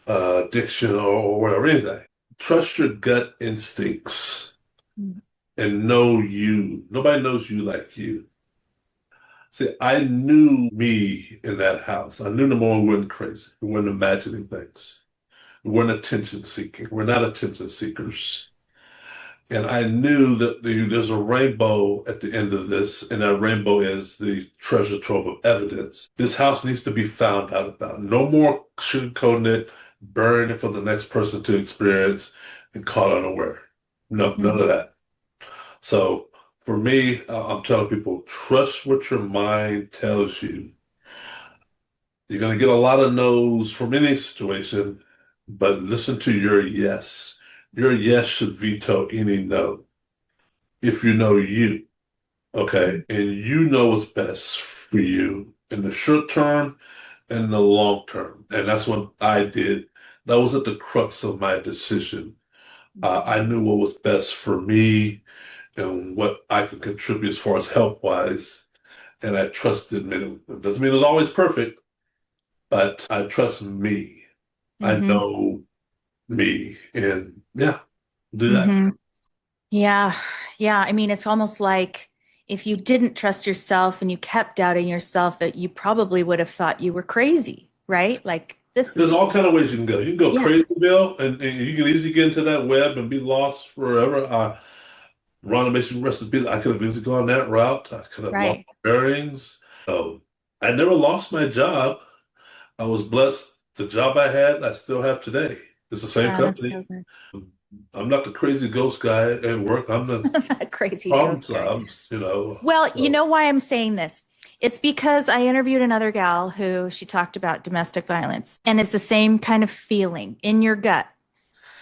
S1: addiction, or whatever, anything, trust your gut instincts and know you. Nobody knows you like you. See, I knew me in that house. I knew number one, we weren't crazy. We weren't imagining things. We weren't attention seeking. We're not attention seekers. And I knew that there's a rainbow at the end of this, and that rainbow is the treasure trove of evidence. This house needs to be found out about. No more sugarcoating it, burying it for the next person to experience and caught unaware. No, none of that. So for me, I'm telling people, trust what your mind tells you. You're going to get a lot of no's from any situation, but listen to your yes. Your yes should veto any no. If you know you, okay, and you know what's best for you in the short term and the long term. And that's what I did. That was at the crux of my decision. I knew what was best for me and what I could contribute as far as help-wise. And I trusted me. It doesn't mean it was always perfect, but I trust me. I know me. And yeah, do that.
S2: Yeah. Yeah. I mean, it's almost like if you didn't trust yourself and you kept doubting yourself, that you probably would have thought you were crazy, right? Like
S1: There's all kind of ways you can go. You can go
S2: Yeah.
S1: crazy, Bill, and you can easily get into that web and be lost forever. Rhonda Mason, rest in peace. I could have easily gone that route. I could have lost
S2: Right.
S1: my bearings. I never lost my job. I was blessed. The job I had, I still have today. It's the same
S2: Yeah, that's
S1: company.
S2: so good.
S1: I'm not the crazy ghost guy at work. I'm the
S2: That crazy
S1: problem
S2: ghost guy.
S1: solves.
S2: Well, you
S1: So,
S2: know why I'm saying this? It's because I interviewed another gal who she talked about domestic violence, and it's the same kind of feeling in your gut.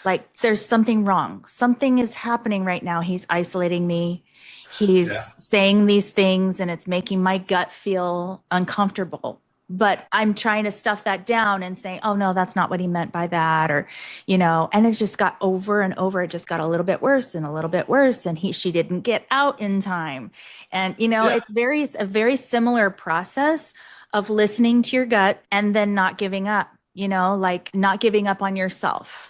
S2: Like there's something wrong. Something is happening right now. He's isolating me. He's
S1: yeah.
S2: saying these things and it's making my gut feel uncomfortable. But I'm trying to stuff that down and saying, oh no, that's not what he meant by that. And it just got over and over. It just got a little bit worse and a little bit worse. And she didn't get out in time. And,
S1: Yeah.
S2: it's a very similar process of listening to your gut and then not giving up, like not giving up on yourself.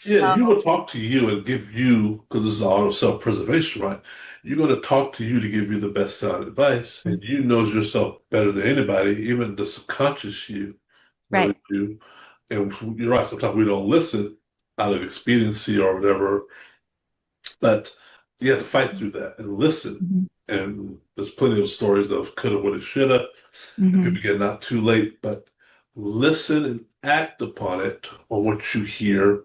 S1: Yeah,
S2: So,
S1: he will talk to you and give you, because this is all self-preservation, right? You're going to talk to you to give you the best sound advice. And you knows yourself better than anybody, even the subconscious you knows
S2: right.
S1: you. And you're right, sometimes we don't listen out of expediency or whatever, but you have to fight through that and listen.
S2: Mhm.
S1: And there's plenty of stories of coulda, woulda, shoulda, and
S2: Mhm.
S1: people get not too late, but listen and act upon it on what you hear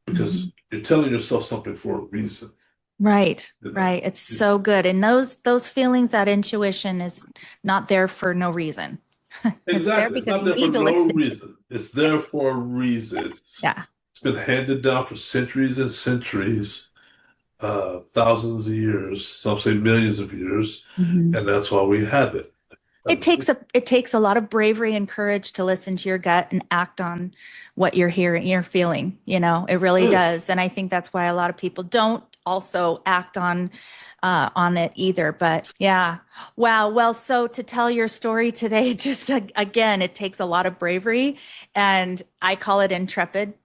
S1: because you're telling yourself something for a reason.
S2: Right.
S1: You know?
S2: Right. It's so good. And those feelings, that intuition is not there for no reason. It's there
S1: Exactly. It's
S2: because
S1: not
S2: you
S1: there for
S2: need to
S1: no
S2: listen to it.
S1: reason. It's there for a reason.
S2: Yeah.
S1: It's been handed down for centuries and centuries, thousands of years, some say millions of years,
S2: Mhm.
S1: and that's why we have it.
S2: It takes a lot of bravery and courage to listen to your gut and act on what you're hearing, you're feeling, it really
S1: Mm.
S2: does. And I think that's why a lot of people don't also act on it either. But yeah. Wow. Well, so to tell your story today, just again, it takes a lot of bravery, and I call it intrepid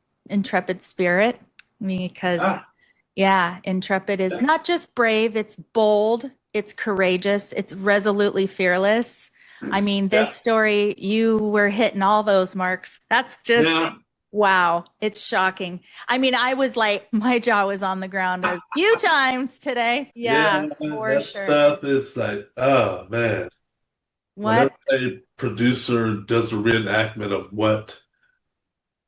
S2: spirit, because
S1: Ah,
S2: yeah, intrepid is
S1: yeah.
S2: not just brave, it's bold, it's courageous, it's resolutely fearless. I mean, this
S1: Yeah.
S2: story, you were hitting all those marks. That's just
S1: Yeah.
S2: wow. It's shocking. I mean, I was like, my jaw was on the ground a few times today.
S1: Yeah,
S2: Yeah, for
S1: that
S2: sure.
S1: stuff is like, oh man. Whenever
S2: What?
S1: a producer does a reenactment of what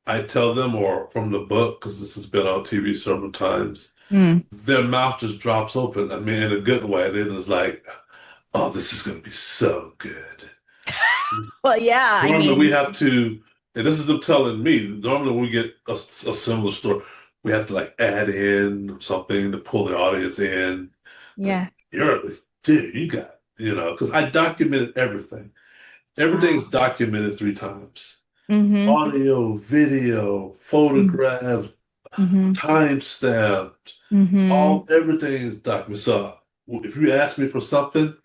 S1: I tell them or from the book, because this has been on TV several times,
S2: Mm.
S1: their mouth just drops open. I mean, in a good way. They're just like, oh, this is going to be so good.
S2: Well, yeah, I
S1: Normally we
S2: mean,
S1: have to, and this is them telling me, normally when we get a similar story, we have to like add in something to pull the audience in. Like,
S2: yeah.
S1: dude, you got, because I documented everything. Everything is
S2: Wow.
S1: documented 3 times.
S2: Mm-hmm.
S1: Audio, video, photographs,
S2: Mm-hmm.
S1: time stamped,
S2: Mm-hmm.
S1: everything is documented. So if you ask me for something,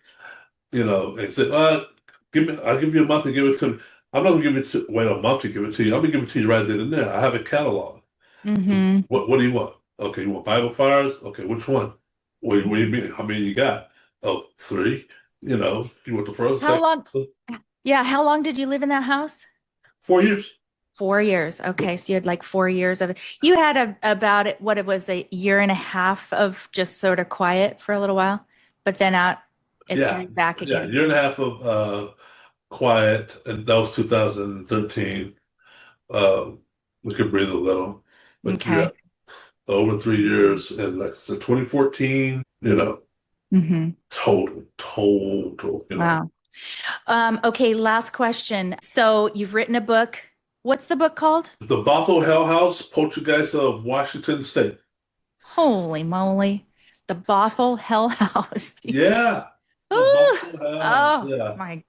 S1: and say, I'll give you a month to give it to me. I'm not gonna give it to wait a month to give it to you. I'm gonna give it to you right then and there. I have a catalog.
S2: Mm-hmm.
S1: What do you want? Okay, you want Bible fires? Okay, which one? What do you mean? How many you got? Oh, three. You want the first,
S2: How
S1: second,
S2: long? Yeah, how long did you live in that house?
S1: 4 years.
S2: 4 years. Okay, so you had like 4 years of it. You had about it, what it was, a year and a half of just sort of quiet for a little while, but then it
S1: Yeah,
S2: started back
S1: yeah,
S2: again.
S1: year and a half of quiet, and that was 2013. Um, we could breathe a little, but yeah,
S2: Okay.
S1: over 3 years, and like I said, 2014.
S2: Mm-hmm.
S1: Total.
S2: Wow. Okay, last question. So you've written a book. What's the book called?
S1: The Bothell Hell House, Poltergeist of Washington State.
S2: Holy moly. The Bothell Hell House.
S1: Yeah, the
S2: Ooh,
S1: Bothell Hell House.
S2: oh
S1: Yeah,
S2: my.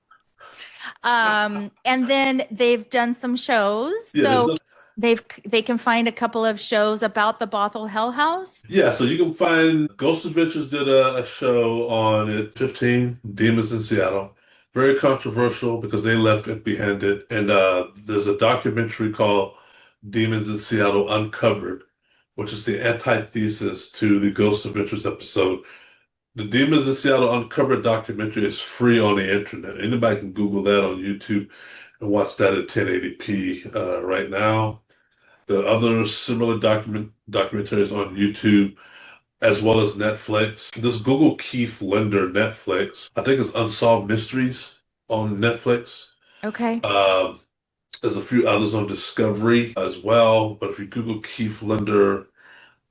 S2: And then they've done some shows.
S1: yeah.
S2: So they can find a couple of shows about the Bothell Hell House.
S1: Yeah, so you can find Ghost Adventures did a show on it, 15 Demons in Seattle. Very controversial because they left empty-handed. And there's a documentary called Demons in Seattle Uncovered, which is the antithesis to the Ghost Adventures episode. The Demons in Seattle Uncovered documentary is free on the internet. Anybody can Google that on YouTube and watch that at 1080p right now. The other similar documentaries on YouTube as well as Netflix. Just Google Keith Liinder Netflix. I think it's Unsolved Mysteries on Netflix.
S2: Okay.
S1: There's a few others on Discovery as well, but if you Google Keith Linder,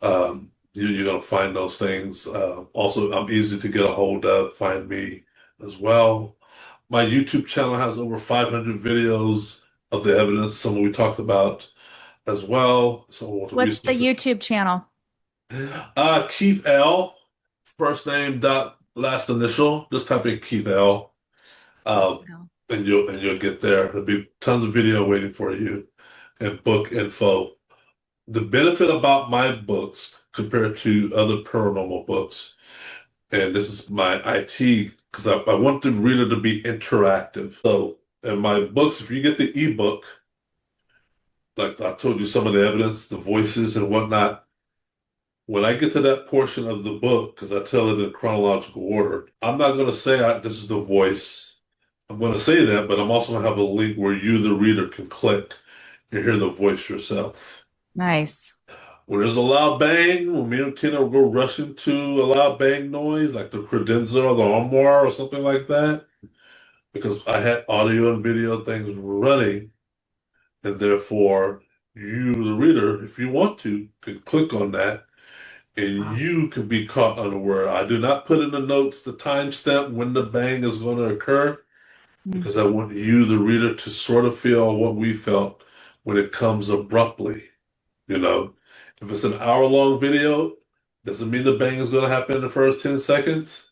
S1: you're gonna find those things. Also, I'm easy to get a hold of. Find me as well. My YouTube channel has over 500 videos of the evidence, some we talked about as well. Some of the
S2: What's the
S1: research.
S2: YouTube channel?
S1: Keith L. First name dot last initial. Just type in Keith L. Um, and you'll get there. There'll be tons of video waiting for you and book info. The benefit about my books compared to other paranormal books, and this is my IT, because I want the reader to be interactive. So in my books, if you get the ebook, like I told you, some of the evidence, the voices and whatnot, when I get to that portion of the book, because I tell it in chronological order, I'm not going to say this is the voice. I'm going to say that, but I'm also going to have a link where you, the reader, can click and hear the voice yourself.
S2: Nice.
S1: When there's a loud bang, when me and Tina will go rushing to a loud bang noise, like the credenza or the armoire or something like that, because I had audio and video things running, and therefore you, the reader, if you want to, can click on that and
S2: Wow.
S1: you can be caught unaware. I do not put in the notes the timestamp when the bang is going to occur because I want you, the reader, to sort of feel what we felt when it comes abruptly. If it's an hour-long video, doesn't mean the bang is going to happen in the first 10 seconds.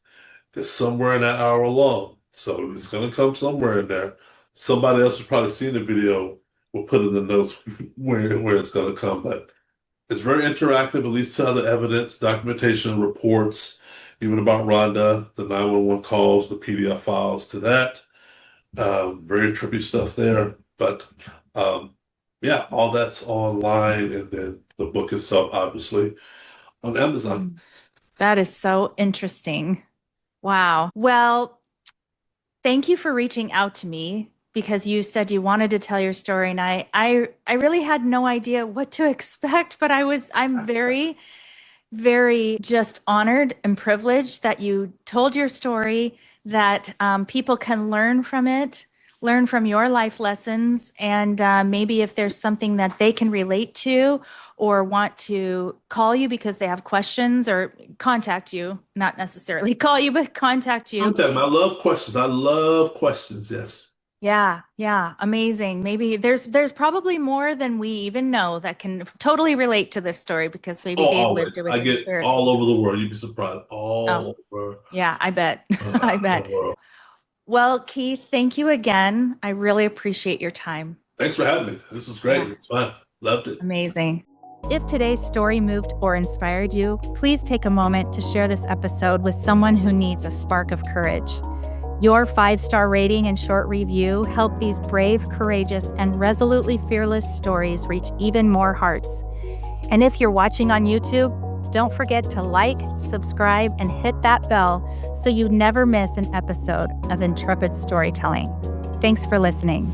S1: It's somewhere in that hour long. So it's going to come somewhere in there. Somebody else has probably seen the video. We'll put in the notes where it's going to come. But it's very interactive. It leads to other evidence, documentation, reports, even about Rhonda, the 911 calls, the PDF files to that. Very trippy stuff there. But yeah, all that's online. And then the book itself, obviously, on Amazon.
S2: That is so interesting. Wow. Well, thank you for reaching out to me because you said you wanted to tell your story and I really had no idea what to expect, but I'm very just honored and privileged that you told your story, that people can learn from it, learn from your life lessons, and maybe if there's something that they can relate to or want to call you because they have questions or contact you, not necessarily call you, but contact you.
S1: Contact me. I love questions. I love questions. Yes.
S2: Yeah, amazing. Maybe there's probably more than we even know that can totally relate to this story because maybe they've
S1: Always.
S2: lived it with
S1: I get
S2: spirits.
S1: all over the world. You'd be surprised.
S2: Oh,
S1: All over
S2: yeah, I bet. I bet.
S1: the world.
S2: Well, Keith, thank you again. I really appreciate your time.
S1: Thanks for having me. This is great.
S2: Yeah.
S1: It's fun. Loved it.
S2: Amazing.
S4: If today's story moved or inspired you, please take a moment to share this episode with someone who needs a spark of courage. Your 5-star rating and short review help these brave, courageous, and resolutely fearless stories reach even more hearts. And if you're watching on YouTube, don't forget to like, subscribe, and hit that bell so you never miss an episode of Intrepid Storytelling. Thanks for listening.